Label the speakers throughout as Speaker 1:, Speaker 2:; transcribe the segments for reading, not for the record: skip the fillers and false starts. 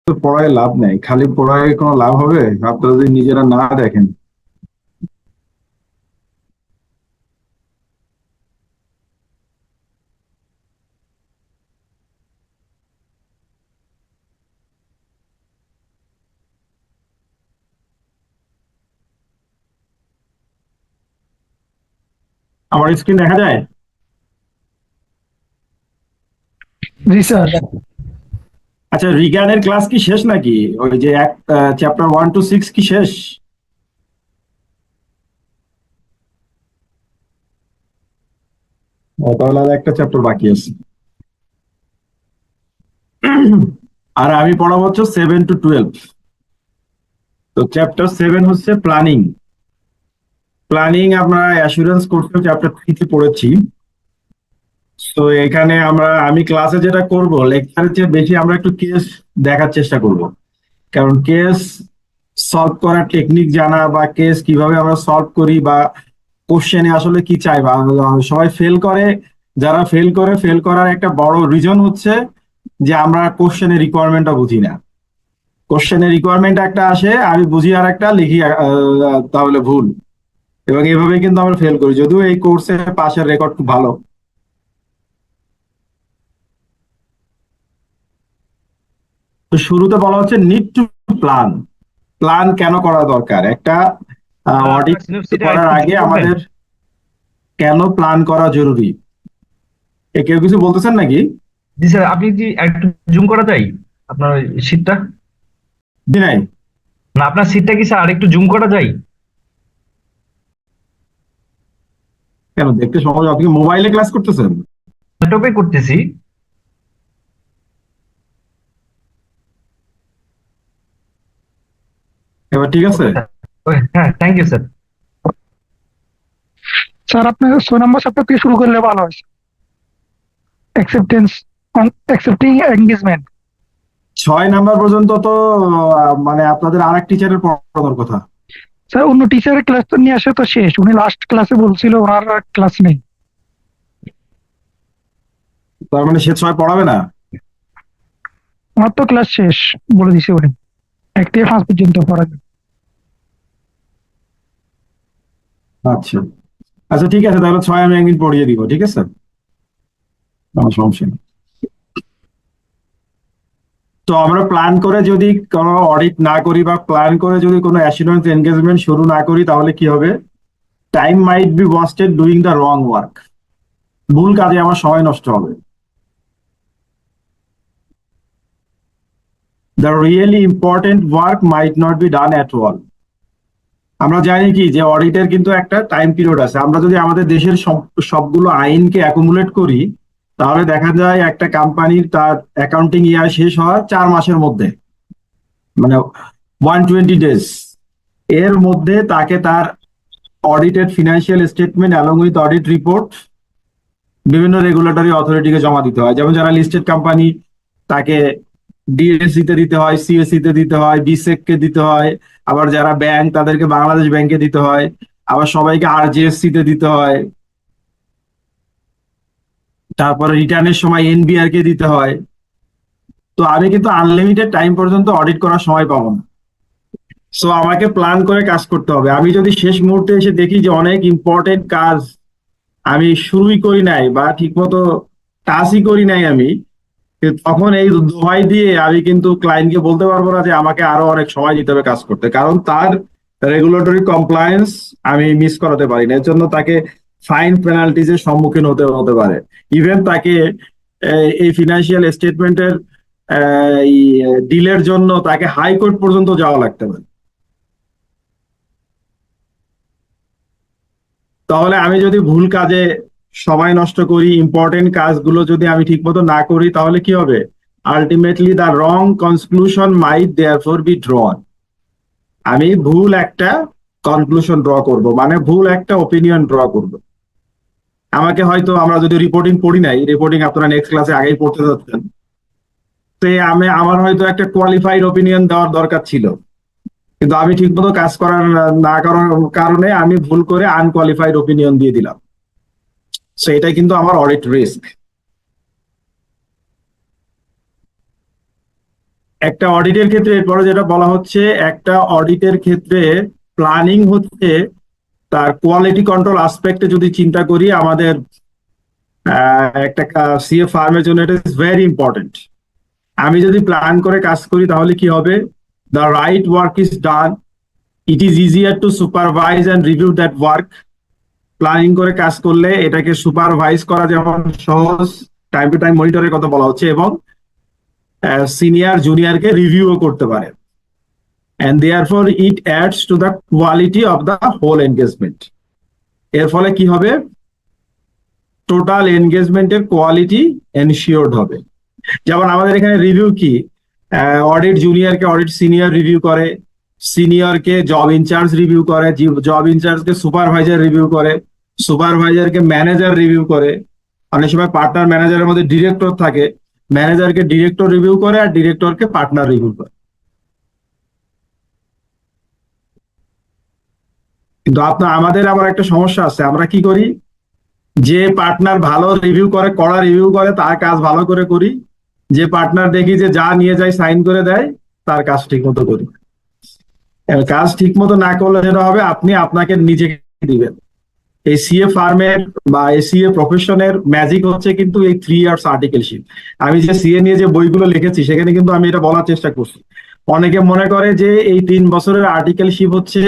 Speaker 1: তো পড়ায় লাভ নাই, খালি পড়ায় কোনো লাভ হবে আপনারা যদি নিজেরা না দেখেন? আমার স্ক্রিন দেখা যায়?
Speaker 2: জি স্যার।
Speaker 1: আচ্ছা, রিগানের ক্লাস কি শেষ নাকি? ওই যে এক চ্যাপ্টার 1 to 6 কি শেষ? তাহলে আর একটা চ্যাপ্টার বাকি আছে। আর আমি পড়াবো হচ্ছে 7 to 12। তো চ্যাপ্টার 7 হচ্ছে প্ল্যানিং। প্ল্যানিং আমরা অ্যাসুরেন্স কোর্সে চ্যাপ্টার 3 পড়েছি। তো এখানে আমি ক্লাসে যেটা করব, লেকচারের চেয়ে বেশি আমরা একটু কেস দেখার চেষ্টা করব। কারণ কেস সলভ করার টেকনিক জানা বা কেস কিভাবে আমরা সলভ করি বা কোশ্চেনে আসলে কি চাই বা সবাই ফেল করে। যারা ফেল করার একটা বড় রিজন হচ্ছে যে আমরা কোশ্চেনের রিকোয়ারমেন্টটা বুঝি না। কোশ্চেনের রিকোয়ারমেন্ট একটা আসে, আমি বুঝি আর একটা লিখি, তাহলে ভুল। এবং এভাবে কিন্তু আমরা ফেল করি, যদিও এই কোর্সে পাশের রেকর্ড খুব ভালো। তো শুরুতে বলা হচ্ছে নিড টু প্ল্যান। প্ল্যান কেন করা দরকার? একটা
Speaker 3: আপনার
Speaker 1: অডিট
Speaker 3: সিনপসিসটা
Speaker 1: করার
Speaker 3: একটু
Speaker 1: আগে
Speaker 3: জুম করবেন।
Speaker 1: আমাদের কেন প্ল্যান করা জরুরি? কেউ কিছু বলতেছেন নাকি?
Speaker 3: জি স্যার, আপনি কি একটু জুম করা যায় আপনার শীটটা?
Speaker 1: জি নাই।
Speaker 3: না, আপনার শীটটা কি স্যার আরেকটু জুম করা যায়?
Speaker 1: কেন দেখতে সহজ? আপনি মোবাইলে ক্লাস করতেছেন?
Speaker 3: ল্যাপটপে করতেছি।
Speaker 1: এবার ঠিক আছে?
Speaker 3: Okay sir. হ্যাঁ, থ্যাংক ইউ স্যার।
Speaker 2: স্যার আপনি 6 নম্বর চ্যাপ্টার থেকে শুরু করলে ভালো হয়। Acceptance, accepting engagement.
Speaker 1: 6 নাম্বার পর্যন্ত তো মানে আপনাদের আর এক টিচারের পড়ানোর কথা।
Speaker 2: স্যার অন্য টিচারের ক্লাস তো নিয়ে আসে তো শেষ, উনি লাস্ট ক্লাসে বলছিল ওনার ক্লাস নেই।
Speaker 1: তার মানে সে 6 পড়াবে না?
Speaker 2: ওনার তো ক্লাস শেষ বলে দিছে উনি, 1 থেকে 5 পর্যন্ত পড়াবে।
Speaker 1: আচ্ছা আচ্ছা, ঠিক আছে, তাহলে 6 আমি একদিন পড়িয়ে দিব, ঠিক আছে, কোনো সমস্যা নেই। তো আমরা প্ল্যান করে যদি কোনো অডিট না করি বা প্ল্যান করে যদি কোনো অ্যাসুরেন্স এনগেজমেন্ট শুরু না করি, তাহলে কি হবে? Time might be wasted doing the wrong work. ভুল কাজে আমার সময় নষ্ট হবে। The really important work might not be done at all. আমরা জানি কি যে অডিটের কিন্তু একটা টাইম পিরিয়ড আছে। আমরা যদি আমাদের দেশের সবগুলো আইনকে অ্যাকুমুলেট করি, তাহলে দেখা যায় একটা কোম্পানির তার অ্যাকাউন্টিং ইয়ার শেষ হয় 4 মাসের মধ্যে, মানে 120 days। এর মধ্যে তাকে তার audited financial statement along with audit report বিভিন্ন রেগুলেটরি অথরিটিকে জমা দিতে হয়। যেমন যারা লিস্টেড কোম্পানি, তাকে ডিএসসি তে দিতে হয়, সিএসসি তে দিতে হয়, বিসেক কে দিতে হয়। আবার যারা ব্যাংক, তাদেরকে বাংলাদেশ ব্যাংকে দিতে হয়। আবার সবাইকে আরজিএসসি তে দিতে হয়। তারপরে রিটার্নের সময় এনবিআর কে দিতে হয়। তো আমি কিন্তু আনলিমিটেড টাইম পর্যন্ত অডিট করার সময় পাবো না। সো আমাকে প্ল্যান করে কাজ করতে হবে। আমি যদি শেষ মুহূর্তে এসে দেখি যে অনেক ইম্পর্টেন্ট কাজ আমি শুরুই করি নাই বা ঠিকমতো টাচই করি নাই আমি, তখন এই দোহাই দিয়ে আমি কিন্তু ক্লায়েন্টকে বলতে পারবো না যে আমাকে আরো অনেক সময় দিতে হবে কাজ করতে, কারণ তার রেগুলেটরি কমপ্লায়েন্স আমি মিস করাতে পারি না। এর জন্য তাকে ফাইন পেনাল্টিজ এর সম্মুখীন হতে হতে পারে। ইভেন তাকে এই ফিনান্সিয়াল স্টেটমেন্টের ডিলের জন্য তাকে হাইকোর্ট পর্যন্ত যাওয়া লাগতে পারে। তাহলে আমি যদি ভুল কাজে সময় নষ্ট করি, ইম্পর্টেন্ট কাজগুলো যদি আমি ঠিক মতো না করি, তাহলে কি হবে? Ultimately the wrong conclusion might therefore be drawn. আমি ভুল একটা কনক্লুশন ড্র করব, মানে ভুল একটা ওপিনিয়ন ড্র করব। আমাকে হয়তো, আমরা যদি রিপোর্টিং পড়ি নাই, রিপোর্টিং আপনারা নেক্সট ক্লাসে আগেই পড়তে যাচ্ছেন, তো আমার হয়তো একটা কোয়ালিফাইড ওপিনিয়ন দেওয়ার দরকার ছিল, কিন্তু আমি ঠিকমতো কাজ করার না করার কারণে আমি ভুল করে আনকোয়ালিফাইড ওপিনিয়ন দিয়ে দিলাম। সো এটা কিন্তু আমার অডিট রিস্ক। একটা অডিটের ক্ষেত্রে এরপরে যেটা বলা হচ্ছে, একটা অডিটের ক্ষেত্রে প্ল্যানিং হচ্ছে তার কোয়ালিটি কন্ট্রোল আসপেক্টে যদি চিন্তা করি, আমাদের একটা সিএ ফার্মের জন্য এটা ইজ ভেরি ইম্পর্টেন্ট। আমি যদি প্ল্যান করে কাজ করি তাহলে কি হবে, the right work is done, it is easier two supervise and review that work. Planning করে কাজ করলে এটাকে সুপারভাইজ করা যেমন সহজ, টাইম টু টাইম মনিটরের কথা বলা হচ্ছে, এবং সিনিয়র জুনিয়রকে রিভিউও করতে পারে। and therefore it adds to the quality of the whole engagement। এর ফলে কি হবে, টোটাল এনগেজমেন্টের কোয়ালিটি এনশিওরড হবে। যেমন আমাদের এখানে রিভিউ কি, অডিট জুনিয়রকে অডিট সিনিয়র রিভিউ করে, সিনিয়রকে জব ইনচার্জ রিভিউ করে, জব ইনচার্জকে সুপারভাইজার রিভিউ করে, সুপারভাইজারকে ম্যানেজার রিভিউ করে। অনেক সময় পার্টনার ম্যানেজারের মধ্যে ডিরেক্টর থাকে, ম্যানেজারকে ডিরেক্টর রিভিউ করে আর ডিরেক্টরকে পার্টনার রিভিউ করে। কিন্তু আমাদের আবার একটা সমস্যা আছে, আমরা কি করি, যে পার্টনার ভালো রিভিউ করে, কড়া রিভিউ করে, তার কাজ ভালো করে করি। যে পার্টনার দেখি যে যা নিয়ে যায় সাইন করে দেয়, তার কাজ ঠিক মতো করি। কাজ ঠিক মতো না করলে যেটা হবে, আপনি আপনাকে নিজেকে দিবেন। এই সিএ ফার্মের বা এই সিএ প্রফেশনের ম্যাজিক হচ্ছে কিন্তু এই 3 ইয়ার্স আর্টিকেলশিপ। আমি যে সিএ নিয়ে যে বইগুলো লিখেছি সেখানে কিন্তু আমি এটা বলার চেষ্টা করছি। অনেকে মনে করে যে এই 3 বছরের আর্টিকেলশিপ হচ্ছে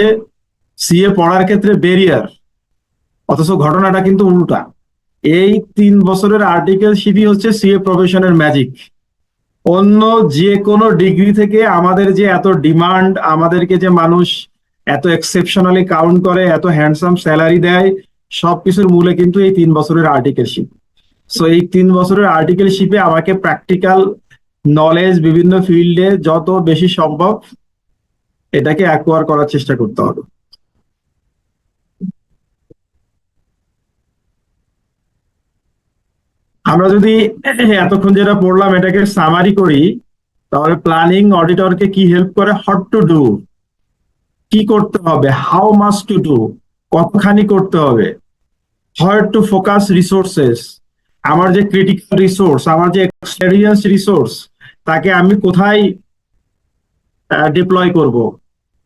Speaker 1: সিএ পড়ার ক্ষেত্রে ব্যারিয়ার, অথচ ঘটনাটা কিন্তু উল্টা। এই 3 বছরের আর্টিকেলশিপই হচ্ছে সিএ প্রফেশনের ম্যাজিক। অন্য যে কোনো ডিগ্রি থেকে আমাদের যে এত ডিমান্ড, আমাদেরকে যে মানুষ এত এক্সেপশনালি কাউন্ট করে, এত হ্যান্ডসাম স্যালারি দেয়, সবকিছুর মূলে কিন্তু এই 3 বছরের আর্টিকেলশিপ। সো এই 3 বছরের আর্টিকেলশিপে আমাকে প্র্যাকটিক্যাল নলেজ বিভিন্ন ফিল্ডে যত বেশি সম্ভব এটাকে অ্যাকোয়ার করার চেষ্টা করতে হবে। আমরা যদি এতক্ষণ যেটা পড়লাম এটাকে সামারি করি, তাহলে প্ল্যানিং অডিটরকে কি হেল্প করে, হোয়াট টু ডু, কি করতে হবে, হাউ মাচ টু ডু, কতখানি করতে হবে, হোয়ার টু ফোকাস রিসোর্সেস, আমার যে ক্রিটিক্যাল রিসোর্স, আমার যে এক্সপেরিয়েন্স রিসোর্স, তাকে আমি কোথায় ডিপ্লয় করব।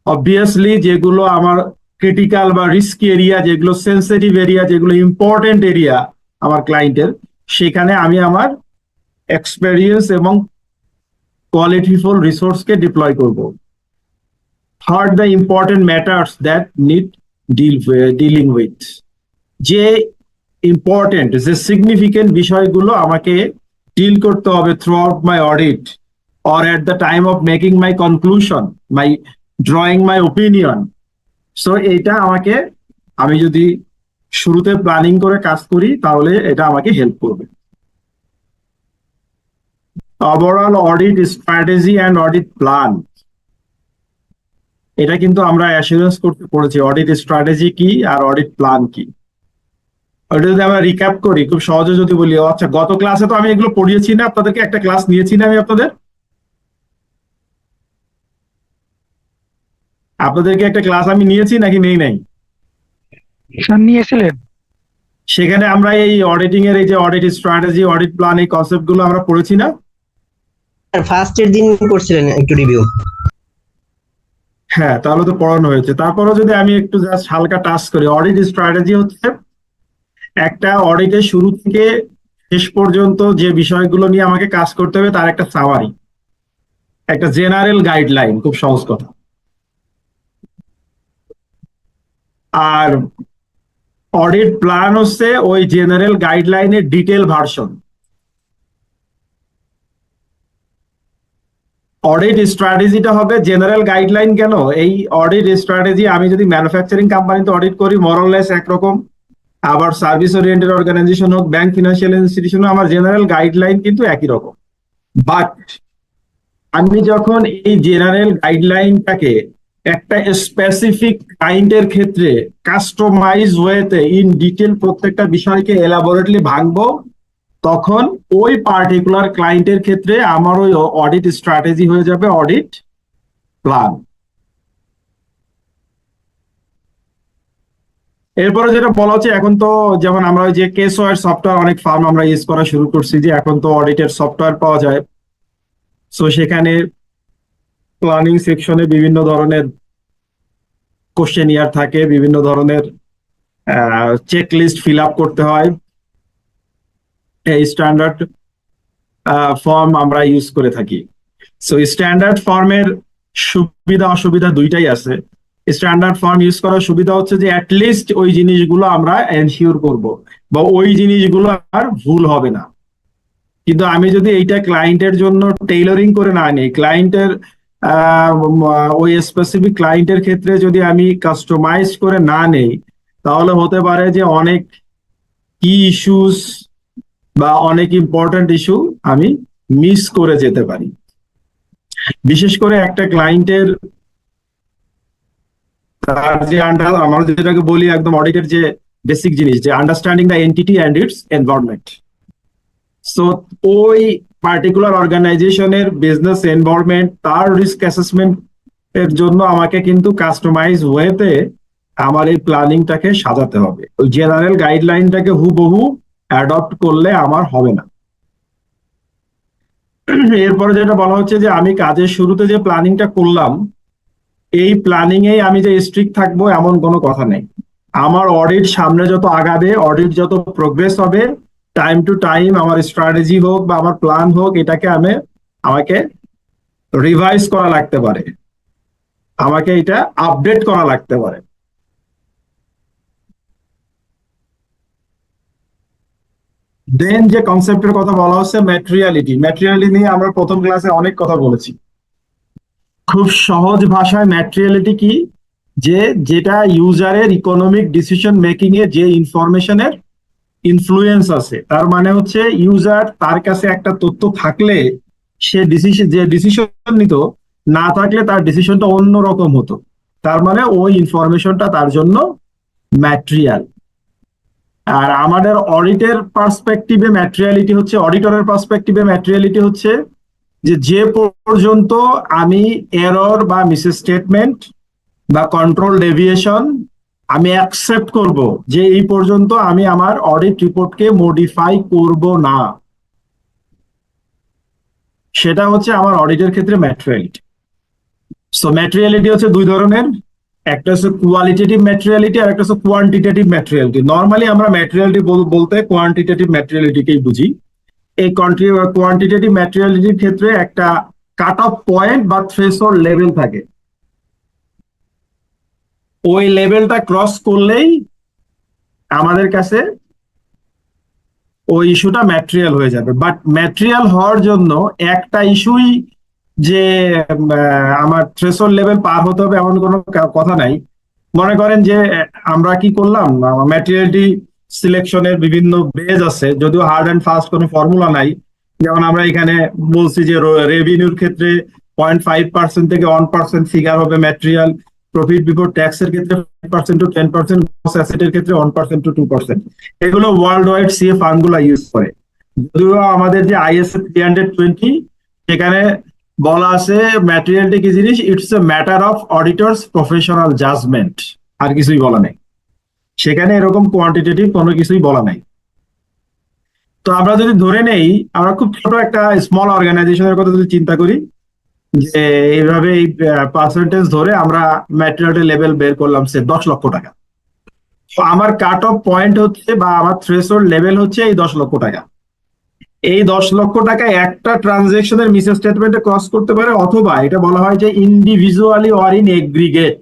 Speaker 1: অবভিয়াসলি যেগুলো আমার ক্রিটিক্যাল বা রিস্কি এরিয়া, যেগুলো সেন্সিটিভ এরিয়া, যেগুলো ইম্পর্টেন্ট এরিয়া আমার ক্লায়েন্টের, সেখানে আমি আমার এক্সপেরিয়েন্স এবং কোয়ালিটিফুল রিসোর্সকে ডিপ্লয় করব। Third, the important matters that need dealing with, যে ইম্পর্টেন্ট যে সিগনিফিকেন্ট বিষয়গুলো আমাকে ডিল করতে হবে through out my audit or at the time of making my conclusion, my drawing my opinion. So এটা আমাকে, আমি যদি শুরুতে প্ল্যানিং করে কাজ করি তাহলে এটা আমাকে হেল্প করবে। Overall audit strategy and audit plan, এটা কিন্তু আমরা অ্যাসুরেন্স করতে পড়েছি অডিট স্ট্র্যাটেজি কি আর অডিট প্ল্যান কি। ওটা যদি আমরা রিক্যাপ করি খুব সহজে যদি বলি, আচ্ছা গত ক্লাসে তো আমি এগুলো পড়িয়েছি না আপনাদেরকে, একটা ক্লাস নিয়েছি না আমি আপনাদেরকে একটা ক্লাস আমি নিয়েছি নাকি নেই নাই?
Speaker 2: স্যার নিয়েছিলেন।
Speaker 1: সেখানে আমরা এই অডিটিং এর এই যে অডিট স্ট্র্যাটেজি, অডিট প্ল্যান, এই কনসেপ্ট গুলো আমরা পড়েছি না?
Speaker 4: ফার্স্ট এর দিন করছিলেন একটু রিভিউ।
Speaker 1: হ্যাঁ, তাহলে তো পড়ানো হয়েছে। তারপরে যদি আমি একটু জাস্ট হালকা টাচ করি, অডিট স্ট্র্যাটেজি হচ্ছে একটা অডিটের শুরু থেকে শেষ পর্যন্ত যে বিষয়গুলো নিয়ে আমাকে কাজ করতে হবে তার একটা সামারি, একটা জেনারেল গাইডলাইন, খুব সহজ কথা। আর অডিট প্ল্যান হচ্ছে ওই জেনারেল গাইডলাইনের ডিটেল ভার্সন। অডিট স্ট্র্যাটেজিটা হবে জেনারেল গাইডলাইন। কেন? এই অডিট স্ট্র্যাটেজি আমি যদি ম্যানুফ্যাকচারিং কোম্পানিতে অডিট করি মোরলেস একরকম, আবার সার্ভিস ওরিয়েন্টেড অর্গানাইজেশন হোক, ব্যাংক, ফিনান্সিয়াল ইনস্টিটিউশন, আমার জেনারেল গাইডলাইন কিন্তু একই রকম। বাট আমি যখন এই জেনারেল গাইডলাইনটাকে একটা স্পেসিফিক ক্লায়েন্টের ক্ষেত্রে কাস্টমাইজ ওয়েতে ইন ডিটেল প্রত্যেকটা বিষয়কে এলাবোরেটলি ভাঙবো, তখন ওই পার্টিকুলার ক্লায়েন্টের ক্ষেত্রে আমার ওই অডিট স্ট্র্যাটেজি হয়ে যাবে অডিট প্ল্যান। এরপরে যেটা বলা হচ্ছে, এখন তো যেমন আমরা ওই যে কেসওয়ার সফটওয়্যার অনেক ফার্ম আমরা ইউজ করা শুরু করছি, যে এখন তো অডিটের সফটওয়্যার পাওয়া যায়। সো সেখানে প্ল্যানিং সেকশনে বিভিন্ন ধরনের কোশ্চেনিয়ার থাকে, বিভিন্ন ধরনের চেক লিস্ট ফিল আপ করতে হয়। এই স্ট্যান্ডার্ড ফর্ম আমরা ইউজ করে থাকি। সো স্ট্যান্ডার্ড ফর্মের সুবিধা অসুবিধা দুইটাই আছে। স্ট্যান্ডার্ড ফর্ম ইউজ করার সুবিধা হচ্ছে যে অ্যাটলিস্ট ওই জিনিসগুলো আমরা এনশিওর করব, বা ওই জিনিসগুলো আর ভুল হবে না। কিন্তু আমি যদি এইটা ক্লায়েন্টের জন্য টেইলরিং করে না নিই, ক্লায়েন্টের ওই স্পেসিফিক ক্লায়েন্টের ক্ষেত্রে যদি আমি কাস্টমাইজ করে না নেই, তাহলে হতে পারে যে অনেক কি ইস্যুস বা অনেক ইম্পর্টেন্ট ইস্যু আমি মিস করে যেতে পারি। বিশেষ করে একটা ক্লায়েন্টের তার যে আমরা যেটাকে বলি একদম অডিটের যে বেসিক জিনিস, যে understanding the entity and it's environment. So ওই পার্টিকুলার অর্গানাইজেশনের বিজনেস এনভায়রনমেন্ট, তার রিস্ক অ্যাসেসমেন্ট এর জন্য আমাকে কিন্তু কাস্টমাইজ ওয়েতে আমার এই প্ল্যানিংটাকে সাজাতে হবে। ওই জেনারেল গাইডলাইনটাকে হুবহু অ্যাডপ্ট করলে আমার হবে না। এরপরে যেটা বলা হচ্ছে যে আমি কাজের শুরুতে যে প্ল্যানিংটা করলাম, এই প্ল্যানিং এ আমি যে স্ট্রিক্ট থাকবো এমন কোনো কথা নেই। আমার অডিট সামনে যত আগাবে, অডিট যত প্রোগ্রেস হবে, টাইম টু টাইম আমার স্ট্র্যাটেজি হোক বা আমার প্ল্যান হোক, এটাকে আমাকে রিভাইজ করা লাগতে পারে, আমাকে এটা আপডেট করা লাগতে পারে। দেন যে কনসেপ্টের কথা বলা হচ্ছে ম্যাটেরিয়ালিটি, ম্যাটেরিয়ালিটি নিয়ে আমরা প্রথম ক্লাসে অনেক কথা বলেছি। খুব সহজ ভাষায় ম্যাটেরিয়ালিটি কি, যেটা ইউজারের ইকোনমিক ডিসিশন মেকিং এ যে ইনফরমেশনের ইনফ্লুয়েন্স আছে। তার মানে হচ্ছে ইউজার, তার কাছে একটা তথ্য থাকলে সে ডিসিশন নিত, না থাকলে তার ডিসিশনটা অন্যরকম হতো। তার মানে ওই ইনফরমেশনটা তার জন্য ম্যাটেরিয়াল। আর আমাদের অডিটের পার্সপেক্টিভে ম্যাটেরিয়ালিটি হচ্ছে, অডিটরের পার্সপেক্টিভে ম্যাটেরিয়ালিটি হচ্ছে যে পর্যন্ত আমি এরর বা মিসস্টেটমেন্ট বা কন্ট্রোল ডেভিয়েশন আমি অ্যাকসেপ্ট করব, যে এই পর্যন্ত আমি আমার অডিট রিপোর্টকে মডিফাই করব না, সেটা হচ্ছে আমার অডিটের ক্ষেত্রে ম্যাটেরিয়ালিটি। সো ম্যাটেরিয়ালিটি হচ্ছে দুই ধরনের, একটা হচ্ছে কোয়ালিটেটিভ ম্যাটেরিয়ালিটি আর একটা হচ্ছে কোয়ান্টিটেটিভ ম্যাটেরিয়ালিটি। নর্মালি আমরা ম্যাটেরিয়ালিটি বলতে কোয়ান্টিটেটিভ ম্যাটেরিয়ালিটিকেই বুঝি। এই কোয়ান্টিটেটিভ ম্যাটেরিয়ালিটির ক্ষেত্রে একটা কাট অফ পয়েন্ট বা থ্রেশহোল্ড লেভেল থাকে। ওই লেভেলটা ক্রস করলেই আমাদের কাছে ওই ইস্যুটা ম্যাটেরিয়াল হয়ে যাবে। বাট ম্যাটেরিয়াল হওয়ার জন্য একটা ইস্যুই যে আমার থ্রেশহোল্ড লেভেল পার হতে হবে এমন কোনো কথা নাই। মনে করেন যে আমরা কি করলাম, ম্যাটেরিয়ালিটি সিলেকশনের বিভিন্ন বেজ আছে, যদিও হার্ড অ্যান্ড ফাস্ট কোনো ফর্মুলা নাই। যেমন আমরা এখানে বলছি যে রেভিনিউর ক্ষেত্রে 0.5% থেকে 1% ফিগার হবে ম্যাটেরিয়াল, প্রফিট বিফোর ট্যাক্স এর ক্ষেত্রে 5% টু 10%, গ্রস অ্যাসেটের ক্ষেত্রে 1% টু 2%। এগুলো ওয়ার্ল্ড ওয়াইড সিএ ফার্মগুলো ইউজ করে। যদিও আমাদের যে আইএসএ 320 সেখানে বলা আছে ম্যাটেরিয়ালিটি কি জিনিস, it's a matter of auditors professional judgement, আর কিছুই বলা নেই সেখানে, এরকম কোয়ান্টিটেটিভ কোনো কিছুই বলা নাই। তো আমরা যদি ধরে নেই, আমরা খুব ছোট একটা স্মল অর্গানাইজেশনের কথা যদি চিন্তা করি, যে এইভাবে এই পার্সেন্টেজ ধরে আমরা ম্যাটেরিয়ালিটি লেভেল বের করলাম সে 10 লক্ষ টাকা। তো আমার কাট অফ পয়েন্ট হচ্ছে বা আমার থ্রেশহোল্ড লেভেল হচ্ছে এই 10 লক্ষ টাকা। এই 10 লক্ষ টাকা একটা ট্রানজেকশনের মিস স্টেটমেন্টে ক্রস করতে পারে, অথবা এটা বলা হয় যে ইন্ডিভিজুয়ালি অর ইন এগ্রিগেট,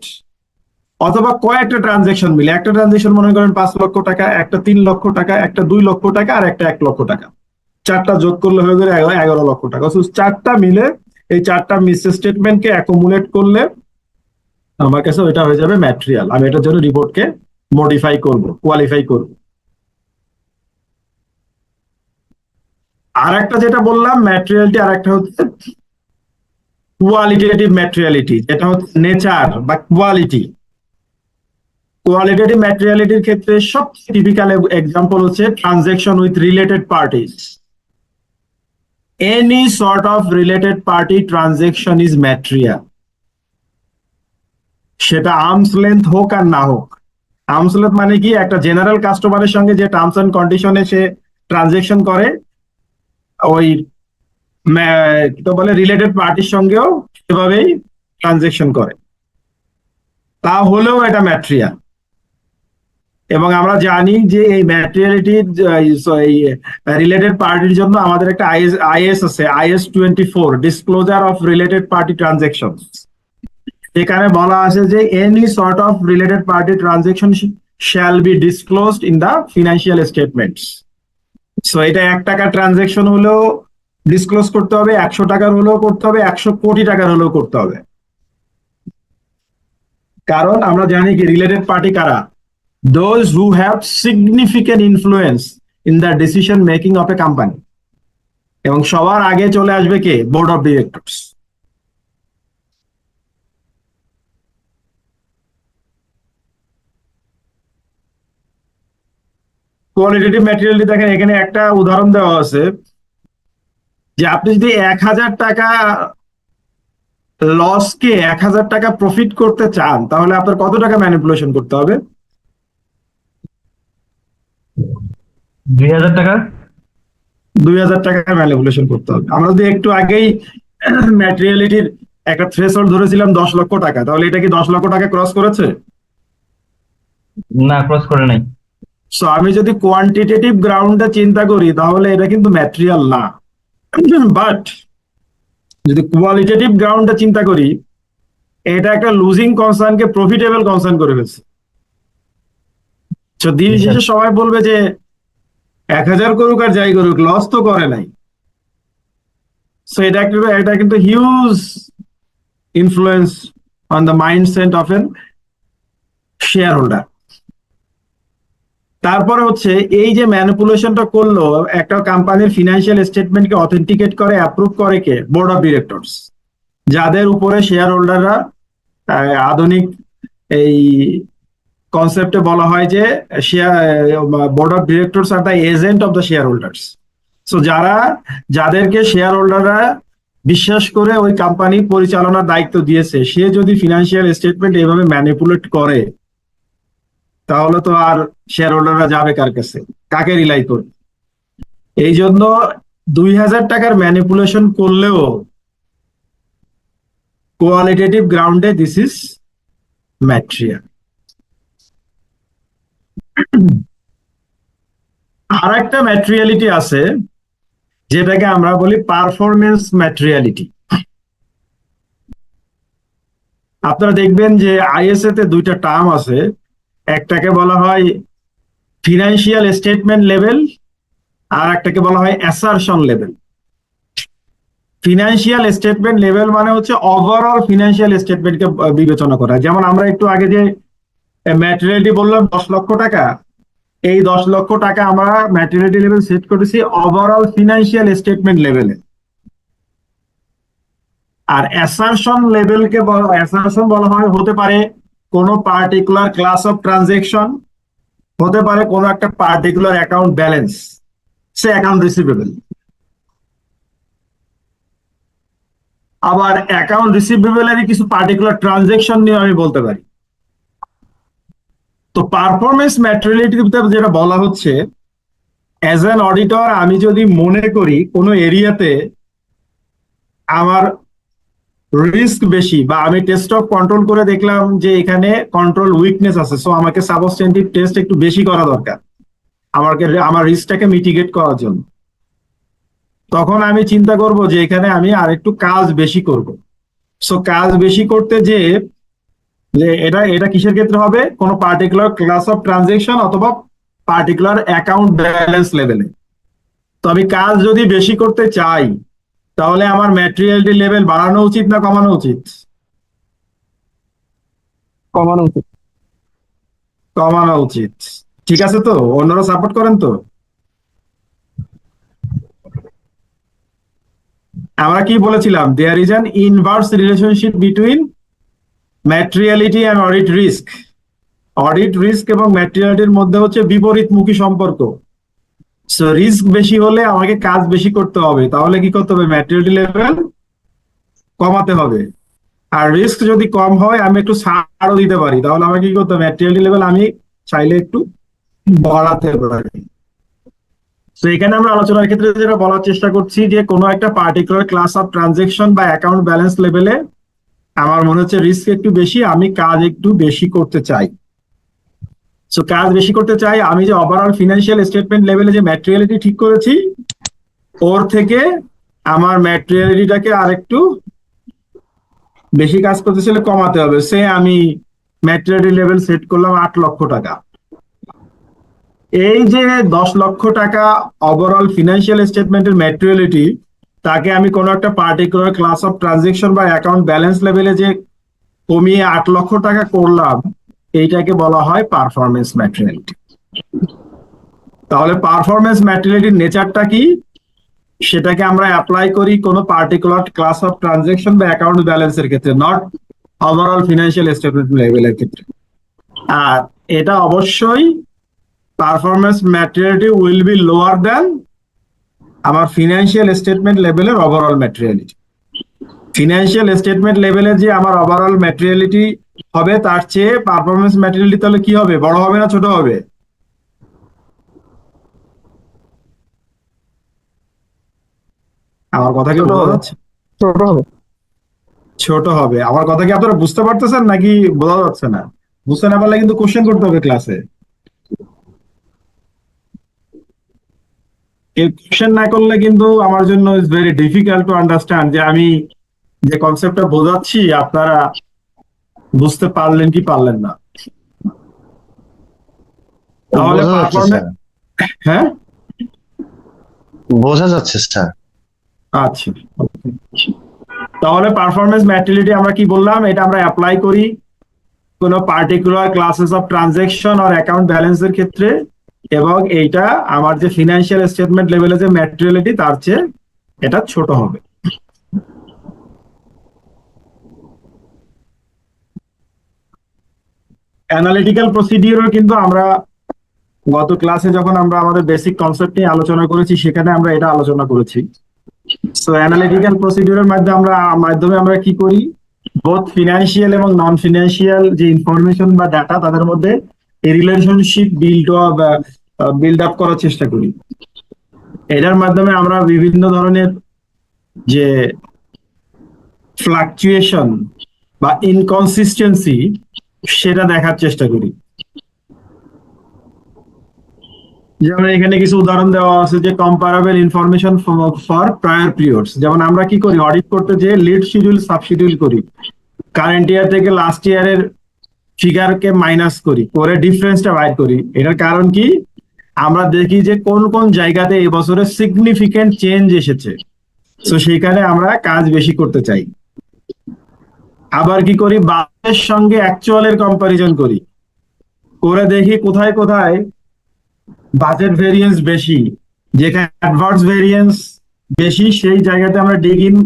Speaker 1: অথবা কয়েকটা ট্রানজেকশন মিলে। একটা ট্রানজেকশন মনে করেন 5 লক্ষ টাকা, একটা 3 লক্ষ টাকা, একটা 2 লক্ষ টাকা, আর একটা 1 লক্ষ টাকা। চারটা যোগ করলে হয়ে গেলে 11 লক্ষ টাকা। চারটা মিলে এই চারটা মিস স্টেটমেন্টকে অ্যাকুমুলেট করলে আমার কাছে ওইটা হয়ে যাবে ম্যাটেরিয়াল। আমি এটার জন্য রিপোর্টকে মডিফাই করব, কোয়ালিফাই করব। আর একটা যেটা বললাম ম্যাটেরিয়ালিটি, আর একটা হচ্ছে কোয়ালিটেটিভ ম্যাটেরিয়ালিটি, যেটা হচ্ছে নেচার বা কোয়ালিটি। কোয়ালিটেটিভ ম্যাটেরিয়ালিটির ক্ষেত্রে সবচেয়ে টিপিক্যাল এক্সাম্পল হচ্ছে transaction with related parties. Any sort of related party transaction is material, সেটা আর্মস লেন্থ হোক আর না হোক। আর্মস লেন্থ মানে কি, একটা জেনারেল কাস্টমারের সঙ্গে যে টার্মস এন্ড কন্ডিশনে সে ট্রানজেকশন করে, ওই তো বলে রিলেটেড পার্টির সঙ্গেও সেভাবেই ট্রানজেকশন করে, তাহলেও এটা ম্যাটেরিয়াল। এবং আমরা জানি যে এই ম্যাটেরিয়ালিটির রিলেটেড পার্টির জন্য আমাদের একটা আইএস আছে, IS 24, disclosure of related party transaction. এখানে বলা আছে যে any sort of related party transaction shall be disclosed in the financial statements. So এটা 1 টাকা ট্রানজেকশন হলেও ডিসক্লোজ করতে হবে, 100 টাকার হলেও করতে হবে, 100 কোটি টাকার হলেও করতে হবে। কারণ আমরা জানি কি রিলেটেড পার্টি কারা? Those who have significant influence in the decision making of a company. এবং সবার আগে চলে আসবে কে? Board of directors. Qualitative materiality দেখেন, এখানে একটা উদাহরণ দেওয়া আছে যে আপনি যদি 1000 টাকা লসকে 1000 টাকা প্রফিট করতে চান, তাহলে আপনার কত টাকা ম্যানিপুলেশন করতে হবে?
Speaker 3: 2000 টাকা।
Speaker 1: 2000 টাকা ম্যানিপুলেশন করতে হবে। আমরা যদি একটু আগেই ম্যাটেরিয়ালিটির একটা থ্রেশহোল্ড ধরেছিলাম 10 লক্ষ টাকা, তাহলে এটা কি 10 লক্ষ টাকা ক্রস করেছে?
Speaker 3: না, ক্রস করে নাই।
Speaker 1: সো আমি যদি কোয়ান্টিটেটিভ গ্রাউন্ডে চিন্তা করি তাহলে এটা কিন্তু ম্যাটেরিয়াল না। বাট যদি কোয়ালিটেটিভ গ্রাউন্ডে চিন্তা করি, এটা একটা লুজিং কনসার্নকে প্রফিটেবল কনসার্ন করে ফেলছে। তো দিন শেষে সবাই বলবে যে 1000 করুক আর যাই করুক, লস তো করে নাই। সো এটা কিন্তু huge influence on the mindset of N share holder. তারপরে হচ্ছে এই যে ম্যানিপুলেশনটা করলো, একটা কোম্পানির ফিনান্সিয়াল স্টেটমেন্টকে অথেন্টিকেট করে অ্যাপ্রুভ করে কে? বোর্ড অফ ডিরেক্টরস, যাদের উপরে শেয়ার হোল্ডাররা আধুনিক এই কনসেপ্টে বলা হয় যে board of directors are the agent of the share holders. So যাদেরকে শেয়ার হোল্ডাররা বিশ্বাস করে ওই কোম্পানি পরিচালনার দায়িত্ব দিয়েছে, সে যদি ফিনান্সিয়াল স্টেটমেন্ট এইভাবে ম্যানিপুলেট করে, তাহলে তো আর শেয়ার হোল্ডাররা যাবে কার কাছে? কাকে রিলাই করবে? এই জন্য 2000 টাকার ম্যানিপুলেশন করলেও কোয়ালিটেটিভ গ্রাউন্ডে দিস ইজ ম্যাটেরিয়াল। আর একটা ম্যাটেরিয়ালিটি আছে যেটাকে আমরা বলি পারফরমেন্স ম্যাটেরিয়ালিটি। আপনারা দেখবেন যে আইএসএ তে 2টা টার্ম আছে, একটাকে বলা হয় ফিনান্সিয়াল স্টেটমেন্ট লেভেল, আর একটাকে বলা হয় assertion level. Financial statement level মানে হচ্ছে ওভারঅল ফিনান্সিয়াল স্টেটমেন্টকে বিবেচনা করা। যেমন আমরা একটু আগে যে ম্যাটেরিয়ালিটি বললাম 10 লক্ষ টাকা, এই 10 লক্ষ টাকা আমরা ম্যাটেরিয়ালিটি লেভেল সেট করেছি ওভারঅল ফিনান্সিয়াল স্টেটমেন্ট লেভেলে। আর অ্যাসারশন লেভেলকে অ্যাসারশন বলা হয়, হতে পারে কোনো পার্টিকুলার ক্লাস অফ ট্রানজেকশন, হতে পারে কোনো একটা পার্টিকুলার অ্যাকাউন্ট ব্যালেন্স, সে অ্যাকাউন্ট রিসিভেবল। আবার অ্যাকাউন্ট রিসিভেবলেরই কিছু পার্টিকুলার ট্রানজেকশন নিয়ে আমি বলতে পারি। তো পারফরমেন্স ম্যাটেরিয়ালিটিতে যেটা বলা হচ্ছে, অ্যাজ অ্যান অডিটর আমি যদি মনে করি কোনো এরিয়াতে আমার রিস্ক বেশি, বা আমি টেস্ট অফ কন্ট্রোল করে দেখলাম যে এখানে কন্ট্রোল উইকনেস আছে, সো আমাকে সাবস্টেন্টিভ টেস্ট একটু বেশি করা দরকার আমার রিস্কটাকে মিটিগেট করার জন্য, তখন আমি চিন্তা করব যে এখানে আমি আর একটু কাজ বেশি করব। সো কাজ বেশি করতে যে এটা কিসের ক্ষেত্রে হবে? কোনো পার্টিকুলার ক্লাস অফ ট্রানজেকশন অথবা পার্টিকুলার অ্যাকাউন্ট ব্যালেন্স লেভেলে। তো আমি কাজ যদি বেশি করতে চাই, তাহলে আমার ম্যাটেরিয়ালিটি লেভেল বাড়ানো উচিত না কমানো উচিত?
Speaker 2: কমানো উচিত।
Speaker 1: কমানো উচিত। ঠিক আছে, তো অন্যরা সাপোর্ট করেন তো? আমরা কি বলেছিলাম? There is an inverse relationship between materiality and audit risk. Audit risk এবং ম্যাটেরিয়ালিটির মধ্যে হচ্ছে বিপরীতমুখী সম্পর্ক। সো রিস্ক বেশি হলে আমাকে কাজ বেশি করতে হবে, তাহলে কি করতে হবে? ম্যাটেরিয়ালিটি লেভেল কমাতে হবে। আর রিস্ক যদি কম হয়, আমি একটু ছাড়ও দিতে পারি, তাহলে আমাকে কি করতে হবে? ম্যাটেরিয়ালিটি লেভেল আমি চাইলে একটু বাড়াতে পারি। তো এখানে আমরা আলোচনার ক্ষেত্রে যেটা বলার চেষ্টা করছি যে কোনো একটা পার্টিকুলার ক্লাস অফ ট্রানজেকশন বা অ্যাকাউন্ট ব্যালেন্স লেভেলে আমার মনে হচ্ছে রিস্ক একটু বেশি, আমি কাজ একটু বেশি করতে চাই। সো কাজ বেশি করতে চাই, আমি যে ওভারঅল ফিনান্সিয়াল স্টেটমেন্ট লেভেলে যে ম্যাটেরিয়ালিটি ঠিক করেছি, ওর থেকে আমার ম্যাটেরিয়ালিটিটাকে আরেকটু বেশি কাজ করতে চাইলে কমাতে হবে। সে আমি ম্যাটেরিয়ালিটি লেভেল সেট করলাম 8 লক্ষ টাকা। এই যে 10 লক্ষ টাকা ওভারঅল ফিনান্সিয়াল স্টেটমেন্টের ম্যাটেরিয়ালিটি, তাকে আমি কোনো একটা পার্টিকুলার ক্লাস অফ ট্রানজেকশন বা অ্যাকাউন্ট ব্যালেন্স লেভেলে যে কমিয়ে 8 লক্ষ টাকা করলাম, এইটাকে বলা হয় পারফরমেন্স ম্যাটেরিয়ালিটি। তাহলে পারফরমেন্স ম্যাটেরিয়ালিটির নেচারটা কি, সেটাকে আমরা অ্যাপ্লাই করি কোনো পার্টিকুলার ক্লাস অফ ট্রানজেকশন বা অ্যাকাউন্ট ব্যালেন্সের ক্ষেত্রে, নট ওভারঅল ফিনান্সিয়াল স্টেটমেন্ট লেভেলের ক্ষেত্রে। আর এটা অবশ্যই performance ম্যাটেরিয়ালিটি will be lower than আমার ফিনান্সিয়াল স্টেটমেন্ট লেভেলের ওভারঅল ম্যাটেরিয়ালিটি। ফিনান্সিয়াল স্টেটমেন্ট লেভেলে যে আমার ওভারঅল ম্যাটেরিয়ালিটি হবে, তার চেয়ে পারফরমেন্স ম্যাটেরিয়ালিটি তাহলে কি হবে, বড় হবে না ছোট হবে? আমার কথা কি বোঝা যাচ্ছে?
Speaker 2: ছোট হবে।
Speaker 1: ছোট হবে। আমার কথা কি আপনারা বুঝতে পারতেছেন নাকি বোঝা যাচ্ছে না? বুঝতে না পারলে কিন্তু কোশ্চেন করতে হবে ক্লাসে। এই কোশ্চেন না করলে কিন্তু আমার জন্য is very difficult to understand যে আমি যে কনসেপ্টটা বোঝাচ্ছি আপনারা বুঝতে পারলেন কি পারলেন না। তাহলে
Speaker 5: বোঝা যাচ্ছে
Speaker 1: পারফরমেন্স,
Speaker 5: স্যার,
Speaker 1: হ্যাঁ
Speaker 5: বোঝা যাচ্ছে স্যার।
Speaker 1: আচ্ছা, তাহলে পারফরমেন্স ম্যাটেরিয়ালিটি আমরা কি বললাম, এটা আমরা অ্যাপ্লাই করি কোনো পার্টিকুলার ক্লাসেস অফ ট্রানজেকশন আর অ্যাকাউন্ট ব্যালেন্সের ক্ষেত্রে, এবং এইটা আমার যে ফিনান্সিয়াল স্টেটমেন্ট লেভেলে যে ম্যাটেরিয়ালিটি তার চেয়ে এটা ছোট হবে। অ্যানালিটিক্যাল প্রসিডিউরও কিন্তু আমরা গত ক্লাসে যখন আমরা আমাদের বেসিক কনসেপ্ট নিয়ে আলোচনা করেছি, সেখানে আমরা এটা আলোচনা করেছি। সো অ্যানালিটিক্যাল প্রসিডিউরের মাধ্যমে আমরা কি করি, বোথ ফিনান্সিয়াল এবং নন ফিনান্সিয়াল যে ইনফরমেশন বা ডাটা, তাদের মধ্যে এই রিলেশনশিপ বিল্ড আপ করার চেষ্টা করি। এটার মাধ্যমে আমরা বিভিন্ন ধরনের যে ফ্লাকচুয়েশন বা ইনকনসিস্টেন্সি, সেটা দেখার চেষ্টা করি। যেমন এখানে কিছু উদাহরণ দেওয়া আছে যে comparable information for prior periods. যেমন আমরা কি করি, অডিট করতে যে লিড শিডিউল সাবশিডিউল করি, কারেন্ট ইয়ার থেকে লাস্ট ইয়ারের ফিগারকে মাইনাস করি, করে ডিফারেন্সটা বাইর করি। এটার কারণ কি, আমরা দেখি যে কোন কোন জায়গাতে এই বছরে সিগনিফিকেন্ট চেঞ্জ এসেছে, তো সেখানে আমরা কাজ বেশি করতে চাই। আবার কি করি, বাজেটের সঙ্গে অ্যাকচুয়ালের কম্পারিজন করি, করে দেখি কোথায় কোথায় বাজেট ভেরিয়েন্স বেশি, যেখানে অ্যাডভার্স ভেরিয়েন্স বেশি, সেই জায়গাতে আমরা ডিগ ইন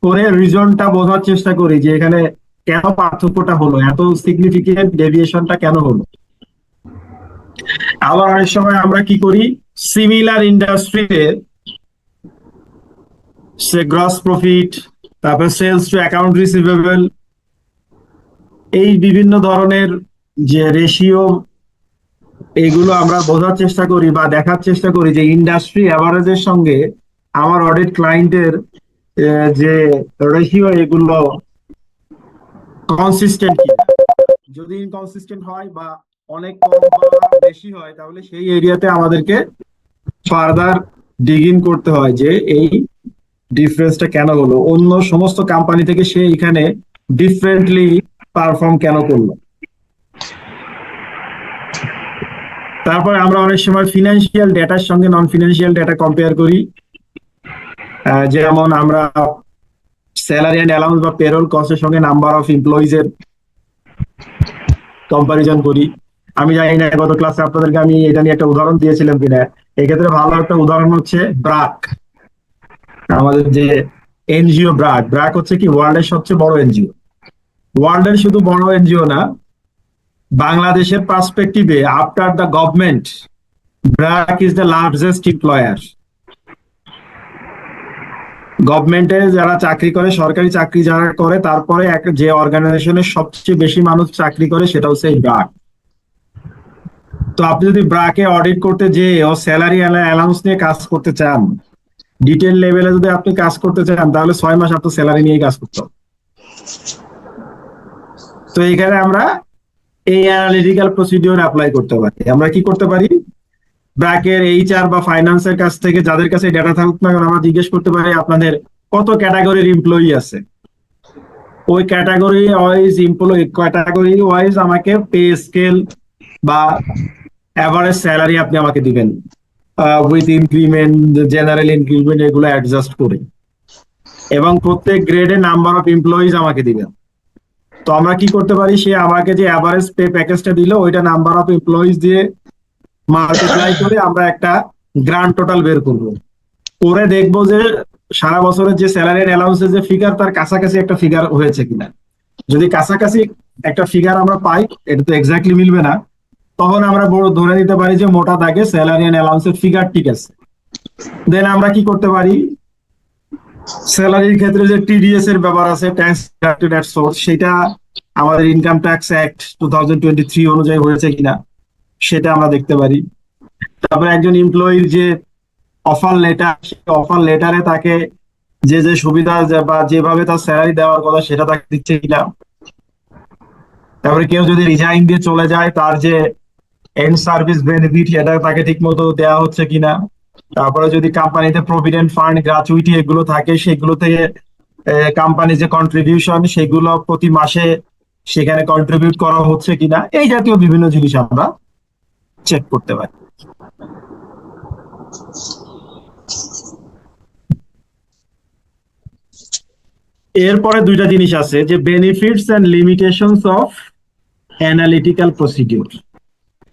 Speaker 1: করে রিজনটা বোঝার চেষ্টা করি যে এখানে কেন পার্থক্যটা হলো, এত সিগনিফিকেন্ট ডেভিয়েশনটা কেন হলো। আবার অনেক সময় আমরা কি করি, সিমিলার ইন্ডাস্ট্রিতে সে গ্রস প্রফিট, তারপর সেলস টু অ্যাকাউন্ট রিসিভেবল, এই বিভিন্ন ধরনের যে রেশিও, এইগুলো আমরা বোঝার চেষ্টা করি বা দেখার চেষ্টা করি যে ইন্ডাস্ট্রি অ্যাভারেজের সঙ্গে আমার অডিট ক্লায়েন্টের যে রেশিও, এগুলো কনসিস্টেন্ট কি। যদি ইনকনসিস্টেন্ট হয় বা অনেক কম বা বেশি হয়, তাহলে সেই এরিয়াতে আমাদেরকে ফার্দার ডিগ ইন করতে হয় যে এই ডিফারেন্সটা কেন হলো, অন্য সমস্ত কোম্পানি থেকে সে এখানে ডিফারেন্টলি পারফর্ম কেন করলো। তারপর আমরা অনেক সময় ফিনান্সিয়াল ডেটার সঙ্গে নন ফিনান্সিয়াল ডেটা কম্পেয়ার করি। যেমন আমরা স্যালারি অ্যান্ড অ্যালাউন্স বা পেরোল কস্টের সঙ্গে নাম্বার অফ এমপ্লয়িজ এর কম্পারিজন করি। আমি জানি না গত ক্লাসে আপনাদেরকে আমি এটা নিয়ে একটা উদাহরণ দিয়েছিলাম কিনা। এক্ষেত্রে ভালো একটা উদাহরণ হচ্ছে ব্রাক, আমাদের যে এনজিও ব্রাক। ব্রাক হচ্ছে কি ওয়ার্ল্ডের সবচেয়ে বড় এনজিও। ওয়ার্ল্ডের শুধু বড় এনজিও না, বাংলাদেশের পার্সপেক্টিভে after the government, BRAC is the largest employer. গভর্নমেন্টে যারা চাকরি করে, সরকারি চাকরি যারা করে, তারপরে যে অর্গানাইজেশনের সবচেয়ে বেশি মানুষ চাকরি করে সেটা হচ্ছে এই ব্র্যাক। তো আপনি যদি ব্র্যাকে অডিট করতে যেয়ে ও স্যালারি অ্যালাউন্স নিয়ে কাজ করতে চান, ডিটেল লেভেলে যদি আপনি কাজ করতে চান, তাহলে 6 মাস আপনার স্যালারি নিয়ে কাজ করতে হবে। তো এখানে আমরা এই অ্যানালিটিক্যাল প্রসিডিওর অ্যাপ্লাই করতে পারি। আমরা কি করতে পারি, ব্র্যাকের এইচআর বা ফাইন্যান্সের কাছ থেকে যাদের কাছে ডেটা থাকুক না কেন, আমরা জিজ্ঞেস করতে পারি আপনাদের কত ক্যাটাগরির এমপ্লয়ি আছে। ওই ক্যাটাগরি ওয়াইজ আমাকে পে স্কেল বা অ্যাভারেজ স্যালারি আপনি আমাকে দিবেন, উইথ ইনক্রিমেন্ট, জেনারেল ইনক্রিমেন্ট, এগুলো অ্যাডজাস্ট করে, এবং প্রত্যেক গ্রেডে নাম্বার অফ এমপ্লয়িজ আমাকে দিবেন। তো আমরা কি করতে পারি, সে আমাকে যে অ্যাভারেজ পে প্যাকেজটা দিল ওইটা নাম্বার অফ এমপ্লয়িজ দিয়ে মাল্টিপ্লাই করে আমরা একটা গ্র্যান্ড টোটাল বের করবো, করে দেখবো যে সারা বছরের যে স্যালারি এন্ড অ্যালাউন্সের যে ফিগার, তার কাছাকাছি একটা ফিগার হয়েছে কিনা। যদি কাছাকাছি একটা ফিগার আমরা পাই, এটা তো এক্স্যাক্টলি মিলবে না, তখন আমরা বড় ধরে নিতে পারি যে মোটা দাগে স্যালারি এন্ড অ্যালাউন্সের ফিগার ঠিক আছে। দেন আমরা কি করতে পারি, স্যালারির ক্ষেত্রে যে টিডিএস এর ব্যাপার আছে, ট্যাক্স ডিডাক্টেড এট সোর্স, সেটা আমাদের ইনকাম ট্যাক্স অ্যাক্ট 2023 অনুযায়ী হয়েছে কিনা সেটা আমরা দেখতে পারি। তারপরে একজন এমপ্লয়ির যে অফার লেটার, অফার লেটারে তাকে যে যে সুবিধা বা যেভাবে তার স্যালারি দেওয়ার কথা সেটা তাকে দিচ্ছে কিনা। তারপরে কেউ যদি রিজাইন দিয়ে চলে যায়, তার যে এন্ড সার্ভিস বেনিফিট সেটা তাকে ঠিক মতো দেওয়া হচ্ছে কিনা। তারপরে যদি কোম্পানিতে প্রভিডেন্ট ফান্ড, গ্র্যাচুইটি এগুলো থাকে, সেগুলো থেকে কোম্পানি যে কন্ট্রিবিউশন সেগুলো প্রতি মাসে সেখানে কন্ট্রিবিউট করা হচ্ছে কিনা, এই জাতীয় বিভিন্ন জিনিস আমরা চেক করতে পারি। এরপরে দুইটা জিনিস আছে, যে benefits and limitations of analytical procedure.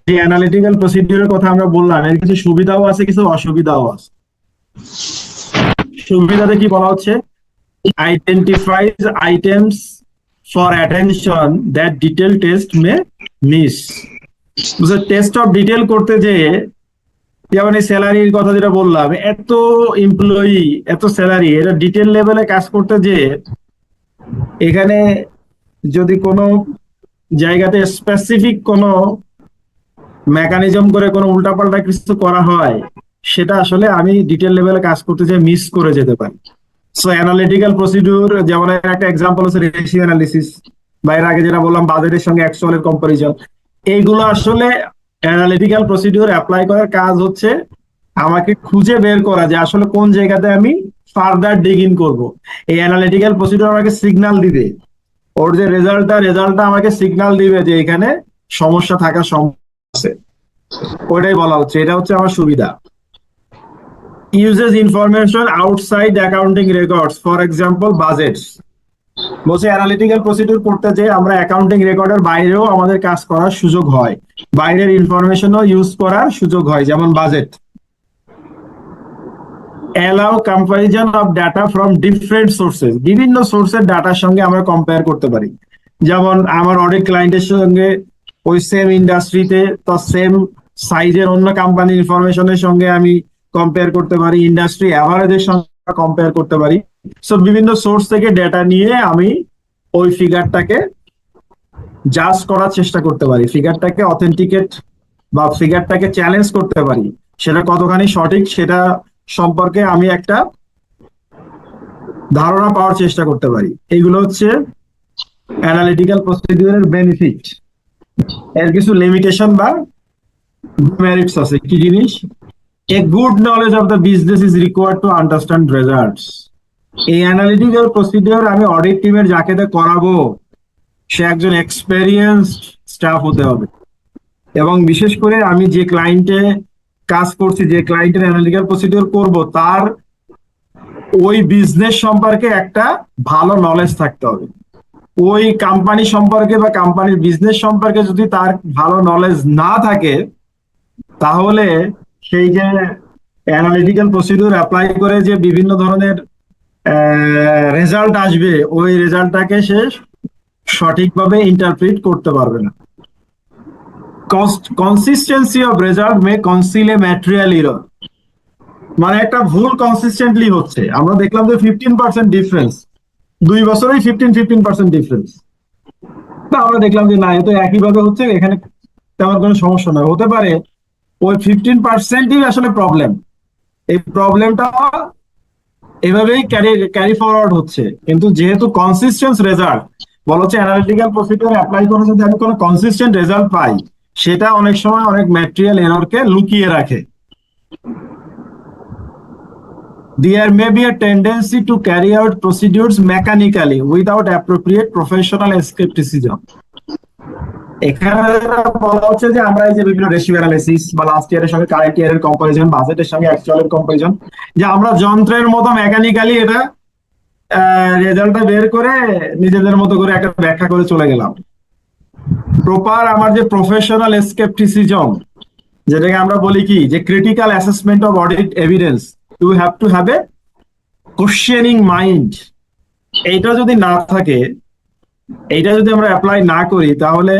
Speaker 1: যে অ্যানালিটিক্যাল প্রসিডিউরের কথা আমরা বললাম, এর কিছু সুবিধাও আছে, কিছু অসুবিধাও আছে। সুবিধাতে কি বলা হচ্ছে, identifies items for attention that detail test May miss. Test of detail করতে যেয়ে, যেমন এই স্যালারির কথা যেটা বললাম, এত এমপ্লয়ি এত স্যালারি, এটা ডিটেল লেভেলে কাজ করতে যেয়ে এখানে যদি কোনো জায়গাতে স্পেসিফিক কোনো মেকানিজম করে কোনো উল্টাপাল্টা কিছু করা হয়, সেটা আসলে আমি ডিটেল লেভেলে কাজ করতে যেয়ে মিস করে যেতে পারি। সো অ্যানালিটিক্যাল প্রসিডিউর, যেমন একটা এক্সাম্পল হচ্ছে রেশিও অ্যানালিসিস, বা এর আগে যেটা বললাম বাজেটের সঙ্গে অ্যাকচুয়ালের কম্পারিজন, এইগুলো আসলে অ্যানালিটিক্যাল প্রসিডিউর অ্যাপ্লাই করার কাজ হচ্ছে আমাকে খুঁজে বের করা যে আসলে কোন জায়গাতে আমি ফার্দার ডিগ ইন করবো। এই অ্যানালিটিক্যাল প্রসিডিউর আমাকে সিগন্যাল দিবে, ওর যে রেজাল্টটা আমাকে সিগন্যাল দিবে যে এখানে সমস্যা থাকার সম্ভাবনা আছে, ওইটাই বলা হচ্ছে। এটা হচ্ছে আমার সুবিধা। uses information outside accounting records, for example budgets। বলছে অ্যানালিটিক্যাল প্রসিডিউর করতে যে আমরা অ্যাকাউন্টিং রেকর্ডের বাইরেও আমাদের কাজ করার সুযোগ হয়, বাইরের ইনফরমেশনও ইউজ করার সুযোগ হয়, যেমন budget. allow comparison of data from different sources, বিভিন্ন সোর্সের ডাটার সঙ্গে আমরা কম্পেয়ার করতে পারি। যেমন আমার অডিট ক্লায়েন্টের সঙ্গে ওই সেম ইন্ডাস্ট্রিতে তো সেম সাইজের অন্য কোম্পানির ইনফরমেশনের সঙ্গে আমি কম্পেয়ার করতে পারি, ইন্ডাস্ট্রি অ্যাভারেজের সঙ্গে কম্পেয়ার করতে পারি। সো বিভিন্ন সোর্স থেকে ডেটা নিয়ে আমি ওই ফিগারটাকে জাজ করার চেষ্টা করতে পারি, ফিগারটাকে অথেন্টিকেট বা ফিগারটাকে চ্যালেঞ্জ করতে পারি, সেটা কতখানি সঠিক সেটা সম্পর্কে আমি একটা ধারণা পাওয়ার চেষ্টা করতে পারি। এগুলো হচ্ছে অ্যানালিটিক্যাল প্রসিডিউরের বেনিফিট। এর কিছু লিমিটেশন বা ডিমেরিটস আছে। কি জিনিস? A good knowledge of the business is required to understand results. এই অ্যানালিটিক্যাল প্রসিডিউর আমি অডিট টিমের যাকে করাবো সে একজন এক্সপেরিয়েন্সড স্টাফ হতে হবে, এবং বিশেষ করে আমি যে ক্লায়েন্টে কাজ করছি, যে ক্লায়েন্টের অ্যানালিটিক্যাল প্রসিডিউর করব, তার ওই বিজনেস সম্পর্কে একটা ভালো নলেজ থাকতে হবে। ওই কোম্পানি সম্পর্কে বা কোম্পানির বিজনেস সম্পর্কে যদি তার ভালো নলেজ না থাকে, তাহলে সেই যে অ্যানালিটিক্যাল প্রসিডিউর অ্যাপ্লাই করে যে বিভিন্ন ধরনের রেজাল্ট আসবে, ওই রেজাল্টটাকে সে সঠিকভাবে ইন্টারপ্রিট করতে পারবে না। Consistency of result May conceal A material error, মানে একটা ভুল কনসিস্টেন্টলি হচ্ছে। আমরা দেখলাম যে 15% ডিফারেন্স, 2 বছরেই 15% ডিফারেন্স। আমরা দেখলাম যে না, এ তো একইভাবে হচ্ছে, এখানে তেমন কোনো সমস্যা নয়। হতে পারে ওই 15%ই আসলে প্রবলেম, এই প্রবলেমটা এভাবেই ক্যারি ফরওয়ার্ড হচ্ছে। কিন্তু যেহেতু কনসিস্টেন্স রেজাল্ট, বলা হচ্ছে অ্যানালিটিক্যাল প্রসিডিউর অ্যাপ্লাই করে যদি আমি কোনো কনসিস্টেন্ট রেজাল্ট পাই, সেটা অনেক সময় অনেক ম্যাটেরিয়াল এররকে লুকিয়ে রাখে। There may be a tendency to carry out procedures mechanically without appropriate professional skepticism. এখানে বলা হচ্ছে যে আমরা এই যে বিভিন্ন রেশিও অ্যানালিসিস বা লাস্ট ইয়ারের সঙ্গে কারেন্ট ইয়ারের কম্পারিজন, বাজেটের সঙ্গে অ্যাকচুয়ালের কম্পারিজন, যে আমরা যন্ত্রের মতো মেকানিক্যালি এটা রেজাল্টটা বের করে নিজেদের মতো করে একটা ব্যাখ্যা করে চলে গেলাম। প্রপার আমার যে প্রফেশনাল স্কেপটিসিজম, যেটাকে আমরা বলি কি যে critical assessment of audit evidence, you have to have a questioning mind, এইটা যদি না থাকে, এইটা যদি আমরা অ্যাপ্লাই না করি, তাহলে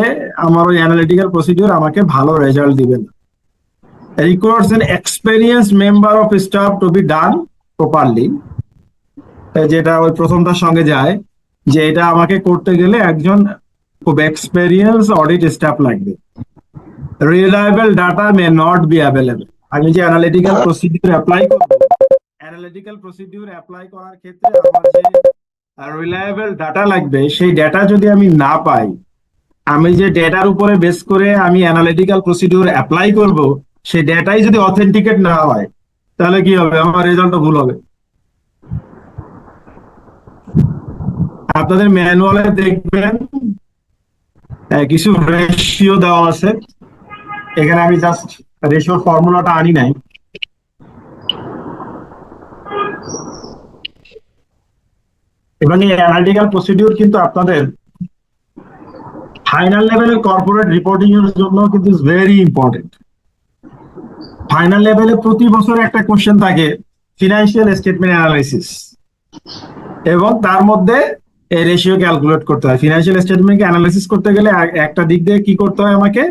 Speaker 1: আমার ওই অ্যানালিটিক্যাল প্রসিডিউর আমাকে ভালো রেজাল্ট দিবে না। Requires an experienced member of staff to be done properly, যেটা ওই প্রথমটার সঙ্গে যায়, যে এটা আমাকে করতে গেলে একজন খুব এক্সপেরিয়েন্স অডিট স্টাফ লাগবে। Reliable data may not be available. আমি যে অ্যানালিটিক্যাল প্রসিডিউর অ্যাপ্লাই করব, অ্যানালিটিক্যাল প্রসিডিউর অ্যাপ্লাই করার ক্ষেত্রে আমার যে রিলায়েবল ডাটা লাগবে, সেই ডাটা যদি আমি না পাই, আমি যে ডেটার উপরে বেস করে আমি অ্যানালিটিক্যাল প্রসিডিউর অ্যাপ্লাই করব, সেই ডেটাই যদি অথেন্টিকেট না হয়, তাহলে কি হবে? আমার রেজাল্টটা ভুল হবে। আপনাদের ম্যানুয়ালে দেখবেন কিছু রেশিও দেওয়া আছে, এখানে আমি জাস্ট রেশিওর ফর্মুলাটা আনি নাই। এবং এই অ্যানালিটিক্যাল প্রসিডিউর কিন্তু আপনাদের ফাইনাল লেভেলের কর্পোরেট রিপোর্টিং এর জন্য কিন্তু ইজ ভেরি ইম্পর্টেন্ট। ফাইনাল লেভেলে প্রতি বছর একটা কোশ্চেন থাকে ফিনান্সিয়াল স্টেটমেন্ট অ্যানালাইসিস, এবং তার মধ্যে এই রেশিও ক্যালকুলেট করতে হয়। ফিনান্সিয়াল স্টেটমেন্টকে অ্যানালাইসিস করতে গেলে একটা দিক দিয়ে কি করতে হয়, আমাকে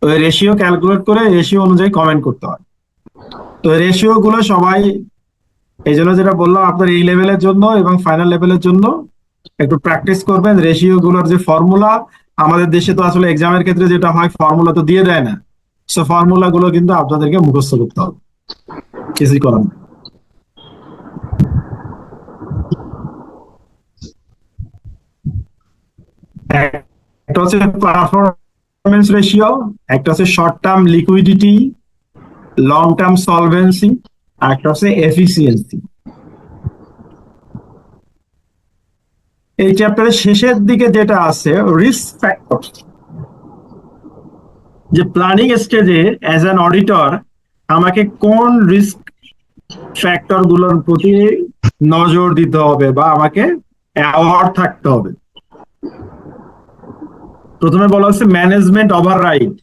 Speaker 1: ওই রেশিও ক্যালকুলেট করে রেশিও অনুযায়ী কমেন্ট করতে হয়। তো রেশিও গুলো সবাই, এই জন্য যেটা বললাম, আপনার এই লেভেলের জন্য এবং ফাইনাল লেভেলের জন্য একটু প্র্যাকটিস করবেন। রেশিও গুলোর যে ফর্মুলা, আমাদের দেশে তো আসলে এক্সামের ক্ষেত্রে যেটা হয়, ফর্মুলা তো দিয়ে দেয় না, সো ফর্মুলা গুলো কিন্তু আপনাদেরকে মুখস্থ করতে হবে, কিছুই করার না। একটা হচ্ছে পারফরমেন্স রেশিও, একটা হচ্ছে short term liquidity, long term solvency, আর একটা হচ্ছে এফিসিয়েন্সি। এই চ্যাপ্টারের শেষের দিকে যেটা আছে রিস্ক ফ্যাক্টর, যে প্ল্যানিং স্টেজে অ্যাজ অ্যান অডিটর আমাকে কোন রিস্ক ফ্যাক্টর গুলোর প্রতি নজর দিতে হবে বা আমাকে অ্যাওয়ার্ড থাকতে হবে। প্রথমে বলা হচ্ছে ম্যানেজমেন্ট ওভাররাইড।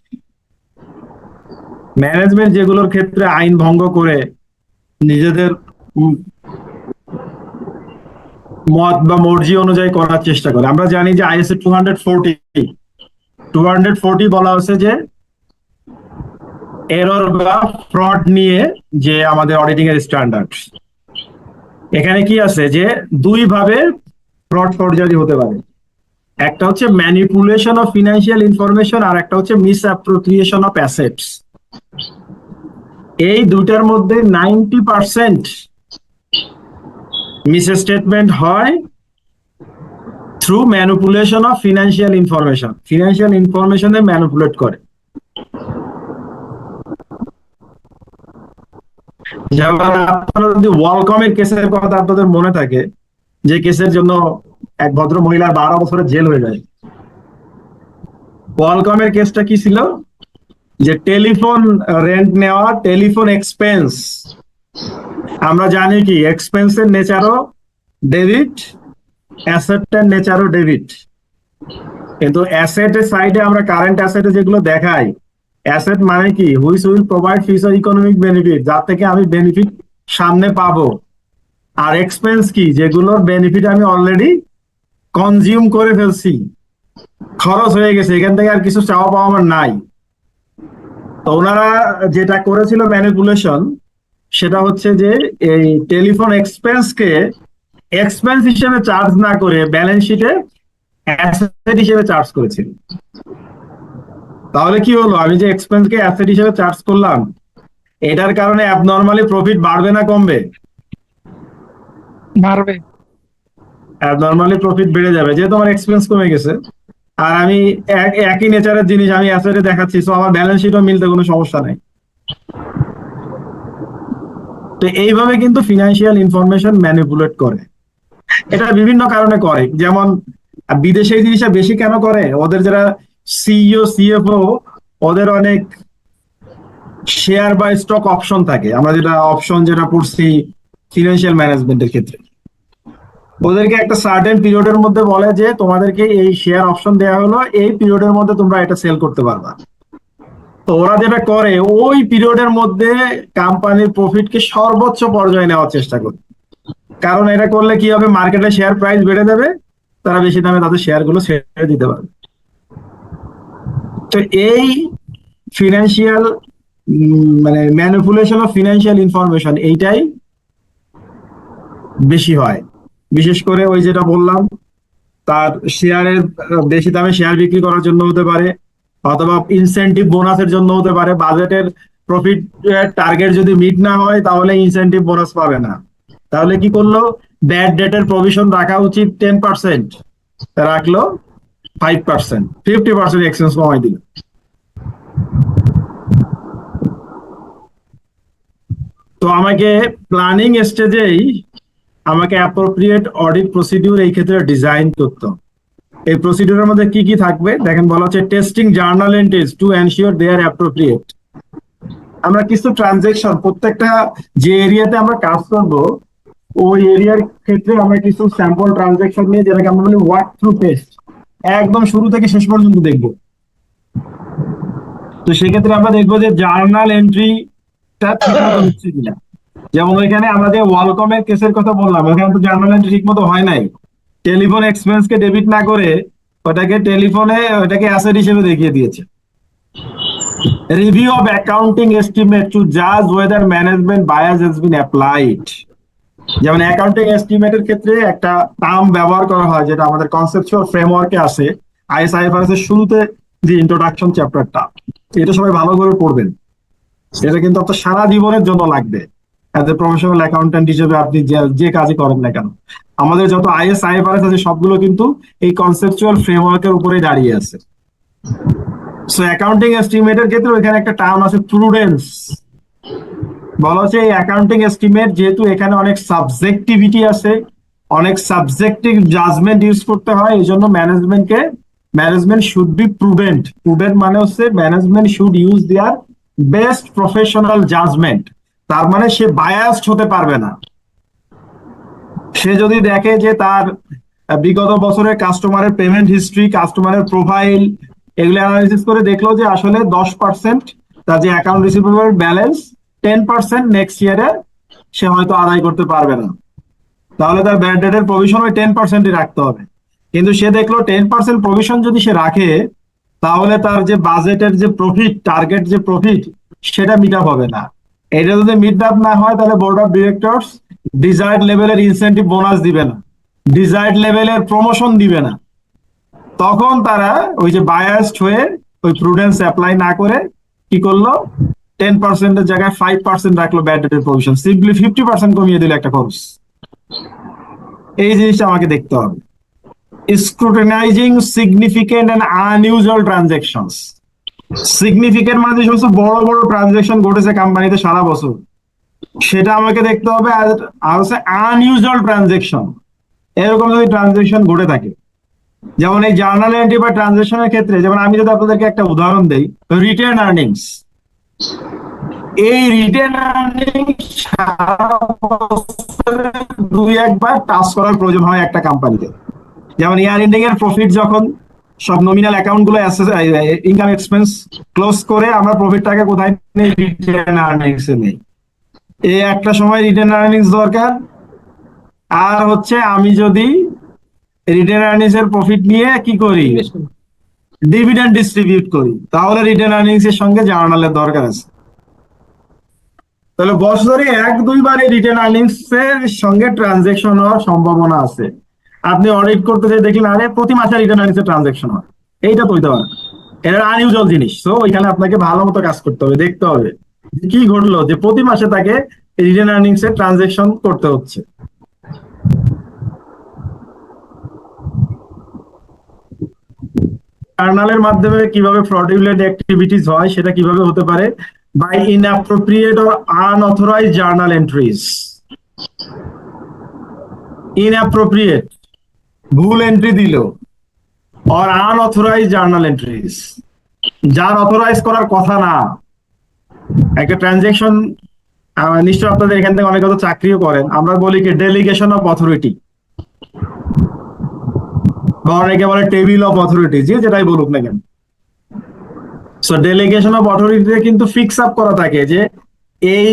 Speaker 1: ম্যানেজমেন্ট যেগুলোর ক্ষেত্রে আইন ভঙ্গ করে নিজেদের মত বা মর্জি অনুযায়ী করার চেষ্টা করে। আমরা জানি যে আইএসএ 240 বলা হচ্ছে যে এরর বা ফ্রড নিয়ে যে আমাদের অডিটিং এর স্ট্যান্ডার্ড। এখানে কি আছে যে দুই ভাবে ফ্রড ফর্জারি হতে পারে, একটা হচ্ছে ম্যানিপুলেশন অফ ফিনান্সিয়াল ইনফরমেশন, আর একটা হচ্ছে মিসঅ্যাপ্রোপ্রিয়েশন অফ অ্যাসেটস। এই দুইটার মধ্যে 90% মিসস্টেটমেন্ট হয় through manipulation of financial information. Financial ইনফরমেশনে ম্যানিপুলেট করে। যেমন আপনারা যদি ওয়ালকমের কেসের কথা আপনাদের মনে থাকে, যে কেসের জন্য এক ভদ্র মহিলার 12 বছরের জেল হয়ে যায়। ওয়ালকমের কেসটা কি ছিল, যে টেলিফোন রেন্ট নেওয়া, টেলিফোন এক্সপেন্স। আমরা জানি কি এক্সপেন্সের নেচারও ডেবিট, অ্যাসেটের নেচারও ডেবিট। কিন্তু অ্যাসেটের সাইডে আমরা কারেন্ট অ্যাসেটে যেগুলো দেখাই, অ্যাসেট মানে কি which will provide future economic benefit, যার থেকে আমি বেনিফিট সামনে পাবো। আর এক্সপেন্স কি, যেগুলোর বেনিফিট আমি অলরেডি কনজিউম করে ফেলছি, খরচ হয়ে গেছে, এখান থেকে আর কিছু চাওয়া পাওয়া আমার নাই। তো ওনারা যেটা করেছিল ম্যানিপুলেশন, সেটা হচ্ছে যে এই টেলিফোন এক্সপেন্সকে এক্সপেন্স হিসেবে চার্জ না করে ব্যালেন্স শিটে অ্যাসেট হিসেবে চার্জ করেছিল। তাহলে কি হলো, আমি যে এক্সপেন্সকে অ্যাসেট হিসেবে চার্জ করলাম, এটার কারণে অ্যাবনর্মালি প্রফিট বাড়বে না কমবে?
Speaker 2: বাড়বে।
Speaker 1: নর্মালি প্রফিট বেড়ে যাবে যেহেতু আমার এক্সপেন্স কমে গেছে। আর আমি একই নেচারের জিনিস আমি অ্যাসেটে দেখাচ্ছি, সো আমার ব্যালেন্স শিটও মিলতে কোনো সমস্যা নাই। তো এইভাবে কিন্তু ফিনান্সিয়াল ইনফরমেশন ম্যানিপুলেট করে। এটা বিভিন্ন কারণে করে, যেমন বিদেশে এই জিনিসটা বেশি কেন করে, ওদের যারা সিইও সিএফও ওদের অনেক শেয়ার বা স্টক অপশন থাকে, আমরা যেটা অপশন যেটা পড়ছি ফিনান্সিয়াল ম্যানেজমেন্টের ক্ষেত্রে, ওদেরকে একটা সার্টেন পিরিয়ডের মধ্যে বলে যে তোমাদেরকে এই শেয়ার অপশন দেওয়া হলো, এই পিরিয়ডের মধ্যে তোমরা এটা সেল করতে পারবা। তো ওরা যেটা করে ওই পিরিয়ডের মধ্যে কোম্পানির প্রফিটকে সর্বোচ্চ পর্যায়ে নেওয়ার চেষ্টা করে, কারণ এটা করলে কি হবে, মার্কেটে শেয়ার প্রাইস বেড়ে যাবে, তারা বেশি দামে তাদের শেয়ার গুলো ছেড়ে দিতে পারবে। তো এই ফিনান্সিয়াল মানে ম্যানিপুলেশন অফ ফিনান্সিয়াল ইনফরমেশন এইটাই বেশি হয়। বিশেষ করে ওই যেটা বললাম, তার শেয়ারের বেশি দামে শেয়ার বিক্রি করার জন্য হতে পারে, অথবা ইনসেনটিভ বোনাসের জন্য হতে পারে। বাজেটের প্রফিট টার্গেট যদি মিট না হয় তাহলে ইনসেনটিভ বোনাস পাবে না। তাহলে কি করলো, ব্যাড ডেটের প্রভিশন রাখা উচিত 10%, রাখলো 5%, 50% এক্সপেন্স কমাই দিল। তো আমাকে প্ল্যানিং স্টেজেই আমাকে অ্যাপ্রোপ্রিয়েট অডিট প্রসিডিউর এই ক্ষেত্রে ডিজাইন করতে হবে। এই প্রসিডিউরের মধ্যে কি কি থাকবে দেখেন, বলা হচ্ছে testing journal entries to ensure they are appropriate. আমরা কিছু ট্রানজেকশন প্রত্যেকটা যে এরিয়াতে আমরা কাজ করব ওই এরিয়ার ক্ষেত্রে আমরা কিছু স্যাম্পল ট্রানজেকশন নিয়ে, যেটাকে আমরা বলি ওয়াক থ্রু টেস্ট, একদম শুরু থেকে শেষ পর্যন্ত দেখব। তো সেক্ষেত্রে আমরা দেখবো যে জার্নাল এন্ট্রিটা ঠিক মতো হচ্ছে কিনা। যেমন ওইখানে আমরা যে ওয়ালকমের কেসের কথা বললাম, ওখানে তো জার্নাল এন্ট্রি ঠিক মতো হয় নাই। টেলিফোন এক্সপেন্স কে ডেবিট না করে ওটাকে অ্যাসেট হিসেবে দেখিয়ে দিয়েছে। Review of accounting estimate to জাজ whether management bias has been applied. যেমন অ্যাকাউন্টিং এস্টিমেটের ক্ষেত্রে একটা টার্ম ব্যবহার করা হয় যেটা আমাদের কনসেপচুয়াল ফ্রেমওয়ার্কে আছে, আইএসআইএফআরএস এর শুরুতে যে ইন্ট্রোডাকশন চ্যাপ্টারটা, এটা সবাই ভালো করে পড়বেন। এটা কিন্তু আপনার সারা জীবনের জন্য লাগবে অ্যাজ এ প্রফেশনাল অ্যাকাউন্ট্যান্ট হিসেবে, আপনি যে কাজই করেন না কেন। আমাদের যত আইএসআইএফআরএস আছে সবগুলো কিন্তু এই কনসেপচুয়াল ফ্রেমওয়ার্কের উপরেই দাঁড়িয়ে আছে। সো অ্যাকাউন্টিং এস্টিমেটের ক্ষেত্রে ওইখানে একটা টার্ম আছে প্রুডেন্স। বলা হচ্ছে এই অ্যাকাউন্টিং এস্টিমেট যেহেতু এখানে অনেক সাবজেক্টিভিটি আছে, অনেক সাবজেক্টিভ জাজমেন্ট ইউজ করতে হয়, এই জন্য management should be prudent. Prudent মানে হচ্ছে management should use their best professional judgement. তার মানে সে বায়াসড হতে পারবে না। সে যদি দেখে যে তার বিগত বছরের কাস্টমারের পেমেন্ট হিস্ট্রি, কাস্টমারের প্রোফাইল, এগুলো অ্যানালিসিস করে দেখলো যে আসলে 10% তার যে অ্যাকাউন্ট রিসিভেবল ব্যালেন্স 10% নেক্সট ইয়ারে সে হয়তো আদায় করতে পারবে না, তাহলে তার ব্যাড ডেটের প্রভিশন ওই 10%ই রাখতে হবে। কিন্তু সে দেখলো 10% প্রভিশন যদি সে রাখে তাহলে তার যে বাজেটের যে প্রফিট, টার্গেট যে প্রফিট, সেটা মিট আপ হবে না। এটা যদি মিট আপ না হয় তাহলে বোর্ড অফ ডিরেক্টরস ডিজায়ার্ড লেভেলের ইনসেন্টিভ বোনাস দিবে না, ডিজায়ার্ড লেভেলের প্রমোশন দিবে না। তখন তারা ওই যে বায়াসড হয়ে ওই প্রুডেন্স অ্যাপ্লাই না করে কি করলো, 10%-এর জায়গায় 5% রাখলো ব্যাড ডেটের প্রভিশন, সিম্পলি 50% কমিয়ে দিল একটা খরচ। এই জিনিসটা আমাকে দেখতে হবে। Scrutinising significant and unusual transactions. Significant মানে যে সমস্ত বড় বড় ট্রানজাকশন ঘটেছে কোম্পানিতে সারা বছর, সেটা আমাকে দেখতে হবে। আর হচ্ছে আনইউজুয়াল ট্রানজাকশন, এরকম যদি ট্রানজাকশন ঘটে থাকে, যেমন এই জার্নাল এন্ট্রি বা ট্রানজাকশনের ক্ষেত্রে, যেমন আমি যদি আপনাদেরকে একটা উদাহরণ দেই, রিটেন আর্নিংস। এই রিটেন আর্নিংস 2-1 টাচ করার প্রয়োজন হয় একটা কোম্পানিতে। যেমন ইয়ার এন্ডিং এর প্রফিট যখন সব নমিনাল অ্যাকাউন্ট গুলো ইনকাম এক্সপেন্স ক্লোজ করে আমরা প্রফিটটাকে কোথায় নেই, রিটেন আর্নিংস এ নেই। এই একটা সময় রিটেন আর্নিংস দরকার। আর হচ্ছে আমি যদি রিটেন আর্নিংস এর প্রফিট নিয়ে কি করি, ডিভিডেন্ড ডিস্ট্রিবিউট করি, তাহলে রিটেন আর্নিংস এর সঙ্গে জার্নালের দরকার আছে। তাহলে বছরে 1-2 বার এই রিটেন আর্নিংস এর সঙ্গে ট্রানজেকশন হওয়ার সম্ভাবনা আছে। আপনি অডিট করতে যে দেখলেন আরে প্রতি মাসে রিটেন আর্নিংস এর ট্রানজেকশন হয়, এইটা তো হইতে পারে, এটা আনইউজুয়াল জিনিস। তো ওইখানে আপনাকে ভালো মতো কাজ করতে হবে, দেখতে হবে কি ঘটলো যে প্রতি মাসে তাকে রিটেন আর্নিংস এর ট্রানজেকশন করতে হচ্ছে। জার্নালের মাধ্যমে কিভাবে ফ্রডুলেন্ট অ্যাক্টিভিটিস হয় সেটা কিভাবে হতে পারে, by inappropriate or unauthorized journal entries. Inappropriate, ভুল এন্ট্রি দিল, অর আনঅথরাইজড জার্নাল এন্ট্রিজ, যার অথরাইজ করার কথা না। একটা ট্রানজেকশন, নিশ্চয় আপনাদের এখান থেকে অনেকে তো চাকরিও করেন, আমরা বলি কি ডেলিগেশন অফ অথরিটি, বা অনেকে বলে টেবিল অফ অথরিটি, যে যেটাই বলুক না কেন। সো ডেলিগেশন অফ অথরিটিতে কিন্তু ফিক্স আপ করা থাকে যে এই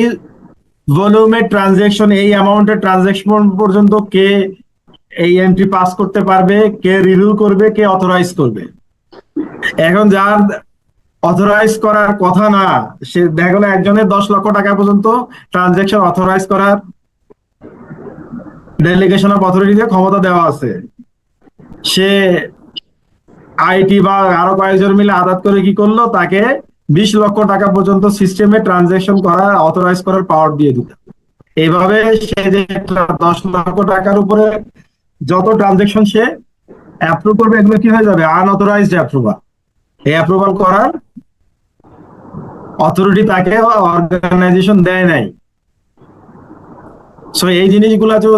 Speaker 1: ভলিউমের ট্রানজেকশন, এই অ্যামাউন্টের ট্রানজেকশন পর্যন্ত কে এই এন্ট্রি পাস করতে পারবে, কে রিভিউ করবে, কে অথরাইজ করবে। এখন যার অথরাইজ করার কথা না, সে দেখা গেলো একজনের 10 লক্ষ টাকা পর্যন্ত ট্রানজেকশন অথরাইজ করার ডেলিগেশন অফ অথরিটিতে ক্ষমতা দেওয়া আছে, সে আইটি বা আরো কয়েকজন মিলে আদাত করে কি করলো, তাকে 20 লক্ষ টাকা পর্যন্ত সিস্টেমে ট্রানজেকশন করার, অথরাইজ করার পাওয়ার দিয়ে দিত। এইভাবে সে যে 10 লক্ষ টাকার উপরে যত ট্রানজেকশন সে অ্যাপ্রুভ করবে, এগুলো কি হয়ে যাবে? Unauthorized approval. এই অ্যাপ্রুভাল করার অথরিটি তাকে অর্গানাইজেশন দেয় নাই। সো এই জিনিসগুলা তো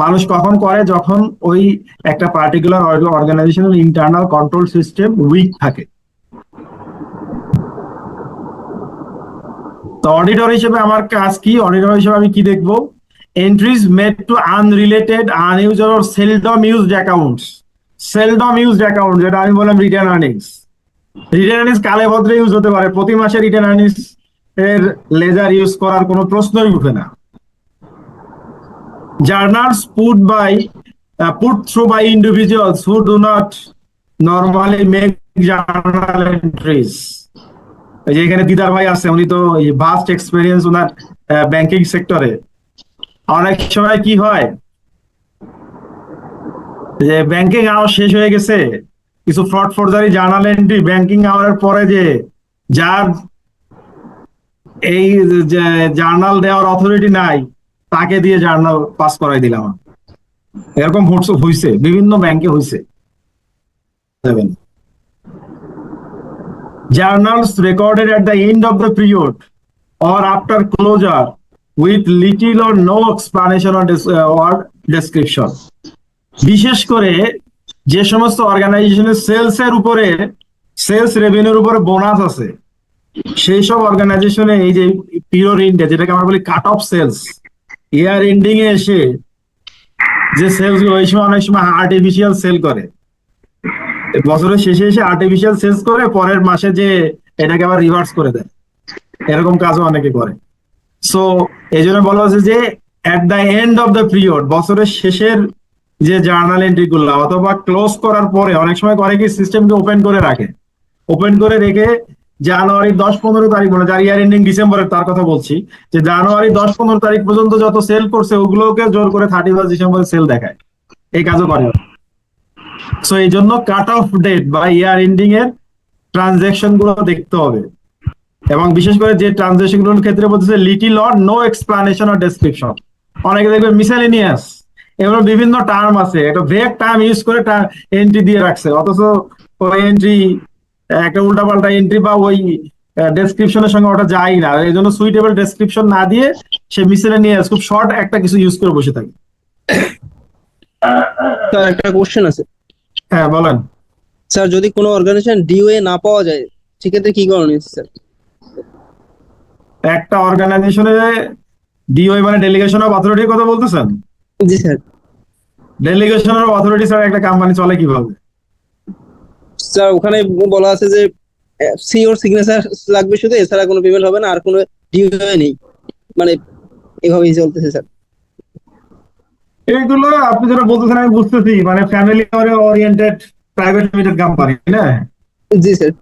Speaker 1: মানুষ কখন করে, যখন ওই একটা পার্টিকুলার অর্গানাইজেশনের ইন্টারনাল কন্ট্রোল সিস্টেম উইক থাকে। তো অডিটর হিসেবে আমার কাজ কি? অডিটর হিসেবে আমি কি দেখবো? Entries made to unrelated, unused or seldom used accounts. Seldom used account, যেটা আমি বললাম রিটার্ন আর্নিংস। রিটার্ন আর্নিংস কালে ভদ্রে ইউজ হতে পারে, প্রতি মাসে রিটার্ন আর্নিংস এর লেজার ইউজ করার কোনো প্রশ্নই উঠে না। Journals put through by individuals who do not normally make journal entries. এই যে এখানে দিদার ভাই আছে, উনি তো ভাস্ট এক্সপেরিয়েন্স ওনার ব্যাংকিং সেক্টরে। অনেক সময় কি হয় যে ব্যাংকিং আওয়ার শেষ হয়ে গেছে, কিছু ফ্রড ফোর্জারি জার্নাল এন্ট্রি ব্যাংকিং আওয়ারের পরে যে যার এই জার্নাল দেওয়ার অথরিটি নাই, তাকে দিয়ে জার্নাল পাস করাই দিলাম। এরকম হয়েছে, বিভিন্ন ব্যাংকে হয়েছে। Journals recorded at the end of the period or after closure with little or no explanation or description. বিশেষ করে যে সমস্ত অর্গানাইজেশনের সেলস এর উপরে, সেলস রেভিনিউর উপরে বোনাস আছে, সেই সব অর্গানাইজেশনে এই যে পিরিয়ড এন্ডে, যেটাকে আমরা বলি cut off sales, year ending এ এসে যে সেলস গুলো, ওই সময় অনেক সময় আর্টিফিশিয়াল সেল করে, বছরের শেষে এসে আর্টিফিশিয়াল সেলস করে পরের মাসে যে এটাকে আবার রিভার্স করে দেয়, এরকম কাজও অনেকে করে। সো এই জন্য বলা হচ্ছে যে at the end of the period, বছরের শেষের যে জার্নাল এন্ট্রি গুলো, অথবা ক্লোজ করার পরে অনেক সময় করে কি সিস্টেমকে ওপেন করে রাখে, ওপেন করে রেখে জানুয়ারি 10-15 তারিখ, মানে যার ইয়ার এন্ডিং ডিসেম্বরের তার কথা বলছি, যে জানুয়ারি 10-15 তারিখ পর্যন্ত যত সেল করছে ওগুলোকে জোর করে 31 ডিসেম্বরে সেল দেখায়। এই কাজও করে। সো এই জন্য কাট অফ ডেট বা ইয়ার এন্ডিং এর ট্রানজেকশন গুলো দেখতে হবে, এবং বিশেষ করে যে ট্রানজেকশন গুলোর ক্ষেত্রে বলতেছে little or no explanation or description. অনেকে দেখবে মিসেলেনিয়াস, এগুলো বিভিন্ন টার্ম আছে, একটা ভেগ টার্ম ইউজ করে এন্ট্রি দিয়ে রাখছে, অথচ ওই এন্ট্রি একটা উল্টাপাল্টা এন্ট্রি বা ওই ডেসক্রিপশনের সঙ্গে ওটা যায় না। এই জন্য সুইটেবল ডেসক্রিপশন না দিয়ে সে মিসেলেনিয়াস খুব শর্ট একটা কিছু ইউজ করে বসে থাকে।
Speaker 5: স্যার একটা কোশ্চেন আছে।
Speaker 1: হ্যাঁ বলেন।
Speaker 5: স্যার যদি কোনো অর্গানাইজেশন ডিওএ না পাওয়া যায় সেক্ষেত্রে কি করণীয় স্যার?
Speaker 1: একটা অর্গানাইজেশনে ডিওআই মানে ডেলিগেশন অফ অথরিটির কথা বলতেছেন?
Speaker 5: জি স্যার।
Speaker 1: ডেলিগেশন অফ অথরিটি ছাড়া একটা কোম্পানি চলে কিভাবে?
Speaker 5: স্যার ওখানে বলা আছে যে সিওর সিগনেচার লাগবে শুধু, এছাড়া কোনো পেমেন্ট হবে না, আর কোনো ডিওএ নেই, মানে এভাবেই চলতেছে স্যার।
Speaker 1: এইগুলো আপনি যেটা বলতেছেন আমি বুঝতেছি, মানে family oriented private limited company না?
Speaker 5: জি স্যার।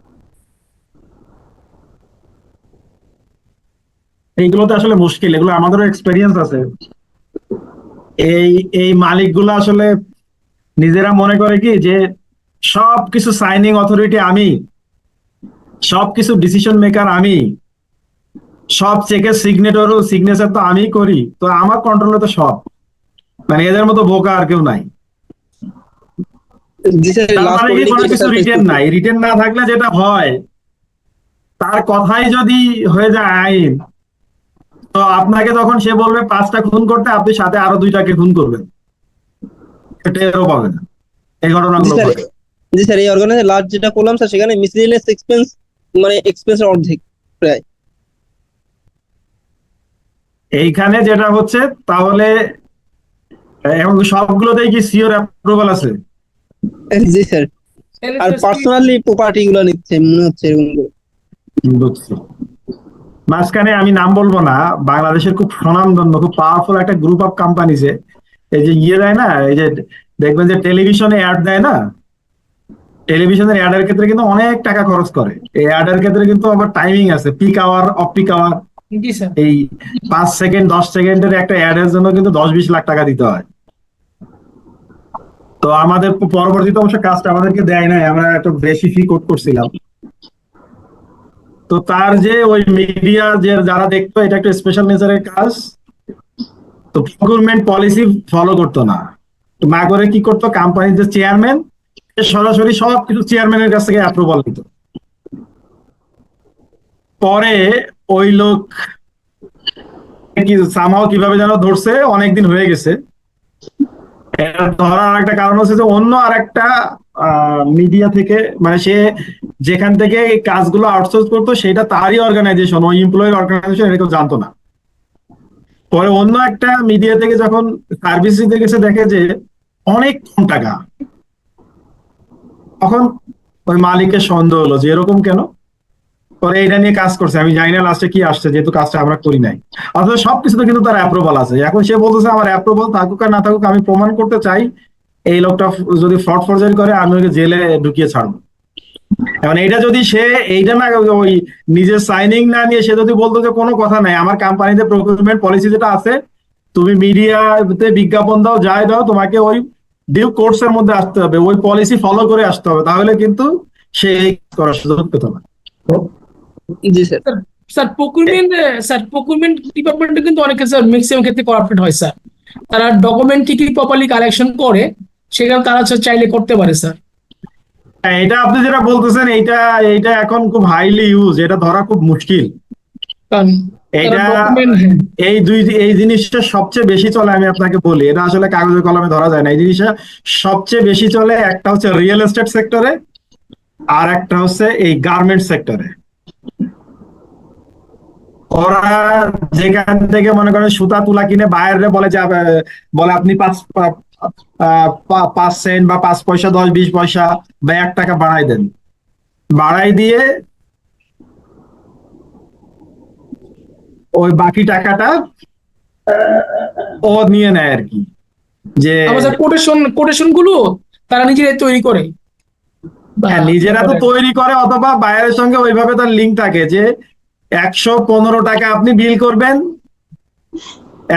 Speaker 1: এইগুলোতে আসলে মুশকিল, এগুলো আমাদেরও এক্সপেরিয়েন্স আছে। এই মালিকগুলো আসলে নিজেরা মনে করে কি যে সবকিছু সাইনিং অথরিটি আমি, সবকিছু ডিসিশন মেকার আমি, সব চেকের সিগনেচার তো আমি করি, তো আমার কন্ট্রোলে তো সব, মানে এদের মতো বোকা আর কেউ নাই।
Speaker 5: জি স্যার
Speaker 1: তার
Speaker 5: লাস্ট
Speaker 1: মানে কি কোনো কিছু রিটেন নাই? রিটেন না থাকলে যেটা হয়, তার কথাই যদি হয়ে যায় আইন, তো আপনাকে তখন সে বলবে 5টা খুন করতে, আপনি সাথে আরো 2টাকে খুন করবেন, টেরও পাবে না। এই
Speaker 5: জি
Speaker 1: ঘটনাগুলো
Speaker 5: স্যার
Speaker 1: ঘটে।
Speaker 5: জি স্যার এই অর্গানাইজে লাস্ট যেটা করলাম স্যার সেখানে মিসলিনিয়াস এক্সপেন্স মানে এক্সপেন্সের অর্ধেক প্রায়।
Speaker 1: এইখানে যেটা হচ্ছে, তাহলে এবং সবগুলোতেই কি সিওর অ্যাপ্রুভাল আছে?
Speaker 5: জি স্যার আর পার্সোনালি প্রপার্টি গুলো নিচ্ছে মনে হচ্ছে এরকম করে।
Speaker 1: বুঝছি। মাঝখানে আমি নাম বলবো না, বাংলাদেশের খুব স্বনামধন্য খুব পাওয়ারফুল একটা গ্রুপ অফ কোম্পানিজে এই যে দেয় না, এই যে দেখবেন যে টেলিভিশনে অ্যাড দেয় না, টেলিভিশনের অ্যাডের ক্ষেত্রে কিন্তু অনেক টাকা খরচ করে। এই অ্যাডের ক্ষেত্রে কিন্তু আবার টাইমিং আছে, peak hour, off peak hour.
Speaker 6: জি স্যার।
Speaker 1: এই 5 সেকেন্ড 10 সেকেন্ডের একটা অ্যাডের জন্য কিন্তু 10-20 লাখ টাকা দিতে হয়। তো আমাদের পরবর্তীতে অবশ্য কাজটা আমাদেরকে দেয় নাই, আমরা একটু বেশি ফি কোট করছিলাম। তো তার যে ওই মিডিয়া যে যারা দেখতো, এটা একটা স্পেশাল নেচারের কাজ, তো প্রকিউরমেন্ট পলিসি ফলো করতো না। তো না করে কি করতো, কোম্পানির যে চেয়ারম্যান সরাসরি সবকিছু চেয়ারম্যানের কাছ থেকে অ্যাপ্রুভাল নিত। পরে ওই লোক কি সামাও কিভাবে যেন ধরছে, অনেকদিন হয়ে গেছে। এটা ধরার একটা কারণ হচ্ছে যে অন্য আরেকটা মিডিয়া থেকে, মানে সে যেখান থেকে এই কাজগুলো আউটসোর্স করতো সেটা তারই অর্গানাইজেশন, ওই এমপ্লয়ের অর্গানাইজেশন, এটা কেউ জানতো না। পরে অন্য একটা মিডিয়া থেকে যখন সার্ভিস দিতে গেছে, দেখে যে অনেক কম টাকা। তখন ওই মালিকের সন্দেহ হলো যে এরকম কেন। পরে এটা নিয়ে কাজ করছে, আমি জানি না লাস্টে কি আসছে, যেহেতু কাজটা আমরা করি নাই। অথচ সবকিছুতে কিন্তু তার অ্যাপ্রুভাল আছে। এখন সে বলতেছে আমার অ্যাপ্রুভাল থাকুক আর না থাকুক, আমি প্রমাণ করতে চাই এই লোকটা যদি ফ্রড ফরজারি করে আমি ওকে জেলে ঢুকিয়ে ছাড়বো। এখন এইটা যদি সে এইটা না ওই নিজের সাইনিং না নিয়ে সে যদি বলতো যে কোনো কথা নাই, আমার কোম্পানিতে প্রকিউরমেন্ট পলিসি যেটা আছে, তুমি মিডিয়াতে বিজ্ঞাপন দাও, যাই দাও, তোমাকে ওই ডিউ কোর্স এর মধ্যে আসতে হবে, ওই পলিসি ফলো করে আসতে হবে, তাহলে কিন্তু সে এই করার সুযোগ পেত না।
Speaker 5: জি স্যার
Speaker 6: স্যার প্রকিউরমেন্ট ডিপার্টমেন্টে কিন্তু অনেকে স্যার ম্যাক্সিমাম ক্ষেত্রে করাপ্টেড হয় স্যার। তারা ডকুমেন্ট ঠিকই প্রপারলি কালেকশন করে, সেখানে তারা চাইলে করতে পারে স্যার।
Speaker 1: হ্যাঁ, এটা আপনি যেটা বলতেছেন, এইটা এইটা এখন খুব হাইলি ইউজ, এটা ধরা খুব মুশকিল।
Speaker 6: কারণ
Speaker 1: এইটা
Speaker 6: ডকুমেন্ট
Speaker 1: এই জিনিসটা সবচেয়ে বেশি চলে, আমি আপনাকে বলি, এটা আসলে কাগজে কলমে ধরা যায় না। এই জিনিসটা সবচেয়ে বেশি চলে, একটা হচ্ছে রিয়েল এস্টেট সেক্টরে, আর একটা হচ্ছে এই গার্মেন্ট সেক্টরে। ওরা যেখান থেকে মনে করেন সুতা তুলা কিনে বাইরে বলে যে বলে আপনি 5 সেন্ট বা 5 পয়সা, 10-20 পয়সা বা 1 টাকা বাড়াই দেন, বাড়াই দিয়ে ওই বাকি টাকাটা ও নিয়ে নেয় আর কি। যে
Speaker 6: কোটেশন গুলো তারা নিজেরাই তৈরি করে।
Speaker 1: হ্যাঁ, নিজেরা তো তৈরি করে, অথবা বাইরের সঙ্গে ওইভাবে তার লিঙ্ক থাকে যে 115 টাকা আপনি বিল করবেন,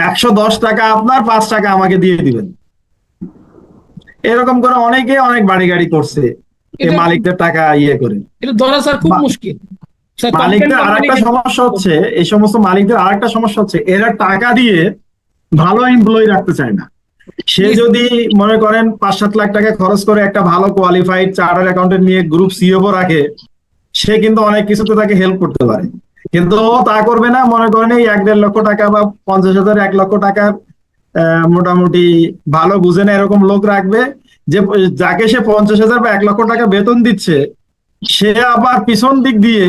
Speaker 1: 110 টাকা আপনার, 5 টাকা আমাকে দিয়ে দিবেন। এরকম করে অনেকে অনেক বাড়ি গাড়ি করছে এই মালিকদের টাকা ইয়ে করে।
Speaker 6: এটা ধরা স্যার খুব মুশকিল। স্যার
Speaker 1: মালিকদের আরেকটা সমস্যা হচ্ছে, এই সমস্ত মালিকদের আরেকটা সমস্যা হচ্ছে, এরা টাকা দিয়ে ভালো এমপ্লয়ি রাখতে চায় না। সে যদি মনে করেন 5-7 লাখ টাকা খরচ করে একটা ভালো কোয়ালিফাইড চার্টার্ড অ্যাকাউন্টেন্ট নিয়ে গ্রুপ সিইও রাখে, সে কিন্তু অনেক কিছুতে তাকে হেল্প করতে পারে। কিন্তু ও তা করবে না। মনে করেন এই 1-1.5 লক্ষ টাকা বা 50,000, 1 লক্ষ টাকার মোটামুটি ভালো বুঝে না এরকম লোক রাখবে, যে যাকে সে 50,000 বা 1 লক্ষ টাকা বেতন দিচ্ছে, সে আবার পিছন দিক দিয়ে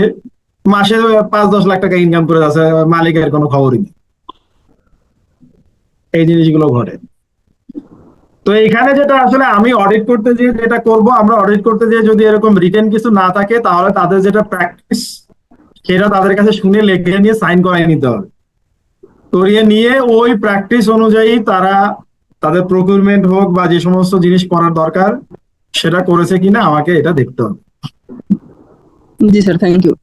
Speaker 1: মাসে 5-10 লাখ টাকা ইনকাম করে যাচ্ছে, মালিকের কোনো খবরই নেই। এই জিনিসগুলো ঘটে। তো এখানে যেটা আসলে আমি অডিট করতে যেয়ে যেটা করব, আমরা অডিট করতে যেয়ে যদি এরকম রিটেন কিছু না থাকে, তাহলে তাদের যেটা প্র্যাকটিস সেটা তাদের কাছে শুনে লিখে নিয়ে সাইন করাই নিতে হবে। করিয়ে নিয়ে ওই প্র্যাকটিস অনুযায়ী তারা তাদের প্রকিউরমেন্ট হোক বা যে সমস্ত জিনিস করার দরকার সেটা করেছে কিনা আমাকে এটা দেখতে হবে।
Speaker 5: জি স্যার থ্যাংক ইউ।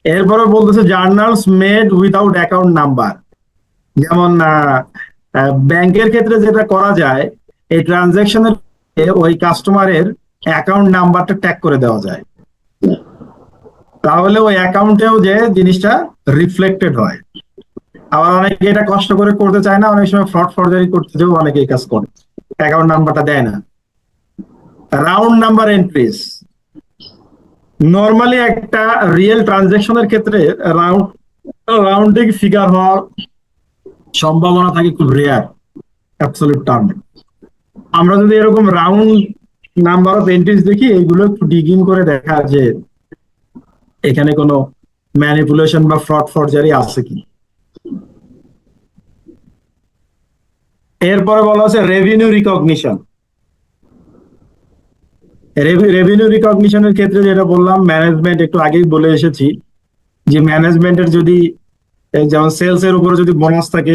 Speaker 1: এরপরে বলতেছে journals made without account number. যেমন ব্যাংকের ক্ষেত্রে যেটা করা যায়, এই ট্রানজাকশনের ওই কাস্টমারের অ্যাকাউন্ট নাম্বারটা ট্যাগ করে দেওয়া যায়, তাহলে ওই অ্যাকাউন্টেও যে জিনিসটা রিফ্লেক্টেড হয়। আবার অনেকে এটা কষ্ট করে করতে চায় না, অনেক সময় ফ্রড ফরজারি করতে যেও অনেকে এই কাজ করে। অ্যাকাউন্ট নাম্বারটা দেয় না। রাউন্ড নাম্বার এন্ট্রিজ, নর্মালি একটা রিয়েল ট্রানজাকশনের ক্ষেত্রে রাউন্ডিং ফিগার হওয়ার সম্ভাবনা থাকে খুব রেয়ার অ্যাবসলিউট টার্মে। আমরা যদি এরকম রাউন্ড নাম্বার অফ এন্ট্রিজ দেখি, এইগুলো একটু ডিগিং করে দেখা যে এখানে কোনো ম্যানিপুলেশন বা ফ্রড ফরজারি আছে কি। এরপরে বলা হচ্ছে রেভিনিউ রিকগনিশন। রেভিনিউ রিকগনিশনের ক্ষেত্রে যেটা বললাম, ম্যানেজমেন্ট একটু আগেই বলে এসেছি যে ম্যানেজমেন্টের যদি যেমন সেলস এর উপরে যদি বোনাস থাকে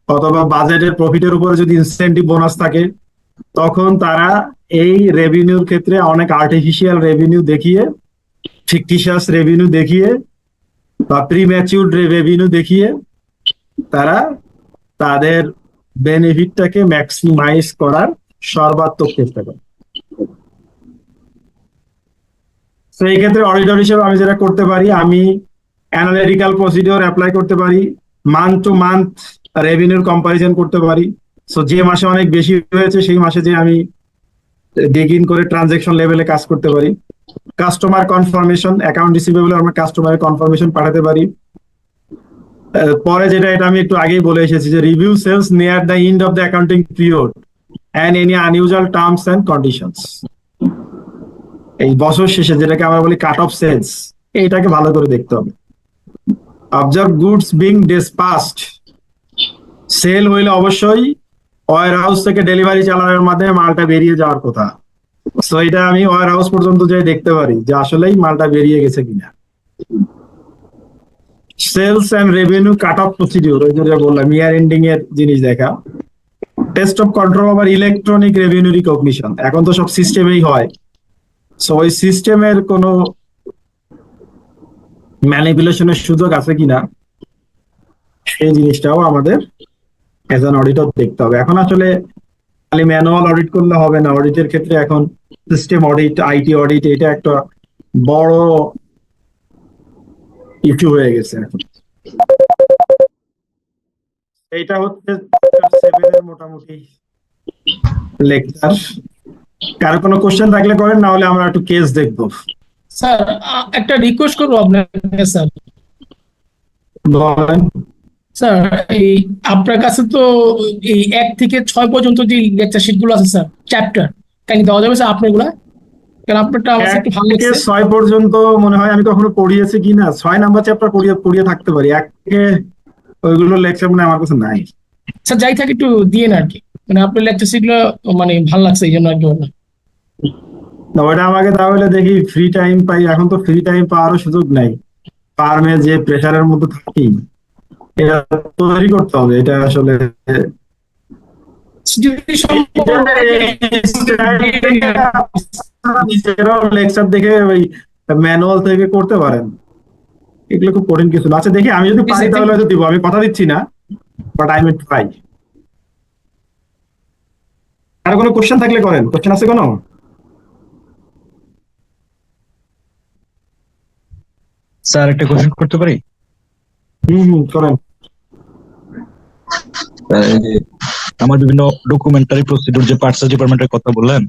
Speaker 1: অথবা বাজেটের প্রফিটের উপরে যদি ইনসেন্টিভ বোনাস থাকে, তখন তারা এই রেভিনিউর ক্ষেত্রে অনেক আর্টিফিশিয়াল রেভিনিউ দেখিয়ে, ফিকটিশিয়াস রেভিনিউ দেখিয়ে বা প্রিম্যাচিউর রেভিনিউ দেখিয়ে তারা তাদের বেনিফিটটাকে ম্যাক্সিমাইজ করার সর্বাত্মক চেষ্টা করে। তো এই ক্ষেত্রে অডিটর হিসেবে আমি যেটা করতে পারি, আমি অ্যানালিটিক্যাল প্রসিডিওর অ্যাপ্লাই করতে পারি, মান্থ টু মান্থ রেভিনিউর কম্পারিজন করতে পারি। সো যে মাসে অনেক বেশি হয়েছে সেই মাসে যে আমি ডিগ ইন করে ট্রানজেকশন লেভেলে কাজ করতে পারি। কাস্টমার কনফার্মেশন, অ্যাকাউন্ট রিসিভেবল আমরা কাস্টমারের কনফার্মেশন পাঠাতে পারি। পরে যেটা, এটা আমি একটু আগেই বলে এসেছি যে review sales near the end of the accounting period and any unusual terms and conditions. এই বছর শেষে যেটাকে আমরা বলি কাট অফ সেলস, এইটাকে ভালো করে দেখতে হবে। অবজার্ভ গুডস বিং ডিসপাসড, সেল হইলে অবশ্যই ওয়্যার হাউস থেকে ডেলিভারি চালানোর মাধ্যমে মালটা বেরিয়ে যাওয়ার কথা। সো এটা আমি ওয়্যার হাউস পর্যন্ত যাই দেখতে পারি যে আসলেই মালটা বেরিয়ে গেছে কিনা। Sales and revenue cut off procedure, ওই যে বললাম ইয়ার এন্ডিং এর জিনিস দেখা। Test of control over electronic revenue recognition, এখন তো সব সিস্টেমেই হয়। সো ওই সিস্টেমের কোনো ম্যানিপুলেশনের সুযোগ আছে কিনা সেই জিনিসটাও আমাদের এজ অ্যান অডিটর দেখতে হবে। এখন আসলে খালি ম্যানুয়াল অডিট করলে হবে না, অডিটের ক্ষেত্রে এখন সিস্টেম অডিট, আইটি অডিট, এটা একটা বড় ইস্যু হয়ে গেছে এখন। এইটা হচ্ছে 7 এর মোটামুটি লেকচার। কারো কোনো কোশ্চেন থাকলে করেন, না হলে আমরা একটু কেস দেখবো।
Speaker 6: স্যার একটা রিকোয়েস্ট করবো আপনাকে স্যার।
Speaker 1: বলেন।
Speaker 6: স্যার এই আপনার কাছে তো এই 1 থেকে 6 পর্যন্ত যে লেকচার শিট গুলো আছে স্যার, চ্যাপ্টার, কাইন্ডলি দেওয়া যাবে স্যার আপনারগুলা? কারণ আপনারটা আমার কাছে
Speaker 1: 1
Speaker 6: একটু ভালো
Speaker 1: থেকে
Speaker 6: লাগছে।
Speaker 1: 6 পর্যন্ত মনে হয় আমি কখনো পড়িয়েছি কিনা, 6 নাম্বার চ্যাপ্টার পড়িয়ে থাকতে পারি। 1 থেকে ওইগুলো লেকচার মনে হয় আমার কাছে নাই।
Speaker 6: স্যার যাই থাকে একটু দিয়ে না আর কি, মানে আপনার লেকচার শিট গুলো মানে ভালো লাগছে এই জন্য আর কি বললাম।
Speaker 1: না, ওটা আমাকে তাহলে দেখি ফ্রি টাইম পাই। এখন তো ফ্রি টাইম পাওয়ারও সুযোগ নাই, ফার্মে যে প্রেশারের মধ্যে থাকি, এটা তৈরি করতে হবে। এটা আসলে
Speaker 6: যদি সম্ভব
Speaker 1: নিজেরাও লেকচার দেখে ওই ম্যানুয়াল থেকে করতে পারেন, এগুলো খুব কঠিন কিছু না। আচ্ছা দেখি, আমি যদি পারি তাহলে হয়তো দিব, আমি কথা দিচ্ছি না, বাট আই উইল ট্রাই। আর কোনো কোশ্চেন থাকলে করেন। কোশ্চেন আছে কোনো?
Speaker 7: স্যার একটা কোশ্চেন করতে পারি?
Speaker 1: করেন।
Speaker 7: এই যে আমার বিভিন্ন ডকুমেন্টারি প্রসিডিউর, যে পার্টস ডিপার্টমেন্টের কথা বললেন,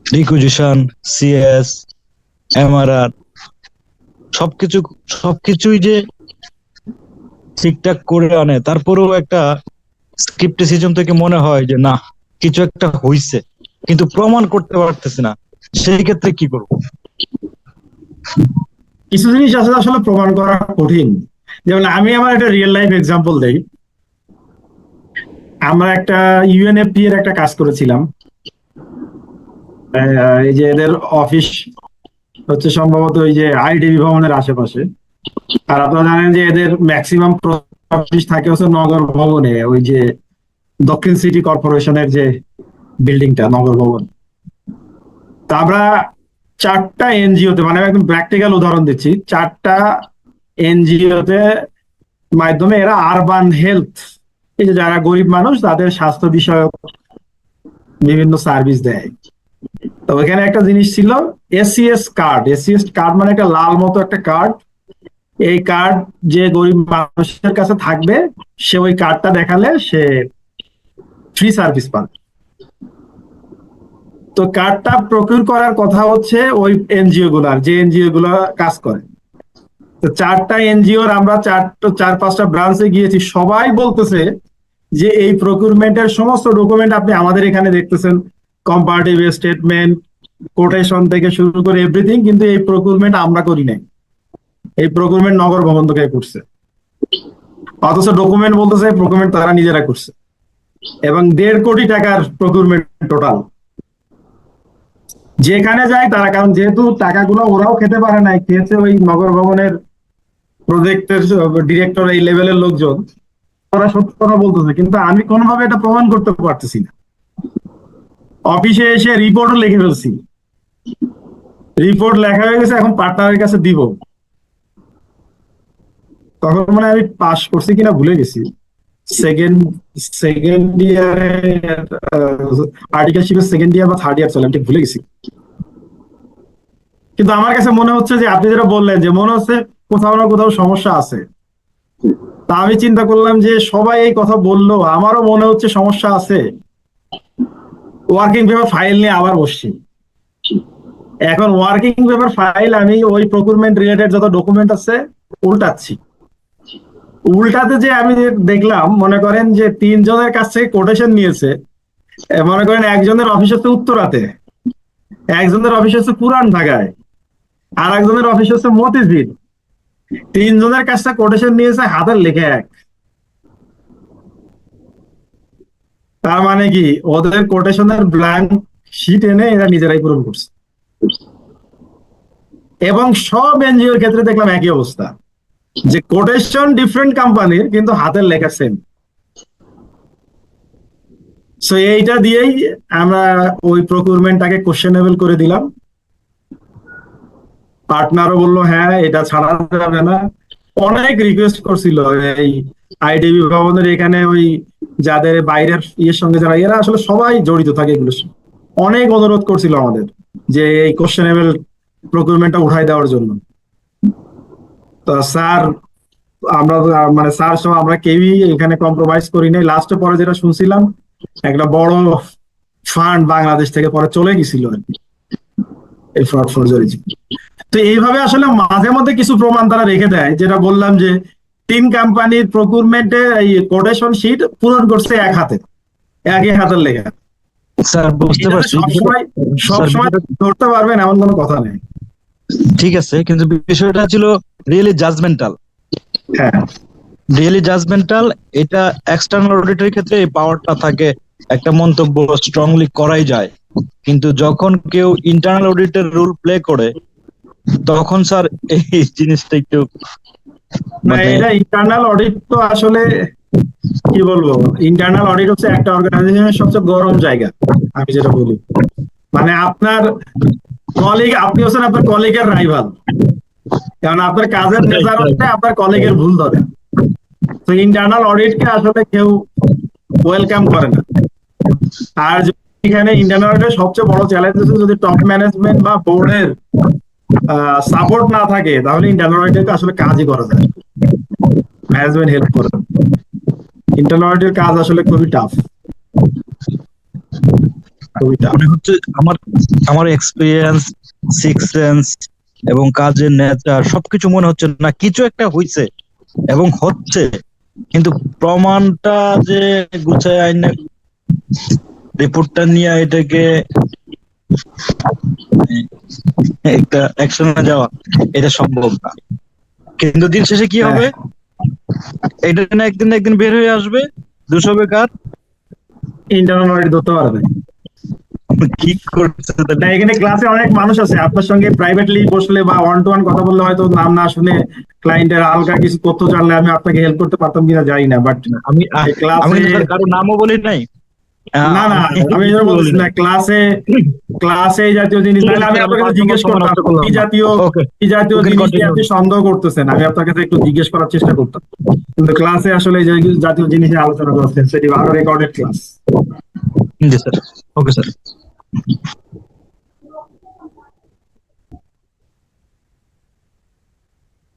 Speaker 7: রিকুইজিশন, সিএস, এমআরআর, সবকিছুই যে ঠিকঠাক করে আনে, তারপরেও একটা স্ক্রিপ্টিসিজম থেকে মনে হয় যে না, কিছু একটা হইছে, কিন্তু প্রমাণ করতে পারতেছে না। সেই ক্ষেত্রে কি করব?
Speaker 1: কিছু জিনিস আছে আসলে প্রমাণ করা কঠিন। যেমন আমি আমার একটা রিয়েল লাইফ এক্সাম্পল দেই। আমরা একটা ইউএনএফটি এর একটা কাজ করেছিলাম। এই যে এদের অফিস হচ্ছে সম্ভবত ওই যে আইডিবি ভবনের আশেপাশে। আর আপনারা জানেন যে এদের ম্যাক্সিমাম অফিস থাকে হচ্ছে নগর ভবনে, ওই যে দক্ষিণ সিটি কর্পোরেশনের যে বিল্ডিংটা, নগর ভবন। তা আমরা 4টা এনজিওতে, মানে একদম প্র্যাকটিক্যাল উদাহরণ দিচ্ছি, 4টা এনজিওতে মাধ্যমে এরা আরবান হেলথ, এই যে যারা গরিব মানুষ তাদের স্বাস্থ্য বিষয়ক বিভিন্ন সার্ভিস দেয়। তো ওইখানে একটা জিনিস ছিল এসিএস কার্ড। এসিএস কার্ড মানে একটা লাল মতো একটা কার্ড। এই কার্ড যে গরিব মানুষের কাছে থাকবে, সে ওই কার্ডটা দেখালে সে ফ্রি সার্ভিস পাবে। তো কার্ডটা প্রকিউর করার কথা হচ্ছে ওই এনজিও গুলার, যে এনজিও গুলা কাজ করে। তো 4টা এনজিওর আমরা 4-5টা ব্রাঞ্চে গিয়েছি, সবাই বলতেছে যে এই প্রকিউরমেন্টের সমস্ত ডকুমেন্ট আপনি আমাদের এখানে দেখতেছেন, কম্পারেটিভ স্টেটমেন্ট, কোটেশন থেকে শুরু করে এভরিথিং, কিন্তু এই প্রকিউরমেন্ট আমরা করি নাই, এই প্রকিউরমেন্ট নগর ভবন থেকে করছে। অথচ ডকুমেন্ট বলতেছে প্রকিউরমেন্ট তারা নিজেরা করছে, এবং 1.5 কোটি টাকার প্রকিউরমেন্ট টোটাল। যেখানে যায় তারা, কারণ যেহেতু টাকাগুলো ওরাও খেতে পারে নাই, খেয়েছে ওই নগর ভবনের প্রজেক্টের ডিরেক্টর, এই লেভেলের লোকজন, ওরা সত্য কথা বলতেছে, কিন্তু আমি কোনোভাবে এটা প্রমাণ করতে পারতেছি না। অফিসে এসে রিপোর্টও লিখে ফেলছি, রিপোর্ট লেখা হয়ে গেছে, এখন পার্টনারের কাছে দিব। তখন মানে আমি পাস করছি কিনা ভুলে গেছি, সেকেন্ড ইয়ারে আর্টিকেলশিপের সেকেন্ড ইয়ার বা থার্ড ইয়ার চলে, আমি ঠিক ভুলে গেছি। কিন্তু আমার কাছে মনে হচ্ছে যে আপনি যেটা বললেন, যে মনে হচ্ছে কোথাও না কোথাও সমস্যা আছে। তা আমি চিন্তা করলাম যে সবাই এই কথা বললো, আমারও মনে হচ্ছে সমস্যা আছে। ওয়ার্কিং পেপার ফাইল নিয়ে আবার বসছি। এখন ওয়ার্কিং পেপার ফাইল আমি ওই প্রকিউরমেন্ট রিলেটেড যত ডকুমেন্ট আছে উল্টাচ্ছি। উল্টাতে যে আমি দেখলাম, মনে করেন যে 3 জনের কাছ থেকে কোটেশন নিয়েছে। মনে করেন একজনের অফিস হচ্ছে উত্তরাতে, একজনের অফিস হচ্ছে পুরান ঢাকায়, আর একজনের অফিস হচ্ছে মতিঝিল। 3 জনের কাছ থেকে কোটেশন নিয়েছে হাতের লেখা এক। তার মানে কি ওদের কোটেশনের ব্ল্যাঙ্ক শিট এনে এরা নিজেরাই পূরণ করছে। এবং সব এনজিওর ক্ষেত্রে দেখলাম একই অবস্থা, যে কোটেশন ডিফারেন্ট কোম্পানির কিন্তু হাতের লেখা সেম। সো এইটা দিয়েই আমরা ওই প্রকিউরমেন্টটাকে কোশ্চেনেবল করে দিলাম। পার্টনারও বললো হ্যাঁ এটা ছাড়া যাবে না। অনেক রিকোয়েস্ট করছিল এই আইডিবি ভবনের এখানে, ওই যাদের বাইরের ইয়ের সঙ্গে যারা, এরা আসলে সবাই জড়িত থাকে এগুলোর সঙ্গে, অনেক অনুরোধ করছিল আমাদের যে এই কোশ্চেনেবল প্রকিউরমেন্টটা উঠাই দেওয়ার জন্য। তো স্যার, আমরা মানে স্যার সহ আমরা কেউই এখানে কম্প্রোমাইজ করি নাই। লাস্টে পরে যেটা শুনছিলাম, একটা বড় ফান্ড বাংলাদেশ থেকে পরে চলে গেছিল আর কি এই ফ্রড ফরজারি। তো এইভাবে আসলে মাঝে মধ্যে কিছু প্রমাণ তারা রেখে দেয়, যেটা বললাম যে 3 কোম্পানির প্রকিউরমেন্টে এই কোটেশন শিট পূরণ করছে এক হাতে, একই হাতের লেখা।
Speaker 7: স্যার বুঝতে পারছি,
Speaker 1: সবসময় ধরতে পারবেন এমন কোনো কথা নেই।
Speaker 7: ঠিক আছে, কিন্তু বিষয়টা ছিল রিয়েলি জাজমেন্টাল।
Speaker 1: হ্যাঁ,
Speaker 7: রিয়েলি জাজমেন্টাল, এটা এক্সটার্নাল অডিটের ক্ষেত্রে এই পাওয়ারটা থাকে, একটা মন্তব্য স্ট্রংলি করাই যায়। কিন্তু যখন কেউ ইন্টারনাল অডিটের রুল প্লে করে, তখন স্যার এই জিনিসটা একটু
Speaker 1: না এটা ইন্টারনাল অডিট তো আসলে কি বলবো, ইন্টারনাল অডিট হচ্ছে একটা অর্গানাইজেশনের সবচেয়ে গরম জায়গা। আমি যেটা বলি, মানে আপনার কলিগ, আপনি হচ্ছেন আপনার কলিগের রাইভাল, কারণ আপনার কাজের নেজার হচ্ছে আপনার কলিগের ভুল ধরে। তো ইন্টারনাল অডিটকে আসলে কেউ ওয়েলকাম করে না। আর এখানে ইন্টারনাল অডিটের সবচেয়ে বড় চ্যালেঞ্জ হচ্ছে যদি টপ ম্যানেজমেন্ট বা বোর্ডের সাপোর্ট না থাকে, তাহলে ইন্টারনাল অডিটকে আসলে কাজই করা যায়, ম্যানেজমেন্ট হেল্প করে। ইন্টারনাল অডিটের কাজ আসলে খুবই টাফ, খুবই টাফ।
Speaker 7: মনে হচ্ছে আমার আমার এক্সপিরিয়েন্স, সিক্স সেন্স এবং কাজের নেচার সবকিছু মনে হচ্ছে না কিছু একটা হইছে এবং হচ্ছে, কিন্তু প্রমাণটা যে গুছায় আইনে রিপোর্টটা নিয়ে এটাকে একটা অ্যাকশনে যাওয়া, এটা সম্ভব না। কিন্তু দিন শেষে কি হবে, এটা না একদিন না একদিন বের হয়ে আসবে, দোষ হবে কার?
Speaker 1: ইন্টারনাল অডিট ধরতে পারবে
Speaker 7: কি করছে
Speaker 1: না। এখানে ক্লাসে অনেক মানুষ আছে, আপনার সঙ্গে প্রাইভেটলি বসলে বা 1-to-1 কথা বললে হয়তো নাম না শুনে ক্লায়েন্টের হালকা কিছু তথ্য জানলে আমি আপনাকে হেল্প করতে পারতাম কিনা জানি না, বাট
Speaker 7: আমি
Speaker 1: ক্লাসে
Speaker 7: কিন্তু কারো নামও বলি নাই।
Speaker 1: না না আমি যেটা বলছি না, ক্লাসে এই জাতীয় জিনিস, তাহলে আমি আপনাকে জিজ্ঞেস করতাম কি জাতীয় জিনিস নিয়ে আপনি সন্দেহ করতেছেন, আমি আপনার কাছে একটু জিজ্ঞেস করার চেষ্টা করতাম। কিন্তু ক্লাসে আসলে এই জাতীয় জিনিস নিয়ে আলোচনা করা সেন্সিটিভ, আরো রেকর্ডেড ক্লাস।
Speaker 7: জি স্যার, ওকে স্যার।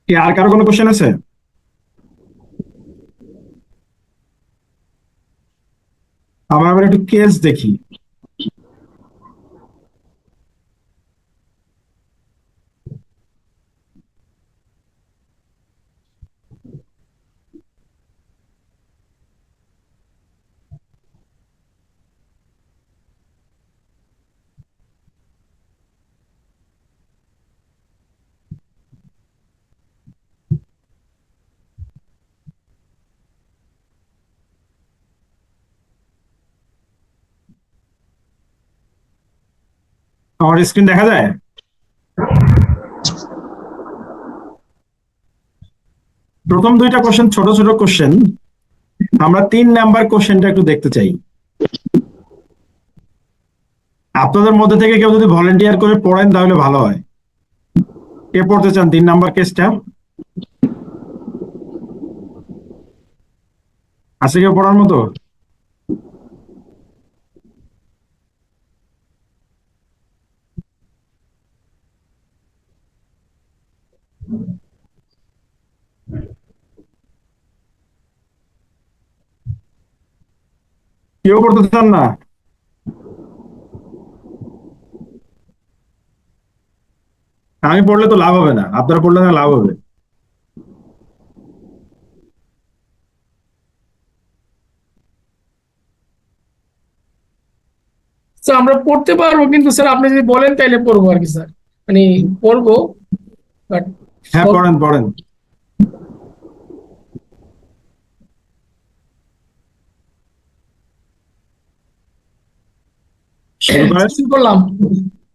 Speaker 1: কি আর কারো কোনো কোশ্চেন আছে? আমরা আবার একটু কেস দেখি। আমার স্ক্রিন দেখা যায়? প্রথম দুইটা কোশ্চেন ছোট ছোট কোশ্চেন, আমরা 3 নাম্বার কোশ্চেনটা একটু দেখতে চাই। আপনাদের মধ্যে থেকে কেউ যদি ভলেন্টিয়ার করে পড়েন তাহলে ভালো হয়। কে পড়তে চান 3 নাম্বার কেসটা? আছে কেউ পড়ার মতো? কেউ পড়তে চান না? আমি পড়লে তো লাভ হবে না, আপনারা পড়লে না লাভ হবে।
Speaker 6: স্যার আমরা পড়তে পারবো, কিন্তু স্যার আপনি যদি বলেন তাহলে পড়বো আর কি স্যার, মানে পড়বো বাট
Speaker 1: হ্যাঁ পড়েন পড়েন। শুরু করেন।
Speaker 6: শুরু করলাম।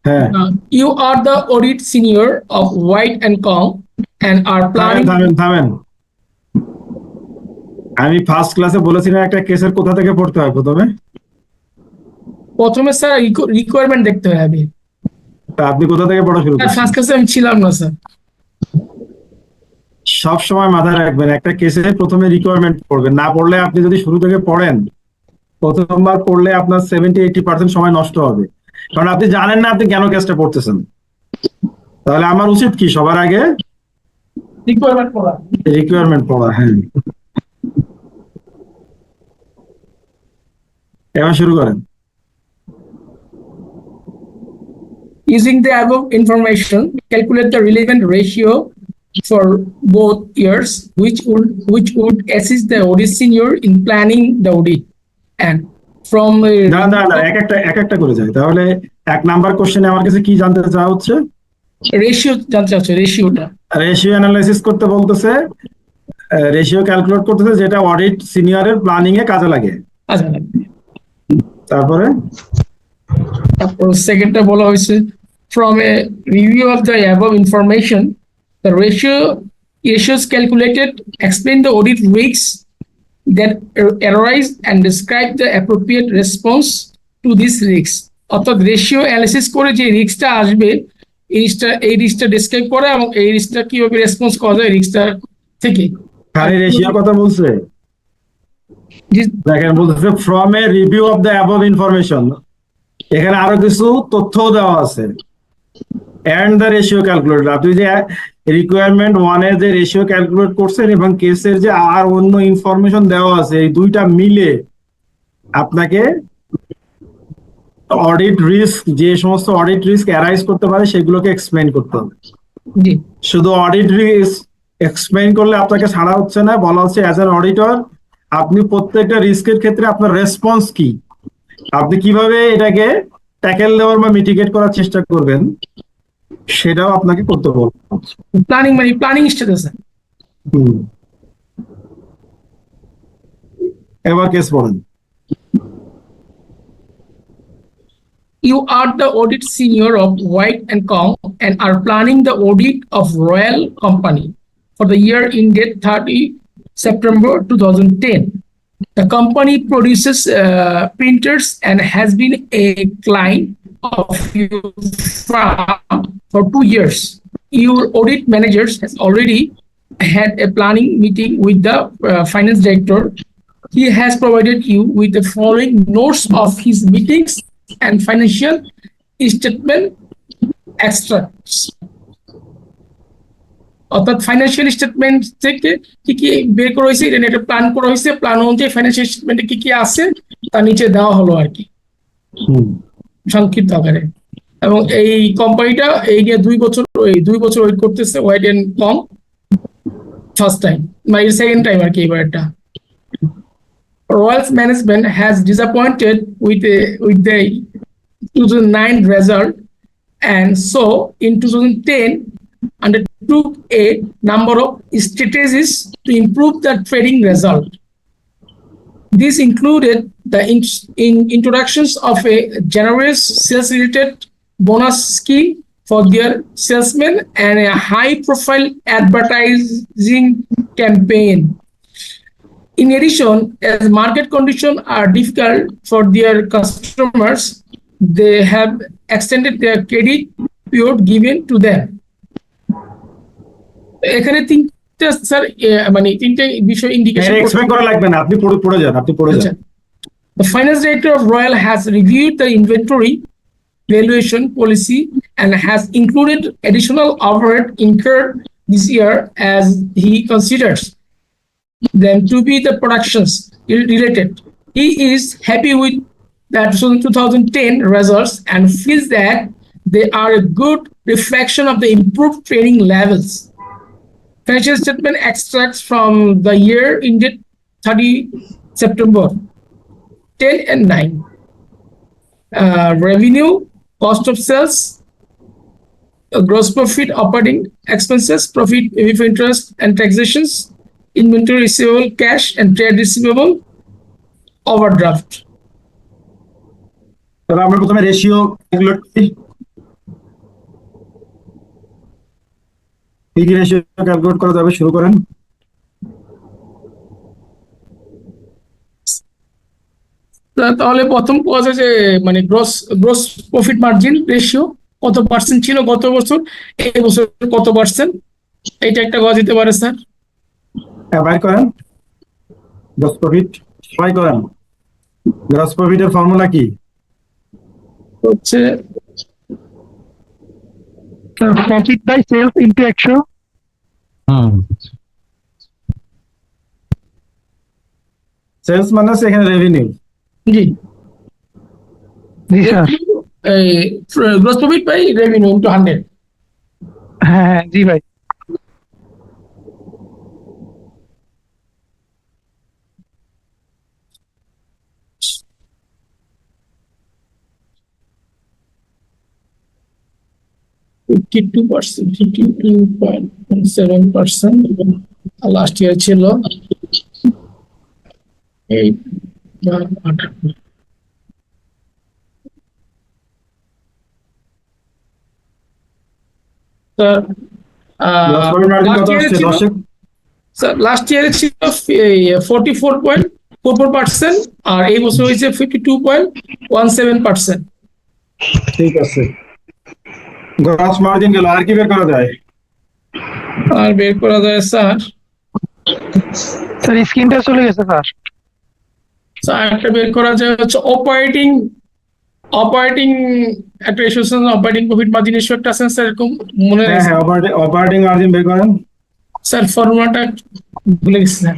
Speaker 1: হ্যাঁ
Speaker 6: You are the audit senior of White and Kong and are
Speaker 1: থামেন
Speaker 6: planning.
Speaker 1: থামেন থামেন। আমি ফার্স্ট ক্লাসে বলেছিলাম একটা কেসের কোথা থেকে পড়তে হয় প্রথমে।
Speaker 6: প্রথমে স্যার রিকোয়ারমেন্ট দেখতে হবে।
Speaker 1: তা আপনি কোথা থেকে পড়া শুরু করছেন?
Speaker 6: ফার্স্ট ক্লাসে আমি ছিলাম না স্যার।
Speaker 1: সব সময় মাথায় রাখবেন, একটা কেসে প্রথমে রিকোয়ারমেন্ট পড়বেন, না পড়লে আপনি যদি শুরু থেকে পড়েন, প্রথমবার পড়লে আপনার 70-80% সময় নষ্ট হবে, কারণ আপনি জানেন না আপনি কেন কেসটা পড়তেছেন। তাহলে আমার উচিত কি সবার আগে?
Speaker 6: রিকোয়ারমেন্ট পড়া।
Speaker 1: রিকোয়ারমেন্ট পড়া। হ্যাঁ এবার শুরু করেন।
Speaker 6: Using the above information, calculate the relevant ratio for both years, which would assist the audit senior in planning the audit. And from
Speaker 1: দাঁড়ান দাঁড়ান দাঁড়ান, এক একটা করে যাই। তাহলে 1 নাম্বার কোশ্চেনে আমার কাছে কি জানতে চাওয়া হচ্ছে?
Speaker 6: রেশিও জানতে চাচ্ছি, রেশিওটা।
Speaker 1: রেশিও অ্যানালাইসিস করতে বলতেছে, রেশিও ক্যালকুলেট করতেছে যেটা অডিট সিনিয়রের প্ল্যানিং এ কাজে লাগে।
Speaker 6: আচ্ছা,
Speaker 1: তারপরে
Speaker 6: তারপর সেকেন্ডটা বলা হয়েছে, from a review of the above information, the ratios calculated explain the audit risks that arise and describe the appropriate response to these risks. অর্থাৎ রেশিও অ্যানালিসিস করে যে রিস্কটা আসবে, এই রিস্কটা ডিসক্রাইব করে এবং এই রিস্কটা কিভাবে রেসপন্স করা যায় রিস্কটা থেকে।
Speaker 1: খালি রেশিওর কথা বলছে? দেখেন বলতেছে from a review of the above information, এখানে আরো কিছু তথ্য দেওয়া আছে। এন্ড দ্য রেশিও ক্যালকুলেটর, আপনি যে রিকোয়ারমেন্ট 1 এর যে রেশিও ক্যালকুলেট করছেন এবং কেসের যে আর অন্য ইনফরমেশন দেওয়া আছে, এই দুইটা মিলে আপনাকে অডিট রিস্ক, যে সমস্ত অডিট রিস্ক অ্যারাইজ করতে পারে সেগুলোকে এক্সপ্লেইন করতে হবে।
Speaker 6: জি,
Speaker 1: শুধু অডিট রিস্ক এক্সপ্লেইন করলে আপনাকে ছাড়া হচ্ছে না, বলা হচ্ছে অ্যাজ অ্যান অডিটর আপনি প্রত্যেকটা রিস্কের ক্ষেত্রে আপনার রেসপন্স কি, আপনি কিভাবে এটাকে ট্যাকেল দেওয়ার বা মিটিগেট করার চেষ্টা করবেন, সেটাও আপনাকে করতে বলবো।
Speaker 6: প্ল্যানিং মানে প্ল্যানিং স্টেজ আছে।
Speaker 1: এবার কেস বলেন।
Speaker 6: You are the audit senior of White and Kong and are planning the audit of Royal Company for the year ended 30 September 2010. The company produces printers and has been a client of your firm for 2 years. Your audit manager has already had a planning meeting with the finance director. He has provided you with the following notes of his meetings and financial statement extracts. অর্থাৎ financial statement থেকে কি কি বের করা হয়েছে, এটা একটা plan করা হয়েছে, প্ল্যান অনুযায়ী ফাইন্যান্সিয়াল স্টেটমেন্টে কি কি আছে তার নিচে দেওয়া হলো আর কি সংক্ষিপ্ত আকারে। এবং এই কোম্পানিটা এই নিয়ে 2 বছর ওয়েট করতেছে, হোয়াইট এন্ড কং ফার্স্ট টাইম, মানে সেকেন্ড টাইম আর কি এবার এটা। Royal's management has disappointed with the 2009 result, and so in 2010 undertook a number of strategies to improve the trading result. This included the introductions of a generous sales-related bonus scheme for their salesmen and a high-profile advertising campaign. In addition, as market conditions are difficult for their customers, they have extended their credit period given to them. এখানে তিনটা sir মানে তিনটা বিষয় indication
Speaker 1: explain করা লাগবে না, আপনি পড়ে যান, আপনি পড়ে যান।
Speaker 6: The finance director of Royal has reviewed the inventory valuation policy and has included additional overhead incurred this year as he considers them to be the productions related. He is happy with that 2010 results and feels that they are a good reflection of the improved training levels. Financial statement extracts from the year ended 30 September 10 and 9. Revenue, cost of sales, gross profit, operating expenses, profit before interest and taxations, inventory receivable, cash and trade receivable, overdraft.
Speaker 1: তাহলে আমরা প্রথমে ratio calculate করি। কি কি ratio calculate করা যাবে, শুরু করেন।
Speaker 6: তাহলে প্রথম কাজ যে মানে গ্রস প্রফিট মার্জিন রেশিও কত পার্সেন্ট ছিল গত বছর, এই বছর কত পার্সেন্ট, এটা একটা কাজ দিতে পারে স্যার।
Speaker 1: বাইর করেন গ্রস প্রফিট, সবাই করেন। গ্রস প্রফিটের ফর্মুলা কি?
Speaker 6: হচ্ছে
Speaker 2: profit by sales into 100।
Speaker 1: Sales মানে হচ্ছে এখানে রেভিনিউ।
Speaker 6: জি
Speaker 2: জি sir,
Speaker 6: gross profit by revenue into 100।
Speaker 2: হ্যাঁ হ্যাঁ জি ভাই।
Speaker 6: ফিফটি 52.7%, লাস্ট ইয়ার ছিল 8.58।
Speaker 1: গ্রস প্রফিট মার্জিন কত হচ্ছে দর্শক?
Speaker 6: লাস্ট ইয়ারে ছিল 44.44% আর এই বছর হয়েছে 52.17%।
Speaker 1: ঠিক আছে, গ্রস মার্জিন গেল, আর কি বের করা যায়?
Speaker 6: আর বের করা যায় স্যার,
Speaker 2: স্যার স্ক্রিনটা চলে গেছে স্যার।
Speaker 6: একটা বের করা যায় হচ্ছে অপারেটিং একটা association operating profit margin issue একটা আছে স্যার, এরকম মনে
Speaker 1: হ্যাঁ
Speaker 6: আছে
Speaker 1: হ্যাঁ, অপারেটিং মার্জিন বের করেন।
Speaker 6: স্যার, ফর্মুলাটা ভুলে গেছি স্যার।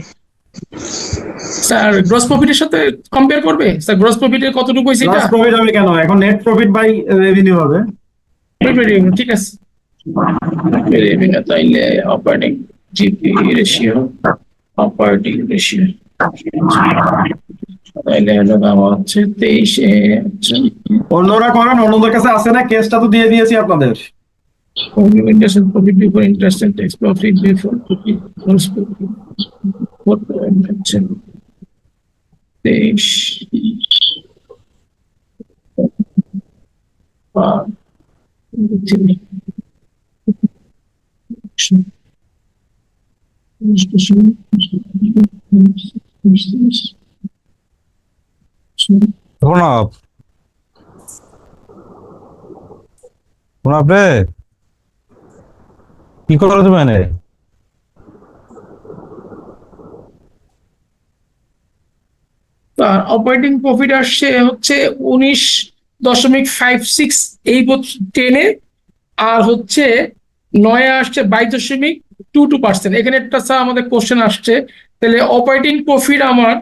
Speaker 6: স্যার গ্রস প্রফিটের সাথে কম্পেয়ার করবে স্যার, গ্রস প্রফিটের কতটুকু হয়েছে এটা?
Speaker 1: গ্রস প্রফিট হবে কেন, এখন নেট প্রফিট বাই রেভিনিউ হবে।
Speaker 6: ঠিক আছে, রেভিনিউ তাইলে operating GP ratio, operating ratio তাইলে হলো আমার হচ্ছে 23
Speaker 1: অন্যরা করেন, অন্যদের কাছে আছে না, কেসটা তো দিয়ে দিয়েছি আপনাদের।
Speaker 6: profit before interest and tax, profit before gross profit, what I mentioned, 23
Speaker 7: Pranab রে, কি করো তুমি?
Speaker 6: তার অপারেটিং প্রফিট আসছে হচ্ছে 19.56 এই বছর 10-এ, আর হচ্ছে 9-এ আসছে 22.22%। এখানে একটা স্যার আমাদের কোশ্চেন আসছে, তাহলে অপারেটিং প্রফিট আমার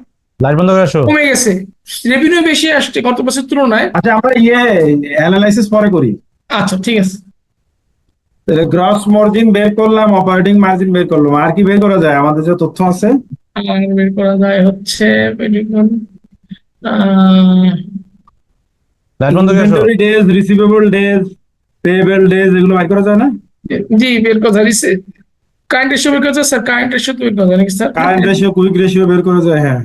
Speaker 7: লাইট বন্ধ করে আসো।
Speaker 6: কমে গেছে, রেভিনিউ বেশি আসছে গত বছরের তুলনায়।
Speaker 1: আচ্ছা, আমরা অ্যানালাইসিস পরে করি।
Speaker 6: আচ্ছা ঠিক আছে,
Speaker 1: তাহলে গ্রস মার্জিন বের করলাম, অপারেটিং মার্জিন বের করলাম, আর কি বের করা যায়? আমাদের যে তথ্য আছে
Speaker 6: আমার বের করা যায় হচ্ছে
Speaker 7: লাইট বন্ধ করে আসো।
Speaker 1: Inventory days, receivable days, payable days, এগুলো বের করা যায় না?
Speaker 6: জি বের করা যাচ্ছে, কারেন্ট রেশিও বের করা যায় স্যার, কারেন্ট রেশিও তো বের করা যায় নাকি sir?
Speaker 1: Current ratio, quick ratio বের করা যায়। হ্যাঁ,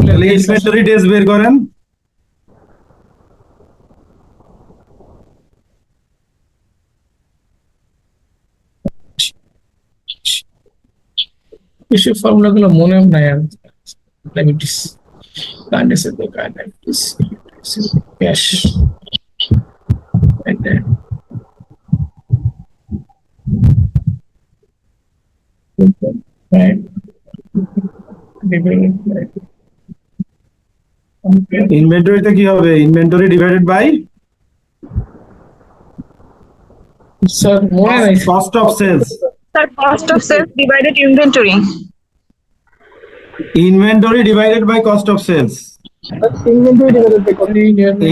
Speaker 1: তাহলে ইনভেন্টরি ডেজ বের করেন।
Speaker 6: এসব ফর্মুলা গুলো মনে নাই আর ডায়াবেটিস ডায়াবেটিস ক্যাশ
Speaker 1: ইনভেন্টরিতে কি হবে? ইনভেন্টরি ডিভাইডেড বাই
Speaker 6: স্যার মনে নাই
Speaker 1: cost of sales.
Speaker 8: Sir, cost of sales divided inventory.
Speaker 1: Inventory divided by cost of sales.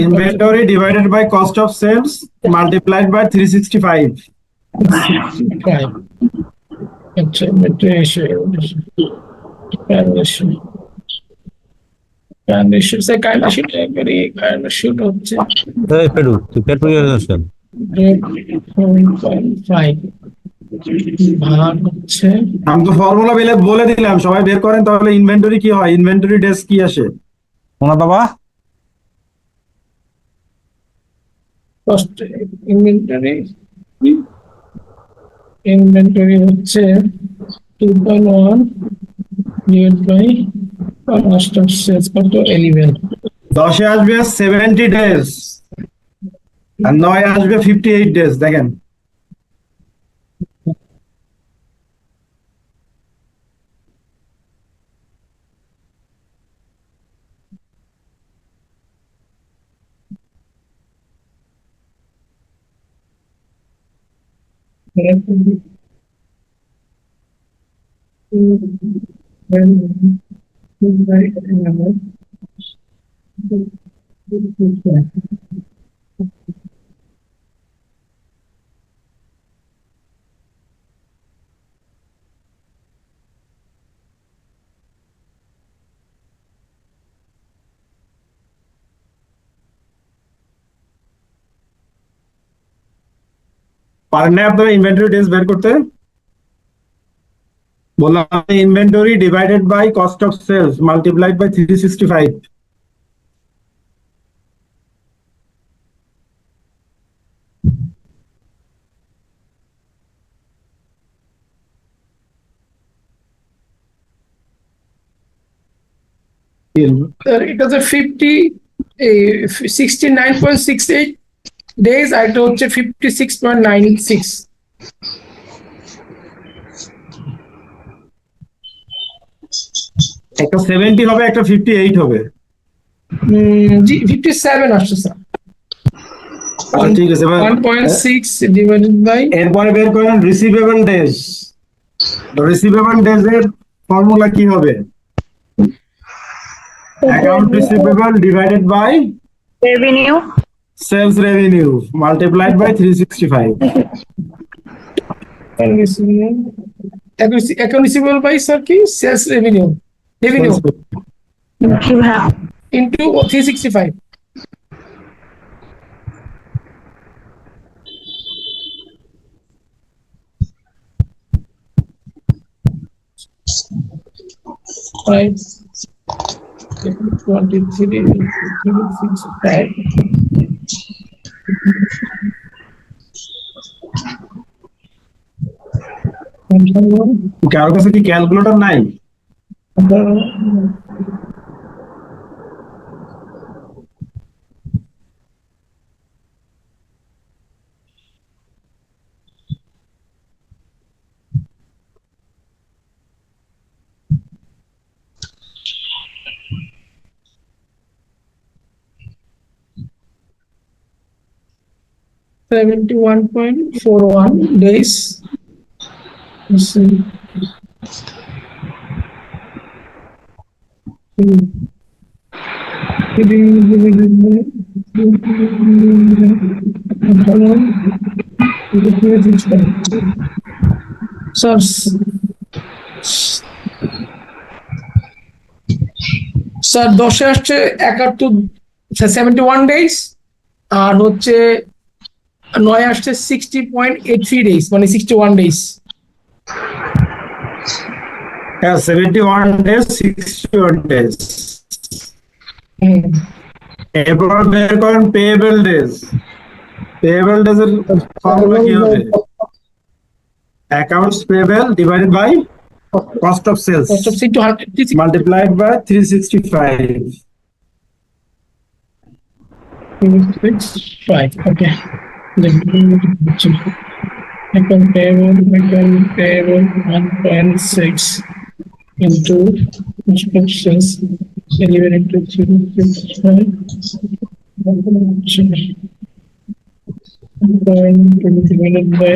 Speaker 1: Inventory divided by cost of sales multiplied by 365.
Speaker 6: আচ্ছা হচ্ছে ভাগ হচ্ছে
Speaker 1: আমি তো ফর্মুলা বলে দিলাম, সবাই বের করেন তাহলে। ইনভেন্টরি কি হয়? ইনভেন্টরি ডেজ কি আসে?
Speaker 9: শোনা বাবা,
Speaker 6: কস্ট ইনভেন্টরি হচ্ছে 2.1 divide by cost of sales কত 11
Speaker 1: 10 আসবে 70 ডেজ আর 9 আসবে 58 ডেজ। দেখেন পারেন না আপনারা ইনভেন্টরি ডেজ বের করতে? বললাম inventory divided by cost of sales multiplied by 365।
Speaker 6: it was a 69.68 days আর এটা হচ্ছে 56.96
Speaker 1: একটা 70 হবে, একটা 58 হবে।
Speaker 6: জি 57 আসছে স্যার।
Speaker 1: আচ্ছা ঠিক আছে,
Speaker 6: 1.6 ডিভাইডেড বাই
Speaker 1: এরপরে বের করেন রিসিভেবল ডেজ। রিসিভেবল ডেজ এর ফর্মুলা কি হবে? Account receivable divided by
Speaker 8: Revenue.
Speaker 1: Sales revenue multiplied by 365।
Speaker 6: Account receivable by sir কি সেলস রেভিনিউ ইনটু 365। Right. 23 365
Speaker 1: কারোর কাছে কি ক্যালকুলেটর নাই?
Speaker 6: $71.41 days. Let's see. Sir, sir 10 আসছে 71 days আর হচ্ছে 9 আসছে 60.83 days মানে 61 days।
Speaker 1: হ্যাঁ 71 ডেজ 61 ডেজ। এরপর বের করেন পেয়েবল ডেজ। পেয়েবল ডেজ এর ফর্মুলা কি হবে? Accounts payable divided by cost of sales
Speaker 6: Cost of sales to 100.
Speaker 1: multiplied by 365.
Speaker 6: 6, 5. Okay. Then payable 1.6 into instructions delivered into 365. 1.20 divided by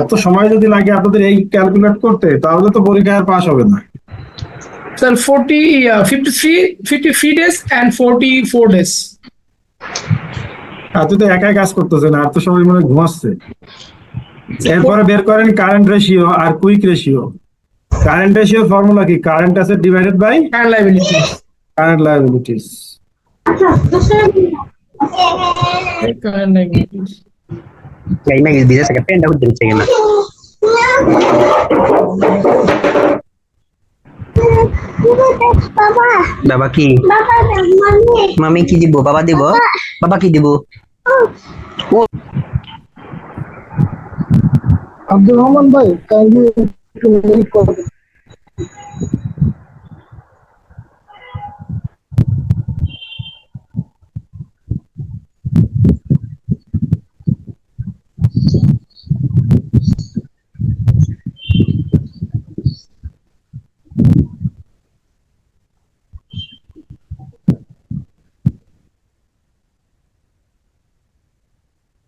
Speaker 1: এত সময় যদি লাগে আপনাদের এই ক্যালকুলেট করতে তাহলে তো পরীক্ষায় পাস হবে না।
Speaker 6: sir 53 days and 44 days.
Speaker 1: আপনি তো একাই কাজ করতেছেন, আর তো সবাই মনে হয় ঘুমাচ্ছে। এরপরে বের করেন কারেন্ট রেশিও আর quick ratio. Current ratio formula কি? Current asset divided by
Speaker 6: And liabilities.
Speaker 1: Current liabilities.
Speaker 6: Current liabilities.
Speaker 4: Kaya may bisa sa kape, dapat din siya na. Baba ki. Mami ki dibo, baba dibo. Baba ki dibo.
Speaker 2: Abdur Rahman ভাই kindly একটু help করবেন।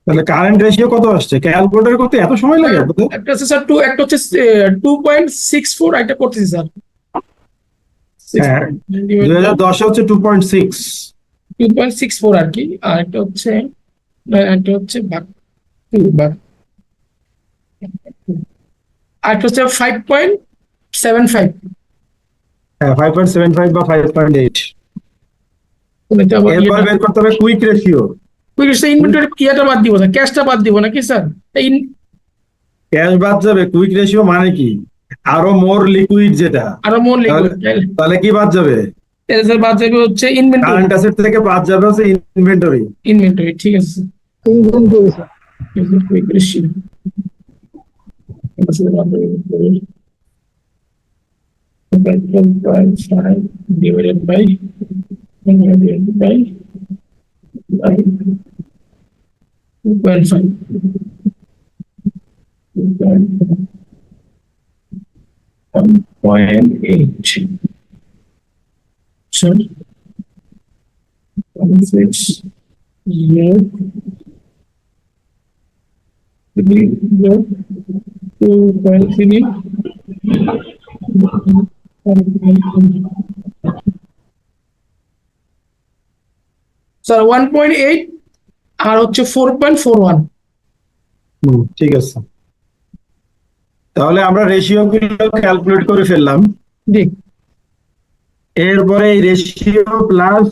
Speaker 1: তাহলে current ratio কত আসছে? Calculator করতে এত সময় লাগে আপনাদের?
Speaker 6: একটা হচ্ছে স্যার একটা হচ্ছে 2.64 একটা করতেছি স্যার।
Speaker 1: হ্যাঁ, 2010 হচ্ছে 2.6।
Speaker 6: 2.64 আর কি, আর একটা হচ্ছে ভাগ ভাগ আর একটা হচ্ছে 5.75।
Speaker 1: হ্যাঁ, 5.75 বা 5.8।
Speaker 6: এটা আবার
Speaker 1: এরপর বের করতে হবে কুইক রেশিও।
Speaker 6: ইনভেন্টরি ইয়েটা বাদ দিব না, ক্যাশটা বাদ দিব নাকি স্যার?
Speaker 1: ক্যাশ বাদ যাবে। কুইক রেশিও মানে কি? আরো মোর লিকুইড যেটা।
Speaker 6: আরো মন লিখবো
Speaker 1: তাহলে কি বাদ যাবে?
Speaker 6: স্যার, বাদ যাবে হচ্ছে ইনভেন্টরি।
Speaker 1: কারেন্ট অ্যাসেট থেকে বাদ যাবে হচ্ছে ইনভেন্টরি।
Speaker 6: ইনভেন্টরি, ঠিক আছে
Speaker 2: inventory sir.
Speaker 6: quick ratio. This is what we will do. 12.5 divided by 2.5. 1.8. So, 6 0 2.3. Sir 1.8 আর হচ্ছে 4.41।
Speaker 1: ঠিক আছে, তাহলে আমরা রেশিও গুলো ক্যালকুলেট করে ফেললাম।
Speaker 6: জি,
Speaker 1: এরপরে এই রেশিও প্লাস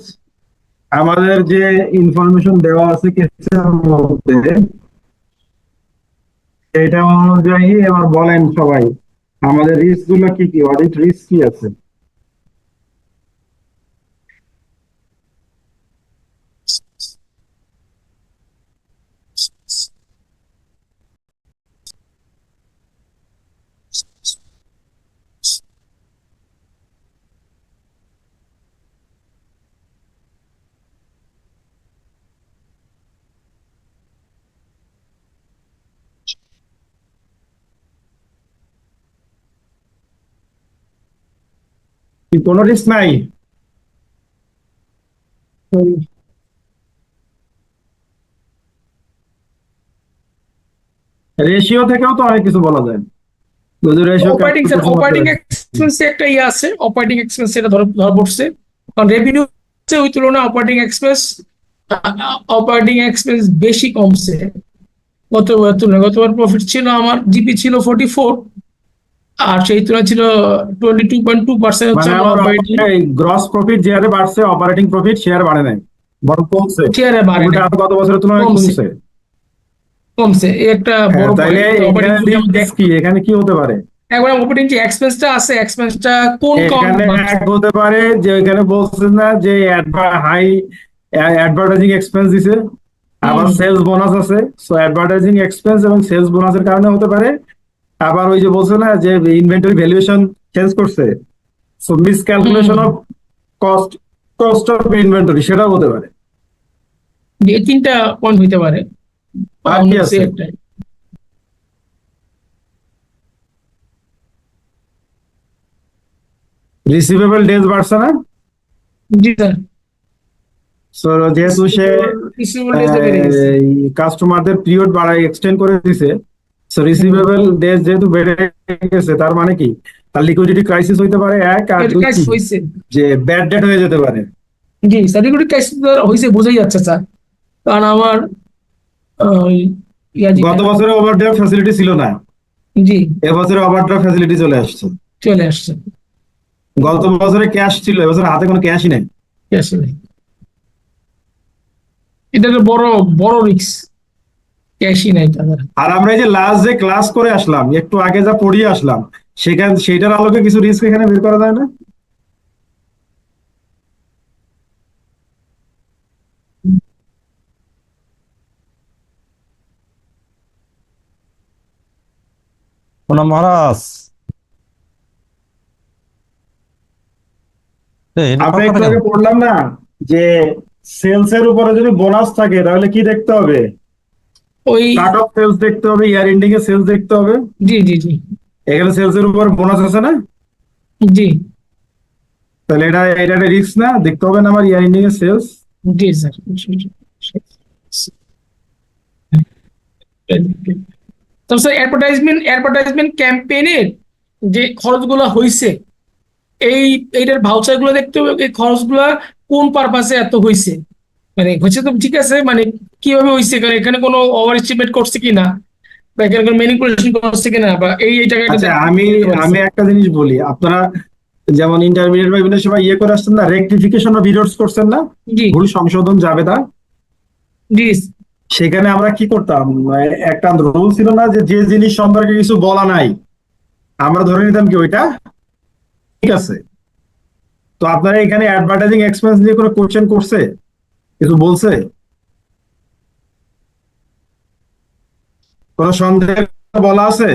Speaker 1: আমাদের যে ইনফরমেশন দেওয়া আছে কেসের মধ্যে, এটা অনুযায়ী এবার বলেন সবাই আমাদের রিস্ক গুলো কি কি, অডিট রিস্ক কি আছে? কি কোনো রিস্ক নাই? রেশিও থেকেও তো অনেক কিছু বলা যায়। যদি রেশিও
Speaker 6: অপারেটিং এক্সপেন্সে একটা ইয়ে আছে, অপারেটিং এক্সপেন্স এটা ধরা পড়ছে, কারণ রেভিনিউ ওই তুলনায় অপারেটিং এক্সপেন্স বেশি কমছে গতবার তুলনায়। গতবার প্রফিট ছিল আমার, জিপি ছিল 44, আর সেই তুলনায় ছিল 22.2% হচ্ছে
Speaker 1: মানে আমার
Speaker 6: অপারেটিং
Speaker 1: গ্রস প্রফিট যে হারে বাড়ছে, অপারেটিং প্রফিট শেয়ার বাড়ে নাই, বরং কমছে।
Speaker 6: শেয়ারে বাড়ে
Speaker 1: ওটা
Speaker 6: নাই,
Speaker 1: গত বছরের তুলনায়
Speaker 6: কমছে।
Speaker 1: কমছে।
Speaker 6: কমছে, এই একটা
Speaker 1: হ্যাঁ,
Speaker 6: বড়
Speaker 1: তাইলে
Speaker 6: পয়েন্ট।
Speaker 1: এখানে
Speaker 6: অপারেটিং
Speaker 1: risk কি, এখানে কি হতে পারে?
Speaker 6: একবার অপারেটিং যে এক্সপেন্সটা আছে, এক্সপেন্সটা কোন
Speaker 1: এখানে এক হতে পারে যে এখানে বলছেন না যে হাই অ্যাডভার্টাইজিং এক্সপেন্স দিছে, আবার সেলস বোনাস আছে। সো অ্যাডভার্টাইজিং এক্সপেন্স এবং সেলস বোনাসের কারণে হতে পারে। আবার ওই যে বলছে না যে ইনভেন্টরি ভ্যালুয়েশন চেঞ্জ করছে, so miss calculation of cost cost of inventory, সেটাও হতে পারে।
Speaker 6: এই তিনটা পয়েন্ট হইতে পারে।
Speaker 1: আর কি আছে?
Speaker 6: একটাই।
Speaker 1: রিসিভেবল ডেজ বাড়ছে না?
Speaker 6: জি স্যার,
Speaker 1: সো যেহেতু সে
Speaker 6: রিসিভেবল ডেজটা বেড়ে গেছে।
Speaker 1: কাস্টমারদের পিরিয়ড বাড়ায় এক্সটেন্ড করে দিছে, সো রিসিভেবল ডেজ যেহেতু বেড়ে গেছে, তার মানে কি তার লিকুইডিটি ক্রাইসিস হইতে পারে এক, আর
Speaker 6: এটা
Speaker 1: দুই
Speaker 6: ক্রাইস
Speaker 1: কি,
Speaker 6: হইছে।
Speaker 1: যে ব্যাড ডেট হয়ে যেতে পারে।
Speaker 6: জি স্যার, লিকুইডিটি ক্রাইসিস হইছে, বোঝাই যাচ্ছে স্যার। কারণ আমার
Speaker 1: গত বছরে ওভারড্রাফট ফ্যাসিলিটি ছিল না,
Speaker 6: জি
Speaker 1: এবছরে ওভারড্রাফট ফ্যাসিলিটি চলে আসছে।
Speaker 6: চলে আসছে।
Speaker 1: গত বছরে ক্যাশ ছিল, এবছর হাতে কোনো ক্যাশই নেই।
Speaker 6: আসলে এটা একটা বড় বড় রিস্ক, ক্যাশই নাই তাদের।
Speaker 1: আর আমরা এই যে লাস্ট যে ক্লাস করে আসলাম, একটু আগে যা পড়িয়ে আসলাম, সেটার আলোকে কিছু রিস্ক এখানে বের করা যায় না?
Speaker 9: প্রণাম মহারাজ।
Speaker 1: আমরা একটু আগে পড়লাম না যে সেলস এর উপরে যদি বোনাস থাকে তাহলে কি দেখতে হবে?
Speaker 6: ওই
Speaker 1: কাট অফ সেলস দেখতে হবে, ইয়ার এন্ডিং এ সেলস দেখতে হবে।
Speaker 6: জি জি জি
Speaker 1: এখানে সেলস এর উপর বোনাস আছে না?
Speaker 6: জি
Speaker 1: তাহলে এটা একটা রিস্ক না? দেখতে হবে না আমার ইয়ার এন্ডিং এ সেলস?
Speaker 6: জি স্যার। তবে স্যার অ্যাডভার্টাইজমেন্ট ক্যাম্পেইনের যে খরচগুলো হয়েছে, এইটার ভাউচার গুলো দেখতে হবে, এই খরচগুলো কোন পারপাসে এত হয়েছে। মানে হচ্ছে তো ঠিক আছে, মানে কিভাবে হয়েছে, কারণ এখানে কোনো ওভার এস্টিমেট করছে কিনা, বা এখানে কোনো ম্যানিপুলেশন করছে কিনা, বা এই টাকাটা
Speaker 1: আচ্ছা, আমি একটা জিনিস বলি, আপনারা যেমন ইন্টারমিডিয়েট বা বিভিন্ন সময় ইয়ে করে আসছেন না, রেকটিফিকেশন অফ এরর্স করছেন না,
Speaker 6: জি
Speaker 1: ভুল সংশোধন যাবে না।
Speaker 6: জি
Speaker 1: সেখানে আমরা কি করতাম, একটা রুল ছিল না যে যে জিনিস সম্পর্কে কিছু বলা নাই আমরা ধরে নিতাম কি ওইটা ঠিক আছে। তো আপনারা এখানে অ্যাডভার্টাইজিং এক্সপেন্স নিয়ে কোনো কোশ্চেন করছে, কিছু বলছে, কোনো সন্দেহ বলা আছে?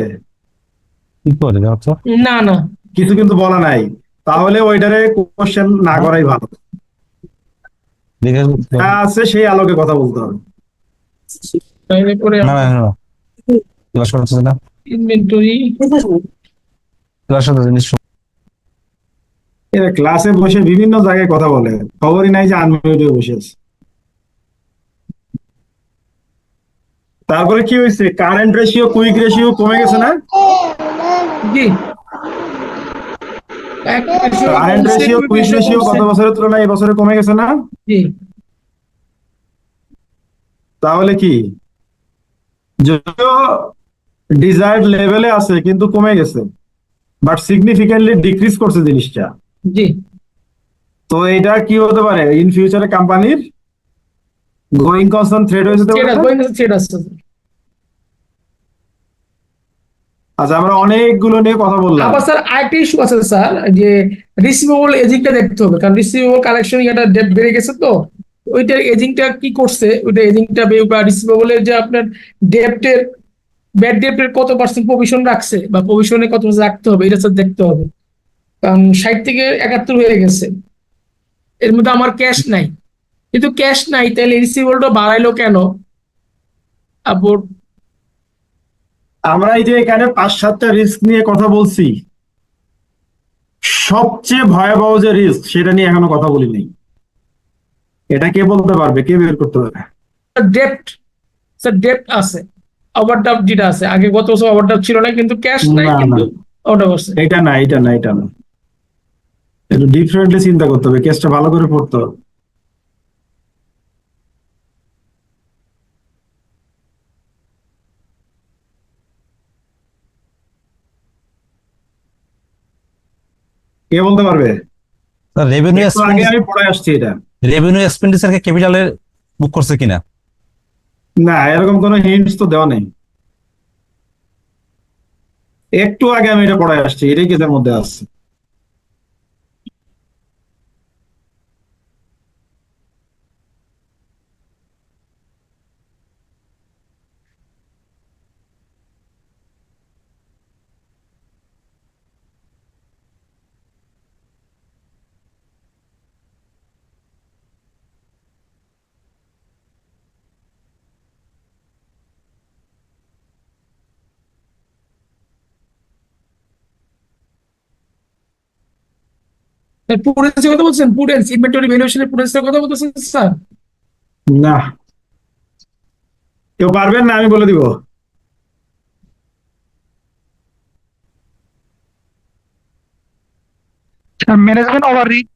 Speaker 9: কি করে যাচ্ছ?
Speaker 6: না না
Speaker 1: কিছু কিন্তু বলা নাই, তাহলে ওইটারে কোশ্চেন না করাই ভালো।
Speaker 9: দেখে
Speaker 1: যা আছে সেই আলোকে কথা বলতে হবে।
Speaker 6: তাহলে পরে
Speaker 9: না না না ক্লাস করতেছে না,
Speaker 6: ইনভেন্টরি
Speaker 9: ক্লাস করতে জিনিস
Speaker 1: এরা ক্লাসে বসে বিভিন্ন জায়গায় কথা বলে, খবরই নাই যে আনমিউটে বসে আছে। তারপরে কি হয়েছে, কারেন্ট রেশিও কুইক রেশিও কমে গেছে না?
Speaker 6: জি
Speaker 1: কারেন্ট রেশিও কুইক রেশিও গত বছরের তুলনায় এবছরে কমে গেছে না?
Speaker 6: জি
Speaker 1: তাহলে কি, যদিও ডিজায়ার্ড লেভেলে আছে কিন্তু কমে গেছে, বাট সিগনিফিকেন্টলি ডিক্রিজ করছে জিনিসটা।
Speaker 6: জি
Speaker 1: তো এটা কি হতে পারে, ইন ফিউচারে কোম্পানির গোয়িং কনসার্ন থ্রেট হয়ে যেতে পারে।
Speaker 6: সেটা আছে।
Speaker 1: আচ্ছা, আমরা অনেকগুলো নিয়ে কথা বললাম।
Speaker 6: আবার স্যার আরেকটা ইস্যু আছে স্যার, যে রিসিভেবল এজিংটা দেখতে হবে, কারণ রিসিভেবল কালেকশন এটা ডেট বেড়ে গেছে, তো ওইটার এজিংটা কি করছে, ওইটা এজিংটা বা রিসিভেবলের যে আপনার ডেপ্টের ব্যাড ডেপ্টের কত পার্সেন্ট প্রভিশন রাখছে, বা প্রভিশনে কত percent রাখতে হবে, এটা স্যার দেখতে হবে। কারণ 60 থেকে 71 হয়ে গেছে, এর মধ্যে আমার ক্যাশ নাই, কিন্তু ক্যাশ নাই তাহলে রিসিভেবলটা বাড়াইলো কেন? আবার
Speaker 1: আমরা এই যে এখানে 5-7টা রিস্ক নিয়ে কথা বলছি, সবচেয়ে ভয়াবহ যে রিস্ক সেটা নিয়ে এখনো কথা বলি নাই। এটা কে বলতে পারবে, কে বের করতে পারবে?
Speaker 6: ডেপ্ট, স্যার ডেপ্ট আছে, ওভারড্রাফট যেটা আছে, আগে গত বছর ওভারড্রাফট ছিল না, কিন্তু ক্যাশ নাই,
Speaker 1: না,
Speaker 6: কিন্তু
Speaker 1: না।
Speaker 6: ওভারড্রাফট আছে।
Speaker 1: এটা না, এটা না, এটা না, একটু ডিফারেন্টলি চিন্তা করতে হবে, কেসটা ভালো করে পড়তে হবে। কে বলতে পারবে?
Speaker 9: রেভিনিউ
Speaker 1: একটু আগে আমি পড়ে আসছি এটা।
Speaker 9: রেভিনিউ এক্সপেন্ডিচারকে ক্যাপিটালে বুক করছে কিনা?
Speaker 1: না, এরকম কোনো হিন্টস তো দেওয়া নেই। একটু আগে আমি এটা পড়ে আসছি, এটাই কেসের মধ্যে আছে।
Speaker 6: পুডেন্সের কথা বলছেন, পুডেন্স ইনভেন্টরি ভ্যালুয়েশনের পুডেন্সের কথা বলতেছেন স্যার?
Speaker 1: না, কেউ পারবেন না, আমি বলে দিব।
Speaker 2: ম্যানেজমেন্ট ওভাররিচ।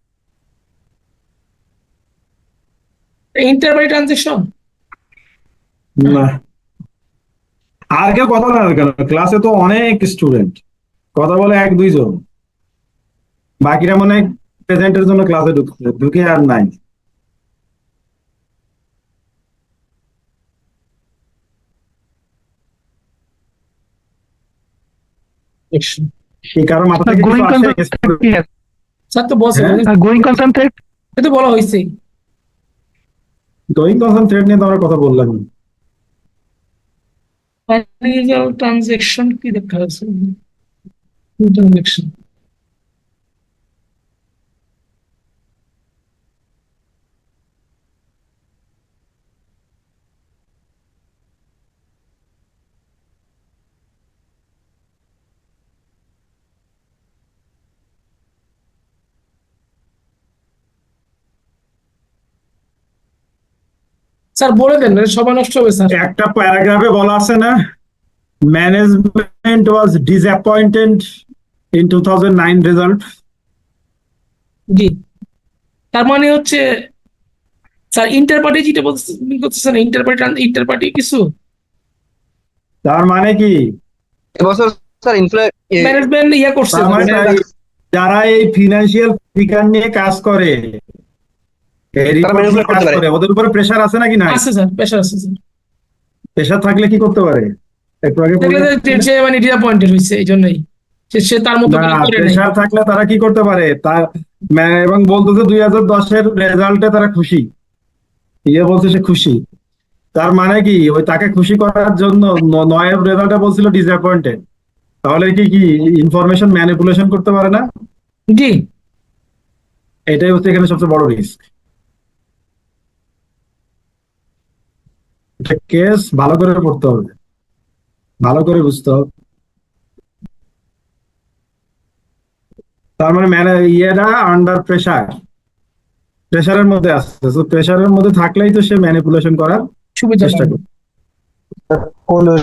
Speaker 6: ইন্টারবাই ট্রানজেকশন?
Speaker 1: না, আর কেউ কথা না কেন? ক্লাসে তো অনেক স্টুডেন্ট, কথা বলে এক দুইজন, বাকিরা মনে হয় প্রেজেন্টের জন্য ক্লাসে ঢুকছে, ঢুকে আর নাই। এই কারণ মাথা থেকে কিছু
Speaker 2: গোয়িং
Speaker 1: আসে?
Speaker 2: কনসেন্ট্রেট।
Speaker 6: স্যার তো বলছেন,
Speaker 1: হ্যাঁ?
Speaker 2: Going concentrate.
Speaker 6: এটা তো বলা হয়েছে।
Speaker 1: গোয়িং কনসেন্ট্রেট নিয়ে তো আমরা কথা বললাম।
Speaker 6: ফাইনাল ট্রানজেকশন কি দেখা আছে? ট্রানজেকশন স্যার বলে দেন, নাহলে সবাই নষ্ট হবে স্যার।
Speaker 1: একটা প্যারাগ্রাফে বলা আছে না, management was disappointed in 2009 result.
Speaker 6: জি, তার মানে হচ্ছে স্যার ইন্টার পার্টি যেটা বলতেছেন, ইন্টার পার্টি কিছু
Speaker 1: তার মানে কি?
Speaker 5: এবছর স্যার
Speaker 6: ম্যানেজমেন্ট ইয়া করছে।
Speaker 1: তার মানে যারা এই ফিনান্সিয়াল ফিগার নিয়ে কাজ করে, এই রিপোর্ট নিয়ে
Speaker 5: manipulate
Speaker 1: কাজ
Speaker 5: করতে পারে।
Speaker 1: করে, ওদের উপরে প্রেসার আছে নাকি নাই?
Speaker 6: আছে স্যার, প্রেশার আছে স্যার।
Speaker 1: প্রেসার থাকলে কি করতে পারে? একটু আগে
Speaker 6: দেখলে
Speaker 1: বললেন।
Speaker 6: যে মানে ডিসঅ্যাপয়েন্টেড হয়েছে, এই জন্যই সে তার মতো
Speaker 1: না,
Speaker 6: করে নাই।
Speaker 1: প্রেসার থাকলে তারা কি করতে পারে? এবং বলতেছে 2010-এর রেজাল্টে তারা খুশি, বলছে সে খুশি। তার মানে কি, ওই তাকে খুশি করার জন্য 9-এর রেজাল্টে বলছিল ডিসঅ্যাপয়েন্টেড, তাহলে কি কি ইনফরমেশন ম্যানিপুলেশন করতে পারে না?
Speaker 6: জি,
Speaker 1: এটাই হচ্ছে এখানে সবচেয়ে বড় রিস্ক। এটা কেস ভালো করে পড়তে হবে, ভালো করে বুঝতে হবে। তার মানে ইয়েরা আন্ডার প্রেসারের মধ্যে আসছে, তো প্রেসারের মধ্যে থাকলেই তো সে ম্যানিপুলেশন করার
Speaker 6: সুবিধা
Speaker 1: চেষ্টা
Speaker 6: পাবে।
Speaker 1: করবে।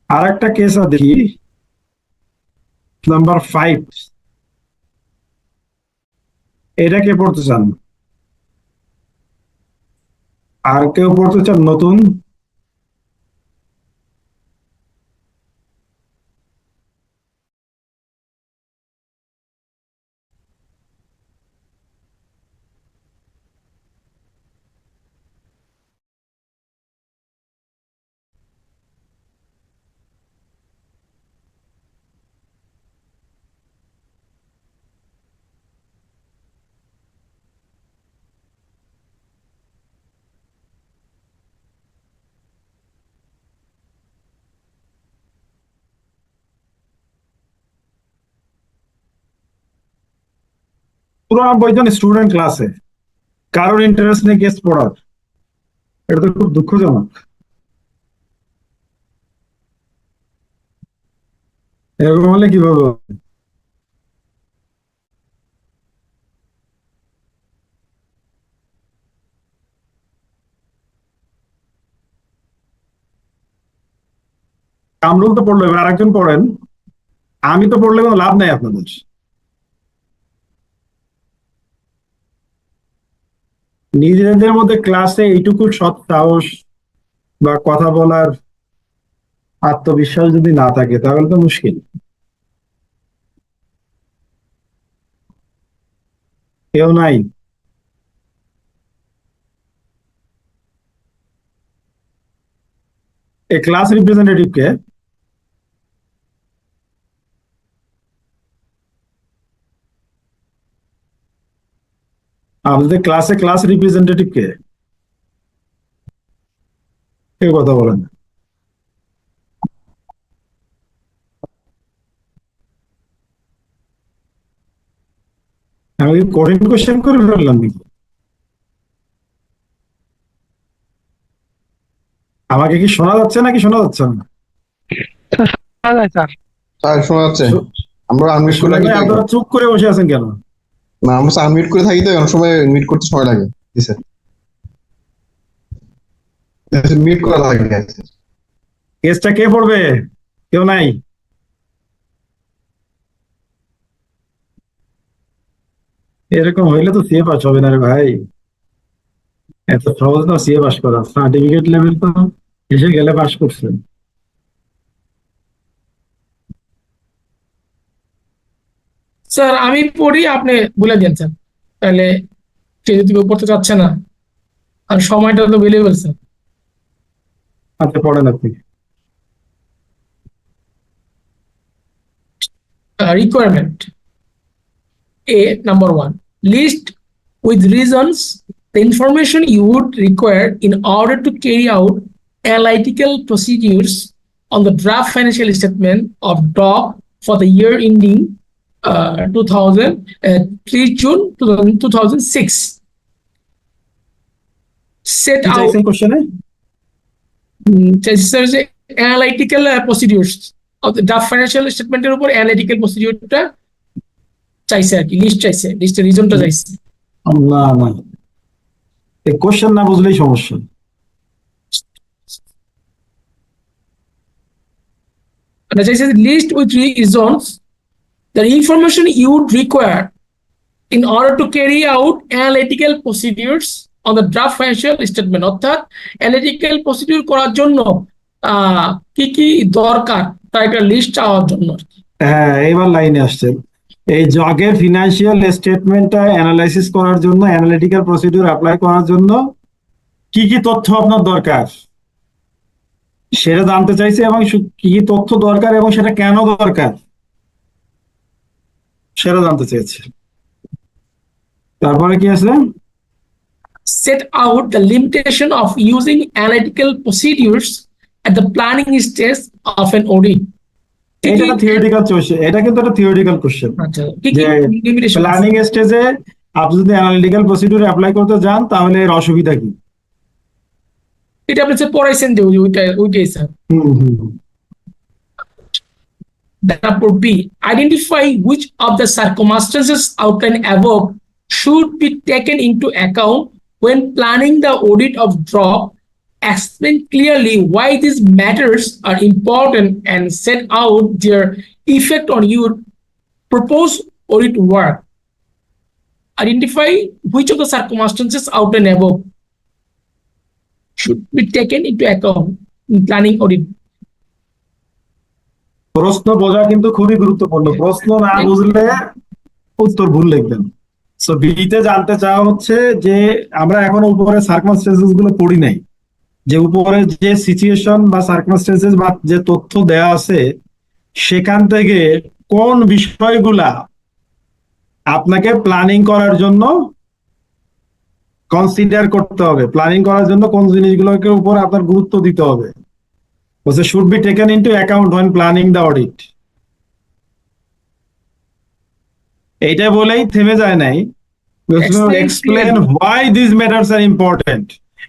Speaker 1: আর একটা কেস দেখি, নাম্বার 5। এটা কে পড়তে চান? আর কেউ পড়তে চান নতুন? পুরো 90 জন স্টুডেন্ট ক্লাসে, কারোর ইন্টারেস্ট নেই কেস পড়ার। এটা তো খুব দুঃখজনক। এরকম হলে কিভাবে হবে? কামরুল তো পড়লো, এবার আরেকজন পড়েন। আমি তো পড়লে কোনো লাভ নাই আপনাদের। নিজেদের মধ্যে ক্লাসে এইটুকু সৎ সাহস বা কথা বলার আত্মবিশ্বাস যদি না থাকে তাহলে তো মুশকিল। কেউ নাই? এ ক্লাস রিপ্রেজেন্টেটিভ কে? আপনাদের ক্লাসে ক্লাস রিপ্রেজেন্টেটিভ কে? কেউ কথা বলেন না। আমি কি কঠিন কোশ্চেন করে ফেললাম নাকি? আমাকে কি শোনা যাচ্ছে নাকি শোনা যাচ্ছে না?
Speaker 2: শোনা যায় স্যার।
Speaker 10: স্যার শোনা যাচ্ছে। আমরা আনমিউট করে
Speaker 1: শোনা
Speaker 10: থাকি
Speaker 1: যায়?
Speaker 10: তো
Speaker 1: আপনারা চুপ করে বসে আছেন কেন?
Speaker 10: না, আমরা আনমিউট করে থাকি তো অনেক সময় মিউট করতে সময় লাগে। জি স্যার, মিউট করা লাগে।
Speaker 1: কেসটা কে পড়বে? কেউ নাই? এরকম হইলে তো সিএ পাস হবে না রে ভাই। এত সহজ না সিএ পাস করা, সার্টিফিকেট লেভেল তো এসে গেলে পাস করছেন।
Speaker 6: স্যার আমি পড়ি, আপনি বলে দেন স্যার, তাহলে সে যদি কেউ পড়তে চাচ্ছে না, আর সময়টা তো বেড়ে ফেলছে।
Speaker 1: আচ্ছা পড়েন আপনি।
Speaker 6: Requirement A, number 1, list with reasons the information you would require in order to carry out analytical procedures on the draft financial statement of DOC for the year ending 3 June 2006. Set
Speaker 1: কি
Speaker 6: out
Speaker 1: চাইছেন কোশ্চেনে?
Speaker 6: analytical procedures of the draft financial statement এর উপর analytical procedure-টা চাইছে আর কি, list চাইছে, লিস্টের রিজনটা চাইছে।
Speaker 1: না না, এই কোশ্চেন না বুঝলেই সমস্যা।
Speaker 6: And as I said, list with reasons the information you would require in order to carry out analytical procedures on the draft financial statement, অর্থাৎ analytical procedure করার জন্য কি কি দরকার তার একটা লিস্ট চাওয়ার জন্য।
Speaker 1: হ্যাঁ, এইবার লাইনে আসছেন। এই জগের ফিনান্সিয়াল স্টেটমেন্টটা অ্যানালাইসিস করার জন্য, অ্যানালিটিক্যাল প্রসিডিউর অ্যাপ্লাই করার জন্য কি কি তথ্য আপনার দরকার সেটা জানতে চাইছে, এবং কি কি তথ্য দরকার এবং সেটা কেন দরকার সেটা জানতে চেয়েছে। তারপরে কি আছে?
Speaker 6: Set out the limitation of using analytical procedures at the planning stage of an audit.
Speaker 1: এটা একটা থিওরিটিক্যাল কোশ্চেন, এটা কিন্তু একটা থিওরিটিক্যাল কোশ্চেন।
Speaker 6: আচ্ছা, কি কি
Speaker 1: যে
Speaker 6: লিমিটেশন
Speaker 1: প্ল্যানিং স্টেজে আপনি যদি অ্যানালিটিক্যাল প্রসিডিউর অ্যাপ্লাই করতে যান তাহলে এর অসুবিধা কি?
Speaker 6: এটা আপনি যে পড়াইছেন যে ওইটাই sir. Number B, identify which of the circumstances outlined above should be taken into account when planning the audit of drop. Explain clearly why these matters are important and set out their effect on your proposed audit work. Identify which of the circumstances outlined above should be taken into account in planning audit.
Speaker 1: প্রশ্ন বোঝা কিন্তু খুবই গুরুত্বপূর্ণ। প্রশ্ন না বুঝলে উত্তর ভুল লিখবেন। সো বিতে জানতে চাওয়া হচ্ছে যে আমরা এখন উপরে সার্কামস্টেন্সেস গুলো পড়ি নাই, যে উপরে যে সিচুয়েশন বা সার্কামস্টেন্সেস বা যে তথ্য দেয়া আছে সেখান থেকে কোন বিষয়গুলা আপনাকে প্ল্যানিং করার জন্য কনসিডার করতে হবে, প্ল্যানিং করার জন্য কোন জিনিসগুলোকে উপর আপনার গুরুত্ব দিতে হবে। বলছে should be taken into account when planning the audit. এইটা বলেই থেমে যায় নাই, এক্সপ্লেন হোয়াই দিস ম্যাটার্স আর ইম্পর্টেন্ট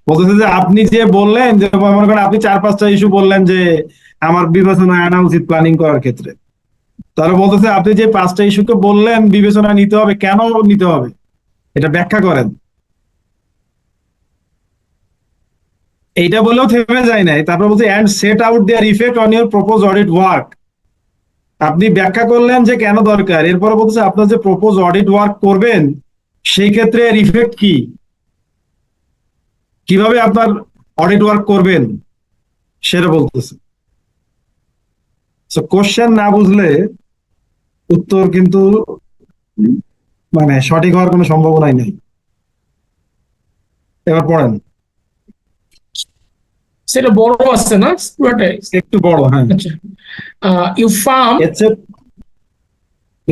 Speaker 1: বলতেছে যে আপনি যে বললেন যে মনে করেন আপনি 4-5টা ইস্যু বললেন যে আমার বিবেচনায় আনা উচিত প্ল্যানিং করার ক্ষেত্রে, তাহলে বলতেছে আপনি যে 5টা ইস্যুকে বললেন বিবেচনায় নিতে হবে, কেন নিতে হবে এটা ব্যাখ্যা করেন। এইটা বলেও থেমে যায় নাই, তারপর বলছে and set out their effect on your propose audit work. আপনি ব্যাখ্যা করলেন যে কেন দরকার, এরপরে বলছে আপনার যে প্রপোজ অডিট ওয়ার্ক করবেন সেই ক্ষেত্রে এর ইফেক্ট কি, কিভাবে আপনার অডিট ওয়ার্ক করবেন সেটা বলতেছে। কোশ্চেন না বুঝলে উত্তর কিন্তু মানে সঠিক হওয়ার কোনো সম্ভাবনাই নেই। এবার পড়েন।
Speaker 6: সেটা বড় আছে না পুরোটাই?
Speaker 1: একটু বড়, হ্যাঁ।
Speaker 6: আচ্ছা, ইউ ফার্ম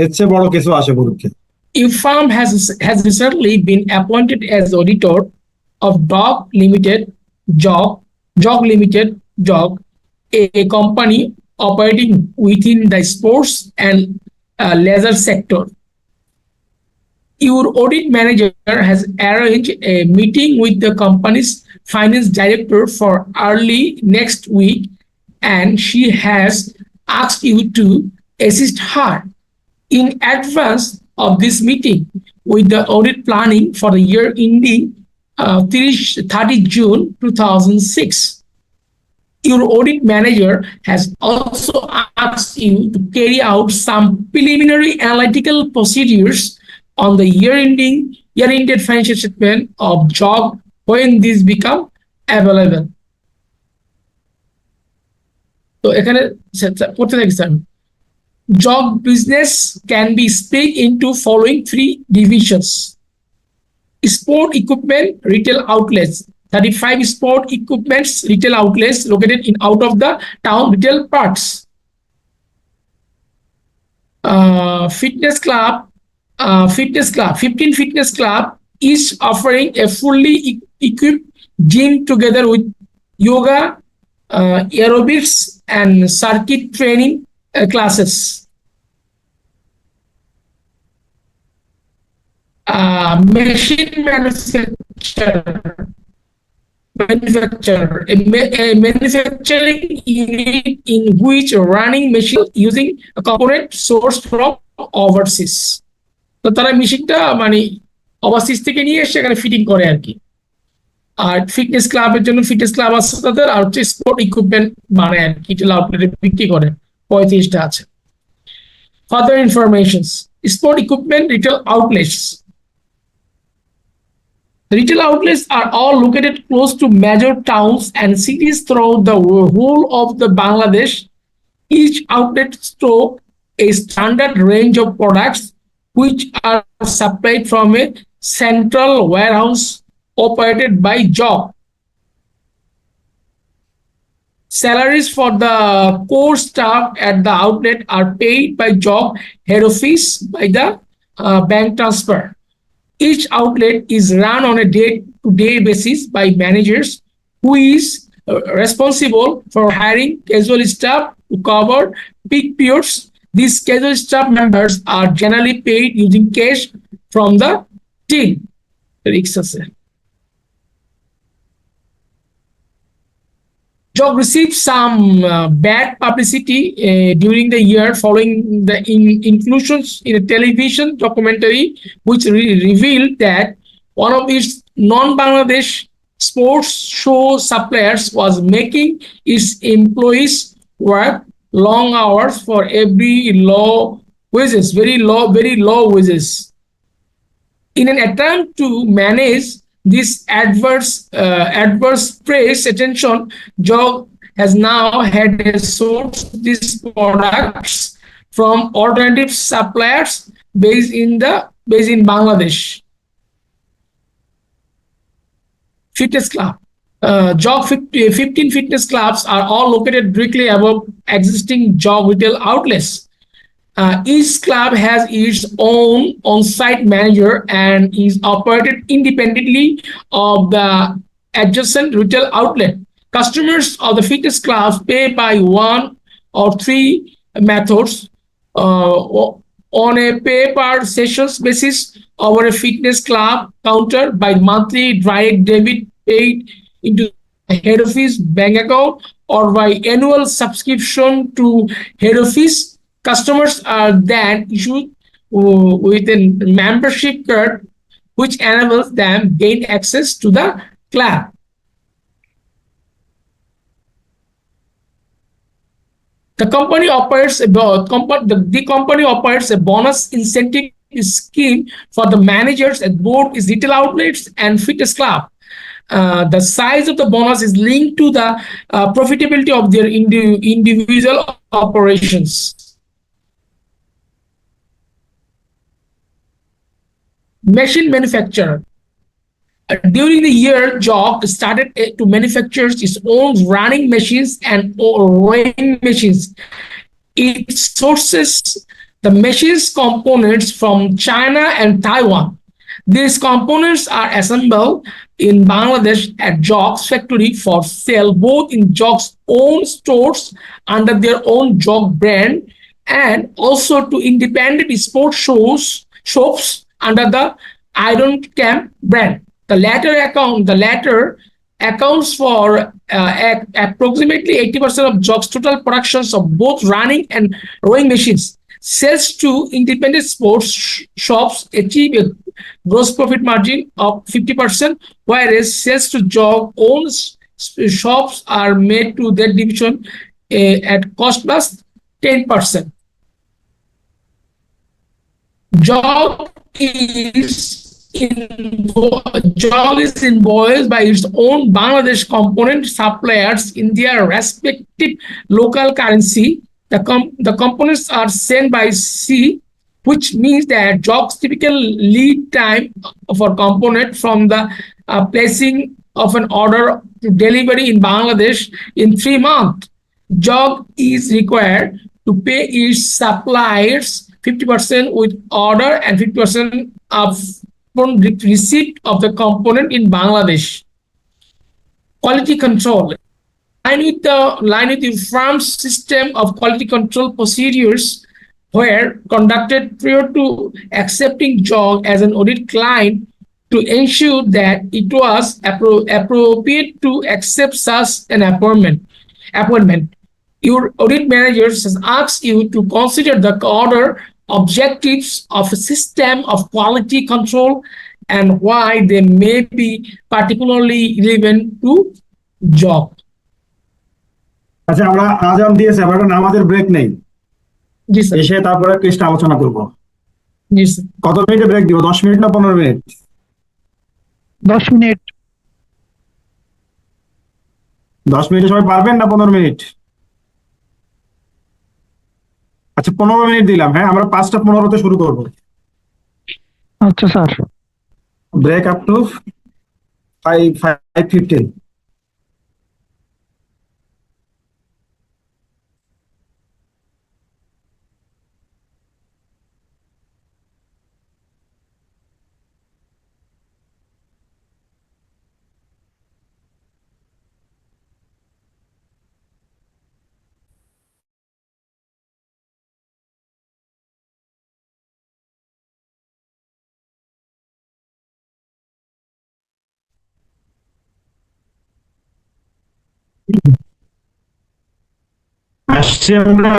Speaker 1: এর চেয়ে বড় কিছু আসে পরীক্ষা।
Speaker 6: UFAM has recently been appointed as auditor of Dog Limited, Jog Limited, a company operating within the sports and leisure sector. Your audit manager has arranged a meeting with the company's finance director for early next week, and she has asked you to assist her in advance of this meeting with the audit planning for the year ending 30 June 2006. Your audit manager has also asked you to carry out some preliminary analytical procedures on the year-ended financial statement of JOG when these become available. তো এখানে পড়তে থাকি sir. JOG business can be split into following 3 divisions. Sport equipment retail outlets, 35 sport equipments retail outlets located in out of the town retail parks. Fitness club, 15 fitness club is offering a fully equipped gym together with yoga, aerobics and circuit training classes. Machine manufacturer, a manufacturing unit in which running machine using a component sourced from overseas. তো তারা মেশিনটা মানে overseas থেকে নিয়ে এসে এখানে fitting করে আর কি। আর ফিটনেস ক্লাবের জন্য ফিটনেস ক্লাব আছে তাদের, আর হচ্ছে স্পোর্ট ইকুইপমেন্ট মানে আর কি আউটলেটে বিক্রি করে 35টা আছে। Further informations: sport equipment retail outlets. The retail outlets are all located close to major towns and cities throughout the whole of the Bangladesh. Each outlet store a standard range of products which are supplied from a central warehouse operated by JOG. Salaries for the core staff at the outlet are paid by JOG head office by the bank transfer. Each outlet is run on a day-to-day basis by managers who is responsible for hiring casual staff to cover peak periods. These casual staff members are generally paid using cash from the till. JOG received some bad publicity during the year following the inclusions in a television documentary which revealed that one of its non-Bangladesh sports show suppliers was making its employees work long hours for very low wages. In an attempt to manage this adverse press attention, JOG has now had to source these products from alternative suppliers based in Bangladesh. Fitness club. JOG 15 fitness clubs are all located directly above existing JOG retail outlets. Each club has its own on-site manager and is operated independently of the adjacent retail outlet. Customers of the fitness clubs pay by 1 or 3 methods on a pay-per-sessions basis over a fitness club counter by monthly direct debit paid into head office bank account or by annual subscription to head office. Customers are then issued with a membership card which enables them gain access to the club. The company operates the company operates a bonus incentive scheme for the managers at both its retail outlets and fitness club. The size of the bonus is linked to the profitability of their individual operations. Machine manufacturer. During the year, Jog started to manufacture its own running machines and rowing machines. It sources the machines components from China and Taiwan. These components are assembled in Bangladesh at Jog's factory for sale both in Jog's own stores under their own Jog brand and also to independent sports shops under the Iron Camp brand. The latter accounts for approximately 80% of Jog's total productions of both running and rowing machines. Sales to independent sports shops achieve a gross profit margin of 50%, whereas sales to Jog owned shops are made to that division at cost plus 10%. Jog is invoiced by its own Bangladesh component suppliers in their respective local currency. The components are sent by sea, which means that Jog's typical lead time for component from the placing of an order to delivery in Bangladesh in 3 months. Jog is required to pay its suppliers 50% with order and 50% upon receipt of the component in Bangladesh. Quality control. Line with the firm's system of quality control procedures were conducted prior to accepting Jog as an audit client to ensure that it was appropriate to accept such an appointment. Your audit managers has asked you to consider the order objectives of a system of quality control and why they may be particularly relevant to Jog.
Speaker 1: আচ্ছা, আমরা আজান দিয়েছি, আমরা আমাদের break নেই,
Speaker 6: জি sir.
Speaker 1: এসে তারপরে কেসটা আলোচনা করব।
Speaker 6: জি স্যার।
Speaker 1: কত মিনিটে ব্রেক দিব? 10 মিনিট না 15 মিনিট?
Speaker 2: 10 মিনিট।
Speaker 1: 10 মিনিটে সবাই পারবেন না 15 মিনিট? আচ্ছা 15 মিনিট দিলাম। হ্যাঁ, আমরা 5:15 শুরু করব।
Speaker 2: আচ্ছা স্যার।
Speaker 1: Break up to 5:15। আসছি আমরা।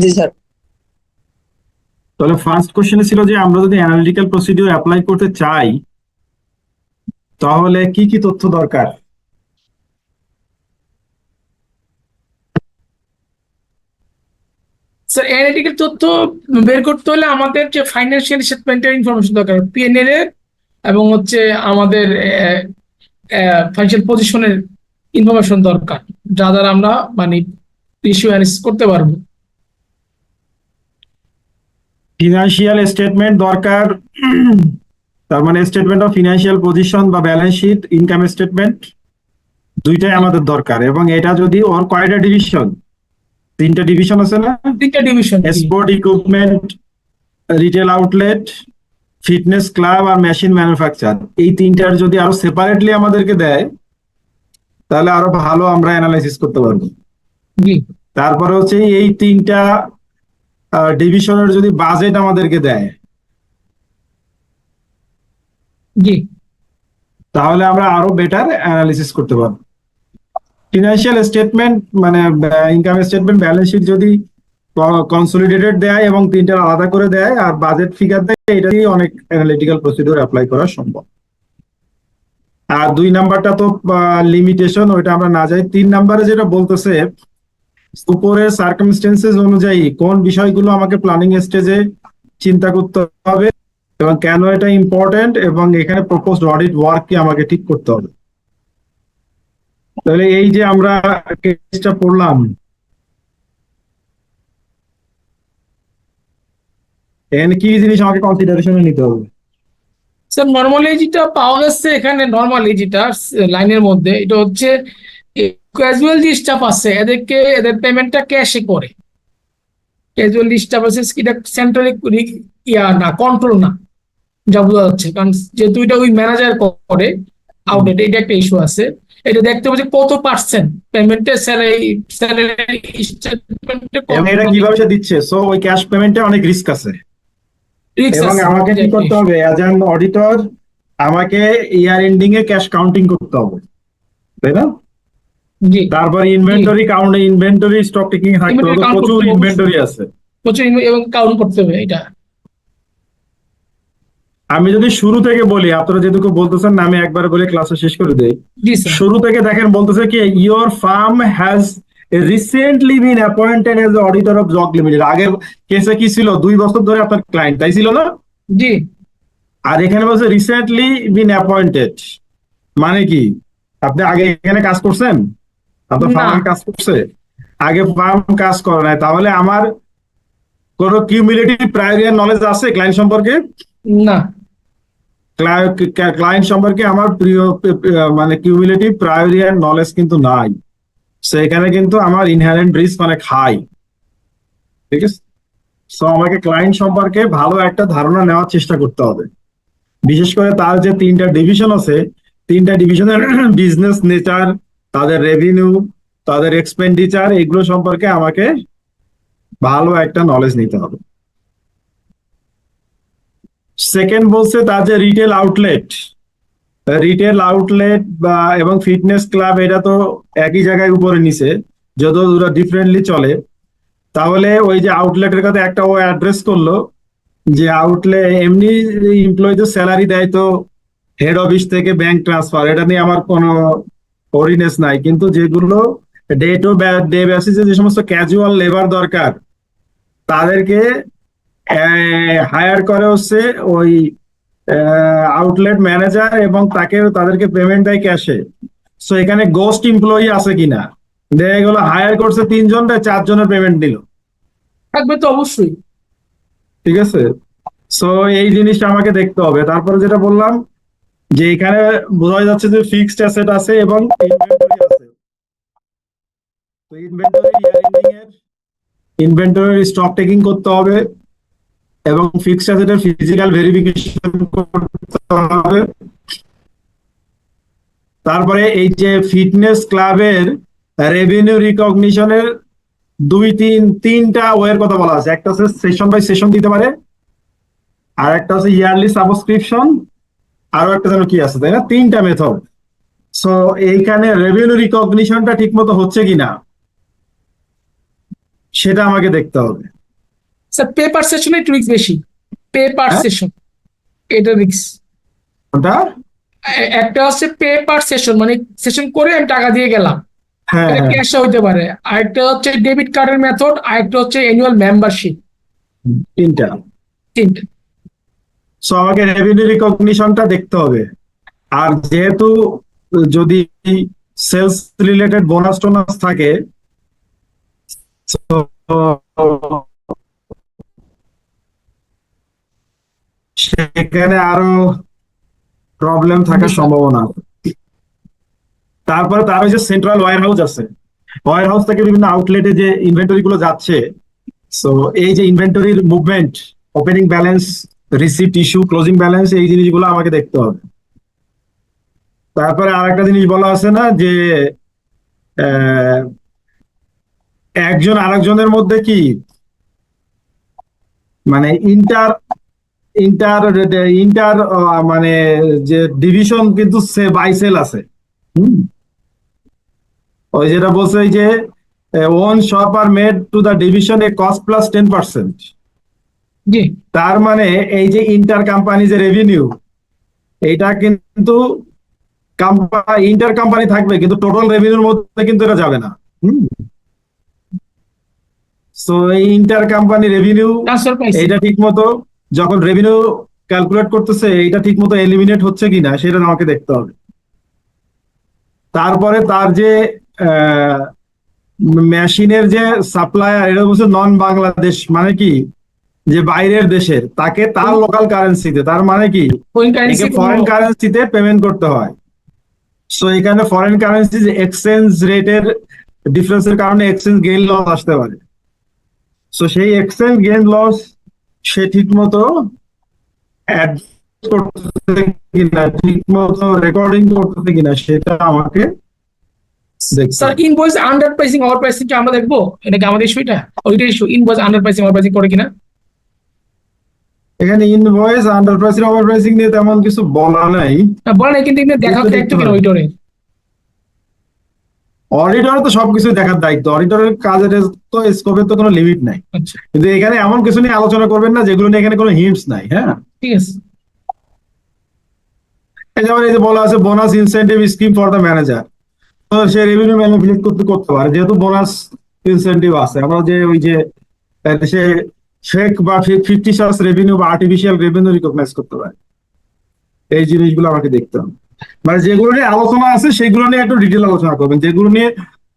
Speaker 5: জি স্যার।
Speaker 1: তাহলে ফার্স্ট কোশ্চেনে ছিল যে আমরা যদি অ্যানালিটিক্যাল প্রসিডিউর অ্যাপ্লাই করতে চাই তাহলে কি কি তথ্য দরকার?
Speaker 6: স্যার অ্যানালিটিক্যাল তথ্য বের করতে হলে আমাদের যে ফাইন্যান্সিয়াল স্টেটমেন্টের ইনফরমেশন দরকার, পিএনএল এর এবং হচ্ছে আমাদের ফাইন্যান্সিয়াল পজিশনের ইনফরমেশন দরকার, যা দ্বারা আমরা মানে ইস্যু অ্যানালাইসিস করতে পারবো।
Speaker 1: ফিনান্সিয়াল স্টেটমেন্ট দরকার, তার মানে স্টেটমেন্ট অফ ফিনান্সিয়াল পজিশন বা ব্যালেন্স শিট, ইনকাম স্টেটমেন্ট, দুইটাই আমাদের দরকার। এবং এটা যদি ওর কয়টা ডিভিশন? 3টা ডিভিশন আছে না?
Speaker 6: 3টা division,
Speaker 1: sport equipment, retail outlet, fitness club আর মেশিন ম্যানুফ্যাকচার। এই 3টার যদি আরো সেপারেটলি আমাদেরকে দেয় তাহলে আরো ভালো আমরা অ্যানালাইসিস করতে পারবো। তারপরে হচ্ছে এই 3টা ডিভিশনের যদি বাজেট আমাদেরকে দেয়
Speaker 6: জি
Speaker 1: তাহলে আমরা আরো বেটার অ্যানালিসিস করতে পারবো। ফিনান্সিয়াল স্টেটমেন্ট মানে ইনকাম স্টেটমেন্ট, ব্যালেন্স শিট যদি কনসলিডেটেড দেয় এবং তিনটা আলাদা করে দেয় আর বাজেট ফিগার দেয়, এটা দিয়ে অনেক অ্যানালিটিক্যাল প্রসিডিউর অ্যাপ্লাই করা সম্ভব। আর 2 নাম্বারটা তো লিমিটেশন, ওইটা আমরা না যাই। 3 নাম্বারে যেটা বলতেছে উপরের সার্কামস্টেন্সেস অনুযায়ী কোন বিষয়গুলো আমাকে প্ল্যানিং স্টেজে চিন্তা করতে হবে এবং কেন এটা ইম্পর্টেন্ট, এবং এখানে প্রপোজড অডিট ওয়ার্ক কি আমাকে ঠিক করতে হবে। তাহলে এই যে আমরা কেসটা পড়লাম, এখানে কি জিনিস আমাকে কনসিডারেশনে নিতে হবে?
Speaker 6: স্যার নর্মালি যেটা পাওয়া যাচ্ছে এখানে, নর্মালি যেটা লাইনের মধ্যে, এটা হচ্ছে ক্যাজুয়াল যে স্টাফ আছে এদেরকে এদের পেমেন্টটা ক্যাশে করে। ক্যাজুয়াল স্টাফ আছে এটা সেন্ট্রালি না, কন্ট্রোল না, যা বোঝা যাচ্ছে। কারণ যেহেতু এটা ওই ম্যানেজার করে আউটলেট, এটা একটা ইস্যু আছে। এটা দেখতে হবে যে কত পার্সেন্ট পেমেন্টে স্যালারি স্টেটমেন্টে
Speaker 1: এবং এটা কিভাবে সে দিচ্ছে, সো ওই ক্যাশ পেমেন্টে অনেক রিস্ক আছে। এবং আমাকে কি করতে হবে অ্যাজ অ্যান অডিটর, আমাকে ইয়ার এন্ডিং এ ক্যাশ কাউন্টিং করতে হবে, তাই না?
Speaker 6: জি
Speaker 1: তারপর inventory count, inventory stock taking থাকতে হবে,
Speaker 6: Inventory count
Speaker 1: প্রচুর
Speaker 6: করতে হবে।
Speaker 1: ইনভেন্টরি আছে।
Speaker 6: প্রচুর এবং কাউন্ট করতে হবে এটা।
Speaker 1: আমি যদি শুরু থেকে বলি, আপনারা যেটুকু বলতেছেন না আমি একবার বলে ক্লাসে শেষ করে দেই।
Speaker 6: জি স্যার।
Speaker 1: শুরু থেকে দেখেন বলতেছে কি, your farm has recently been appointed age auditor of jug limited. আগের কেসে কি ছিল, 2 বছর ধরে আপনার ক্লায়েন্ট, তাই ছিল না?
Speaker 6: জি
Speaker 1: আর এখানে বলছে রিসেন্টলি বিন অ্যাপয়েন্টেড, মানে কি আপনি আগে এখানে কাজ করছেন? আপনার
Speaker 6: না।
Speaker 1: ফার্ম কাজ করছে? আগে ফার্ম কাজ করে নাই, তাহলে আমার কোনো কিউমুলেটিভ প্রায়র ইয়ার নলেজ আছে ক্লায়েন্ট সম্পর্কে?
Speaker 6: না।
Speaker 1: ক্লায়েন্ট সম্পর্কে আমার প্রিয় মানে কিউমুলেটিভ প্রায়র ইয়ার নলেজ কিন্তু নাই। সেখানে কিন্তু আমার ইনহেরেন্ট রিস্ক অনেক হাই, ঠিক আছে? সো আমাকে ক্লায়েন্ট সম্পর্কে ভালো একটা ধারণা নেওয়ার চেষ্টা করতে হবে। বিশেষ করে তার যে 3টা ডিভিশন আছে, 3টা ডিভিশনের বিজনেস নেচার, তাদের রেভিনিউ, তাদের এক্সপেন্ডিচার, এগুলো সম্পর্কে আমাকে ভালো একটা নলেজ নিতে হবে। সেকেন্ড বলছে তার যে রিটেল আউটলেট বা এবং ফিটনেস ক্লাব, এটা তো একই জায়গায় উপরে নিচে, যত ওরা ডিফারেন্টলি চলে। তাহলে ওই যে আউটলেটের কথা একটা ও অ্যাড্রেস করলো, যে আউটলেট এমনি এমপ্লয়ীদের স্যালারি দেয় তো হেড অফিস থেকে ব্যাংক ট্রান্সফার, এটা নিয়ে আমার কোনো অরিনেস নাই। কিন্তু যেগুলো ডে টু ডে বেসিসে যে সমস্ত ক্যাজুয়াল লেবার দরকার, তাদেরকে হায়ার করে হচ্ছে ওই আউটলেট ম্যানেজার এবং তাদেরকে পেমেন্ট দেয় ক্যাশে। সো এখানে গোস্ট এমপ্লয়ি আছে কিনা, দেখা গেলো হায়ার করছে 3 জন, 4 জনের পেমেন্ট দিল,
Speaker 6: থাকবে তো অবশ্যই।
Speaker 1: ঠিক আছে? সো এই জিনিসটা আমাকে দেখতে হবে। তারপরে যেটা বললাম যে এখানে বোঝা যাচ্ছে যে ফিক্সড অ্যাসেট আছে এবং ইনভেন্টরি আছে। তো ইনভেন্টরি ইয়ার এন্ডিং এর ইনভেন্টরি স্টক টেকিং করতে হবে এবং ফিক্সড অ্যাসেটের ফিজিক্যাল ভেরিফিকেশন করতে হবে। তারপরে এই যে ফিটনেস ক্লাবের রেভিনিউ রিকগনিশনের 3টা ওয়ের কথা বলা আছে। একটা হচ্ছে সেশন বাই সেশন দিতে পারে, আর একটা হচ্ছে ইয়ারলি সাবস্ক্রিপশন, আরো একটা যেন কি আছে, তাই না? 3টা মেথড। সো এইখানে রেভিনিউ রিকগনিশনটা ঠিক মতো হচ্ছে কিনা সেটা আমাকে দেখতে হবে।
Speaker 6: স্যার পেপার সেশনে একটু রিস্ক বেশি। পেপার
Speaker 1: হ্যাঁ?
Speaker 6: সেশন এটা রিস্ক।
Speaker 1: ওটা
Speaker 6: একটা হচ্ছে পেপার সেশন, মানে সেশন করে আমি টাকা দিয়ে গেলাম,
Speaker 1: হ্যাঁ
Speaker 6: এটা
Speaker 1: হ্যাঁ,
Speaker 6: ক্যাশে হইতে পারে। আরেকটা হচ্ছে ডেবিট কার্ডের মেথড, আরেকটা হচ্ছে অ্যানুয়াল মেম্বারশিপ।
Speaker 1: 3টা।
Speaker 6: তিনটা।
Speaker 1: সো আমাকে রেভিনিউ রিকগনিশনটা দেখতে হবে। আর যেহেতু যদি সেলস রিলেটেড বোনাস টোনাস থাকে, so সেখানে আরো প্রবলেম থাকার সম্ভাবনা আছে। তারপরে তার ওই যে সেন্ট্রাল ওয়্যার হাউস আছে, ওয়্যার হাউস থেকে বিভিন্ন আউটলেটে যে ইনভেন্টরি গুলো যাচ্ছে, সো এই যে ইনভেন্টরির movement, opening balance, receipt issue, closing balance, এই জিনিসগুলো আমাকে দেখতে হবে। তারপরে আর একটা জিনিস বলা আছে না যে একজন আরেকজনের মধ্যে কি মানে ইন্টার ইন্টার মানে যে ডিভিশন কিন্তু বাই সেল আছে। হুম, ওই যেটা বলছে ওই যে own shop are made to the division a cost plus 10%।
Speaker 6: জি
Speaker 1: তার মানে এই যে ইন্টার কোম্পানি যে রেভিনিউ, এইটা কিন্তু ইন্টার কোম্পানি থাকবে কিন্তু টোটাল রেভিনিউর মধ্যে কিন্তু এটা যাবে না। সো এই inter company revenue
Speaker 6: transfer pricing.
Speaker 1: এইটা ঠিক মতো যখন রেভিনিউ ক্যালকুলেট করতেছে এইটা ঠিক মতো এলিমিনেট হচ্ছে কিনা সেটা আমাকে দেখতে হবে। তারপরে তার যে মেশিনের যে সাপ্লায়ার, এটা বলছে নন বাংলাদেশ, মানে কি যে বাইরের দেশের, তাকে তার লোকাল কারেন্সিতে, তার মানে কি ফরেন কারেন্সিতে পেমেন্ট করতে হয়। সো এখানে ফরেন কারেন্সি এক্সচেঞ্জ রেটের ডিফারেন্সের কারণে এক্সচেঞ্জ গেইন লস আসতে পারে। সো সেই এক্সচেঞ্জ গেইন লস সে ঠিক মতো করতেছে কিনা, ঠিক মতো রেকর্ডিং করতেছে কিনা সেটা আমাকে দেখতে
Speaker 6: স্যার
Speaker 1: হবে।
Speaker 6: Invoice under pricing over pricing কি আমরা দেখবো? এটা কি আমাদের ইস্যু? এটা ওইটা issue, invoice under pricing over pricing করে কিনা।
Speaker 1: এখানে invoice under pricing over pricing নিয়ে তেমন কিছু বলা নাই।
Speaker 6: বলে নাই, কিন্তু এখানে দেখা দেখতো কিনা ওইটারে।
Speaker 1: অডিটর তো সবকিছু দেখার দায়িত্ব, অডিটরের কাজের তো স্কোপের তো কোনো লিমিট নাই।
Speaker 6: আচ্ছা
Speaker 1: কিন্তু এখানে এমন কিছু নিয়ে আলোচনা করবেন না যেগুলো নিয়ে এখানে কোনো হিন্টস নাই। হ্যাঁ,
Speaker 6: ঠিক আছে।
Speaker 1: এই যেমন এই যে বলা আছে bonus incentive scheme for the manager, তো সে রেভিনিউ ম্যানিপুলেট করতে পারে যেহেতু বোনাস ইনসেন্টিভ আছে। আমরা যে ওই যে সে ফেক বা ফিকটিশিয়াস রেভিনিউ বা আর্টিফিশিয়াল রেভিনিউ রিকগনাইজ করতে পারে। এই জিনিসগুলো আমাকে দেখতে হবে। মানে যেগুলো নিয়ে আলোচনা আছে সেগুলো নিয়ে একটু ডিটেল আলোচনা করবেন, যেগুলো নিয়ে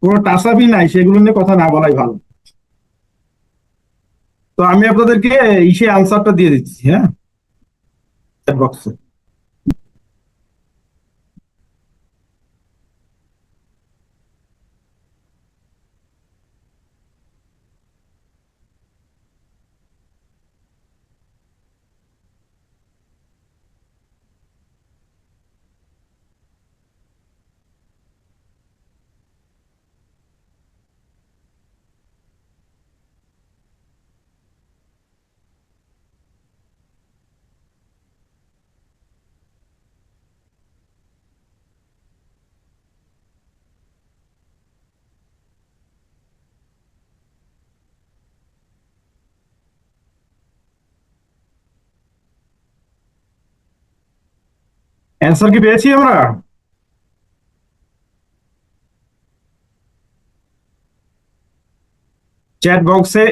Speaker 1: কোনো টাসাবি নাই সেগুলো নিয়ে কথা না বলাই ভালো। তো আমি আপনাদেরকে ইসে আনসারটা দিয়ে দিচ্ছি। হ্যাঁ, চ্যাট বক্সে। অ্যান্সার কি পেয়েছি আমরা? চ্যাট বক্সে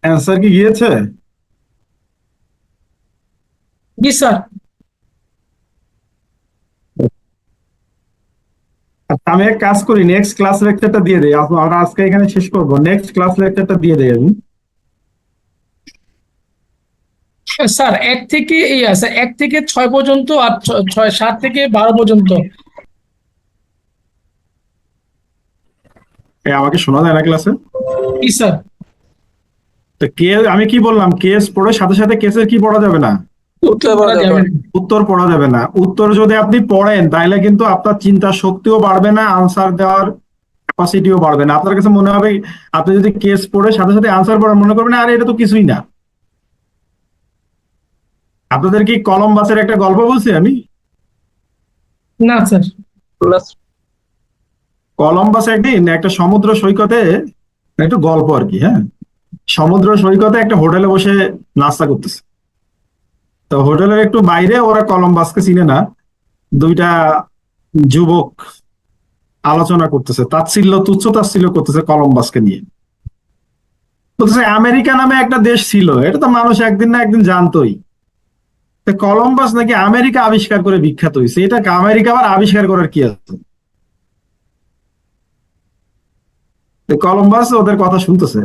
Speaker 1: অ্যান্সার কি গিয়েছে?
Speaker 6: জি স্যার।
Speaker 1: আচ্ছা, আমি এক কাজ করি, নেক্সট ক্লাস লেকচারটা দিয়ে দেই। আমরা আজকে এখানে শেষ করব, নেক্সট ক্লাস লেকচারটা দিয়ে দেই আমি।
Speaker 6: স্যার 1 থেকে 6 পর্যন্ত আর 7 থেকে 12 পর্যন্ত।
Speaker 1: আমাকে শোনা যায় না ক্লাসে?
Speaker 6: জি স্যার।
Speaker 1: তো আমি কি বললাম, কেস পড়ে সাথে সাথে কেসের কি পড়া যাবে না?
Speaker 6: উত্তর বলা যাবে না।
Speaker 1: উত্তর পড়া যাবে না। উত্তর যদি আপনি পড়েন তাহলে কিন্তু আপনার চিন্তা শক্তিও বাড়বে না, আনসার দেওয়ার ক্যাপাসিটিও বাড়বে না। আপনার কাছে মনে হবে আপনি যদি কেস পড়ে সাথে সাথে আনসার পড়েন, মনে করবেন আরে এটা তো কিছুই না। আপনাদের কি কলম্বাসের একটা গল্প বলছি আমি?
Speaker 6: না স্যার।
Speaker 1: কলম্বাস একদিন একটা সমুদ্র সৈকতে, একটু গল্প আর কি, হ্যাঁ, সমুদ্র সৈকতে একটা হোটেলে বসে নাস্তা করতেছে। তো হোটেলের একটু বাইরে, ওরা কলম্বাসকে চিনে না, দুইটা যুবক আলোচনা করতেছে, তুচ্ছ তাচ্ছিল্য করতেছে কলম্বাসকে নিয়ে। বলতেছে আমেরিকা নামে একটা দেশ ছিল, এটা তো মানুষ একদিন না একদিন জানতোই। কলম্বাস নাকি আমেরিকা আবিষ্কার করে বিখ্যাত হয়েছে, এটা আমেরিকা আবার আবিষ্কার করার কি আছে? কলম্বাস ওদের কথা শুনতেছে।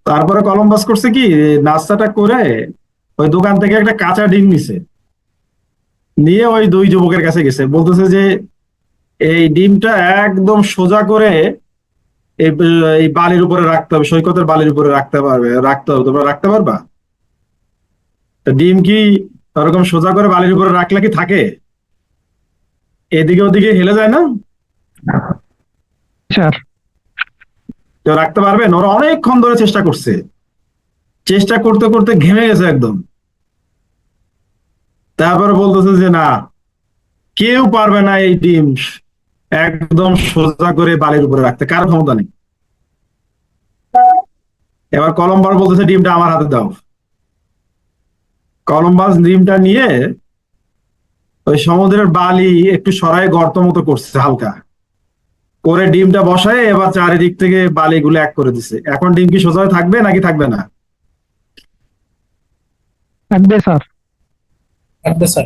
Speaker 1: তারপরে কলম্বাস করছে কি, নাস্তাটা করে ওই দোকান থেকে একটা কাঁচা ডিম নিছে, নিয়ে ওই দুই যুবকের কাছে গেছে, বলতেছে যে এই ডিমটা একদম সোজা করে এই বালির উপরে রাখতে হবে, সৈকতের বালির উপরে রাখতে হবে, তোমরা রাখতে পারবা? ডিম কি ওরকম সোজা করে বালির উপরে রাখলে কি থাকে? এদিকে ওদিকে হেলে যায় না?
Speaker 2: স্যার
Speaker 1: কেউ রাখতে পারবেন? ওরা অনেকক্ষণ ধরে চেষ্টা করছে, চেষ্টা করতে করতে ঘেমে গেছে একদম। তারপরে বলতেছে যে না, কেউ পারবে না এই ডিম একদম সোজা করে বালির উপরে রাখতে, কারো ক্ষমতা নেই। এবার কলম্বাস বলতেছে ডিমটা আমার হাতে দাও। কলম্বাস ডিমটা নিয়ে ওই সমুদ্রের বালি একটু সরাই গর্ত মতো করছে হালকা করে, ডিমটা বসায় এবার চারিদিক থেকে বালিগুলো এক করে দিছে। এখন ডিম কি সোজা হয়ে থাকবে নাকি থাকবে না?
Speaker 2: থাকবে স্যার।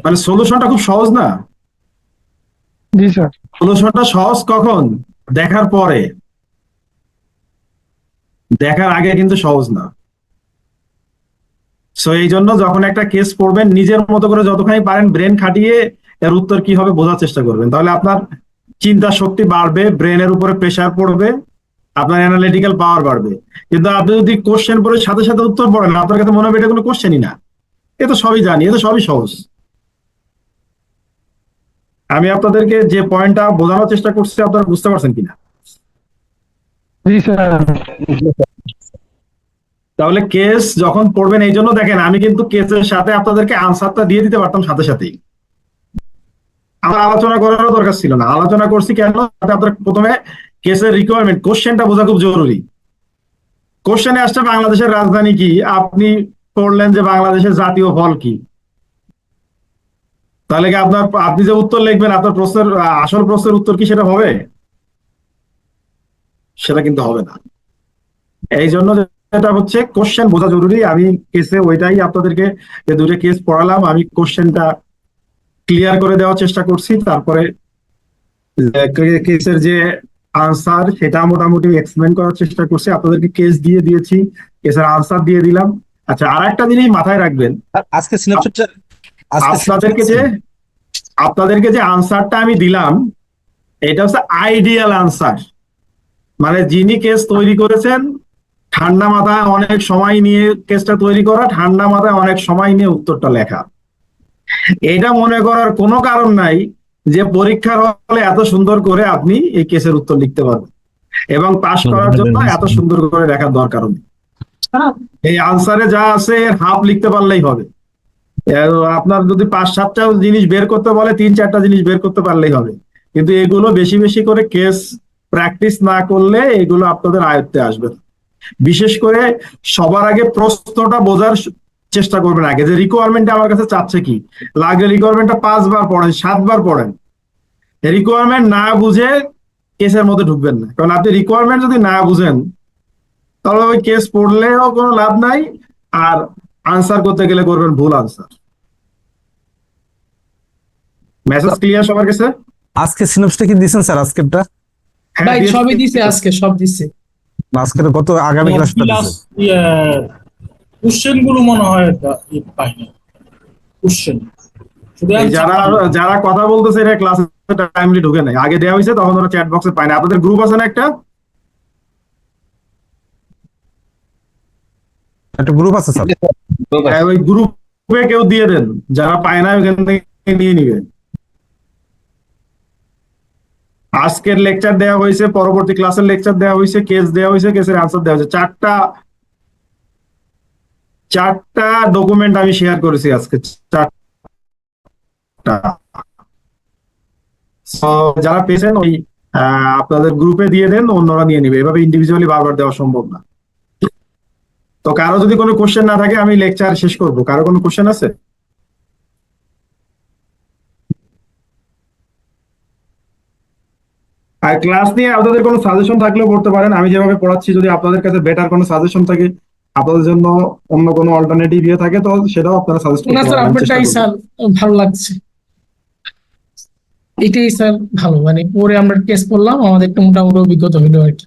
Speaker 1: মানে সলিউশনটা খুব সহজ না?
Speaker 2: জি স্যার।
Speaker 1: সলিউশনটা সহজ কখন? দেখার পরে, দেখার আগে কিন্তু সহজ না। সো এই জন্য যখন একটা কেস পড়বেন নিজের মতো করে যতখানি পারেন ব্রেন খাটিয়ে এর উত্তর কি হবে বোঝার চেষ্টা করবেন, তাহলে আপনার চিন্তা শক্তি বাড়বে, ব্রেনের উপরে প্রেসার পড়বে, আপনার অ্যানালিটিক্যাল পাওয়ার বাড়বে। কিন্তু আপনি যদি কোশ্চেন পড়ে সাথে সাথে উত্তর পড়েন, আপনার কাছে মনে হবে এটা কোনো কোশ্চেনই না, এ তো সবই জানি, এ তো সবই সহজ। আমি আপনাদেরকে যে পয়েন্টটা বোঝানোর চেষ্টা করছি আপনারা বুঝতে পারছেন কিনা?
Speaker 2: জি স্যার।
Speaker 1: তাহলে কেস যখন পড়বেন, এই জন্য দেখেন আমি কিন্তু কেসের সাথে আপনাদেরকে আনসারটা দিয়ে দিতে পারতাম সাথে সাথেই, আমার আলোচনা করারও দরকার ছিল না। আলোচনা করছি কেন? আপনার প্রথমে কেসের রিকোয়ারমেন্ট, কোশ্চেনটা বোঝা খুব জরুরি। কোশ্চেনে আসছে বাংলাদেশের রাজধানী কি, আপনি পড়লেন যে বাংলাদেশের জাতীয় ফল কি, তাহলে কি আপনি যে উত্তর লিখবেন আপনার প্রশ্নের আসল প্রশ্নের উত্তর কি সেটা হবে? সেটা কিন্তু হবে না। এই জন্য এটা হচ্ছে কোশ্চেন বোঝা জরুরি। আমি কেসে ওইটাই আপনাদেরকে যে দুটো কেস পড়ালাম, আমি কোশ্চেনটা ক্লিয়ার করে দেওয়ার চেষ্টা করছি, তারপরে কেসের যে আনসার সেটা মোটামুটি এক্সপ্লেন করার চেষ্টা করছি। আপনাদেরকে কেস দিয়ে দিয়েছি, কেসের আনসার দিয়ে দিলাম। আচ্ছা, আর একটা জিনিস মাথায় রাখবেন,
Speaker 9: আজকে সিনাপশিসটা
Speaker 1: আপনাদেরকে যে আনসারটা আমি দিলাম এটা হচ্ছে আইডিয়াল আনসার। মানে যিনি কেস তৈরি করেছেন ঠান্ডা মাথায় অনেক সময় নিয়ে কেসটা তৈরি করা, ঠান্ডা মাথায় অনেক সময় নিয়ে উত্তরটা লেখা। এটা মনে করার কোনো কারণ নাই যে পরীক্ষার হলে এত সুন্দর করে আপনি এই কেসের উত্তর লিখতে পারবেন এবং পাস করার জন্য এত সুন্দর করে লেখার দরকার নেই। এই আনসারে যা আছে এর হাফ লিখতে পারলেই হবে। আপনার যদি 5-7টা জিনিস বের করতে বলে 3-4টা জিনিস বের করতে পারলেই হবে, কিন্তু এগুলো বেশি বেশি করে কেস প্র্যাকটিস না করলে এগুলো আপনাদের আয়ত্তে আসবে না। বিশেষ করে সবার আগে প্রশ্নটা বোঝার চেষ্টা করবেন আগে, যে রিকোয়ারমেন্ট আমার কাছে চাচ্ছে কি। লাগলে রিকোয়ারমেন্টটা 5 বার পড়েন, 7 বার পড়েন, রিকোয়ারমেন্ট না বুঝে কেসের মধ্যে ঢুকবেন না। কারণ আপনি রিকোয়ারমেন্ট যদি না বুঝেন তাহলে ওই কেস পড়লেও কোনো লাভ নাই, আর আনসার করতে গেলে করবেন ভুল আনসার। মেসেজ ক্লিয়ার সবার কাছে?
Speaker 9: আজকে সিনাপসিসটা কি দিয়েছেন স্যার? আজকেরটা
Speaker 1: হ্যাঁ,
Speaker 6: ভাই সবই দিছে আজকে, সব দিছে।
Speaker 9: আজকের কত আগামী ক্লাসটা দিয়েছে?
Speaker 11: কোশ্চেন গুলো মনে হয় পাইনি কোশ্চেন।
Speaker 1: যারা কথা বলতেছে এরা ক্লাসে টাইমলি ঢুকে নাই, আগে দেওয়া হয়েছে তখন ওরা চ্যাট বক্সে পায় না। আপনাদের গ্রুপ আছে না একটা?
Speaker 9: একটা গ্রুপ আছে স্যার,
Speaker 1: ওই গ্রুপে কেউ দিয়ে দেন, যারা পায় না ওইখান থেকে নিয়ে নিবে। আজকের লেকচার দেওয়া হয়েছে, পরবর্তী ক্লাসের লেকচার দেওয়া হয়েছে, কেস দেওয়া হয়েছে, কেসের আনসার দেওয়া হয়েছে। চারটা ডকুমেন্ট আমি শেয়ার করেছি আজকে, 4টা। যারা পেয়েছেন ওই আপনাদের গ্রুপে দিয়ে দেন, অন্যরা নিয়ে নিবে। এভাবে ইন্ডিভিজুয়ালি বারবার দেওয়া সম্ভব না। তো কারো যদি কোনো কোশ্চেন না থাকে আমি লেকচার শেষ করব। কারো কোনো কোশ্চেন আছে? আর ক্লাস নিয়ে আপনাদের কোনো সাজেশন থাকলেও করতে পারেন। আমি যেভাবে পড়াচ্ছি যদি আপনাদের কাছে বেটার কোনো সাজেশন থাকে, আপনাদের জন্য অন্য কোনো অল্টারনেটিভ ইয়ে থাকে, তো সেটাও আপনারা সাজেস্ট
Speaker 6: না
Speaker 1: করতে
Speaker 6: স্যার,
Speaker 1: পারেন।
Speaker 6: আপনারটাই স্যার ভালো লাগছে, এটাই স্যার ভালো। মানে পরে আমরা কেস করলাম, আমাদের একটা মোটামুটি অভিজ্ঞতা হলো আর কি।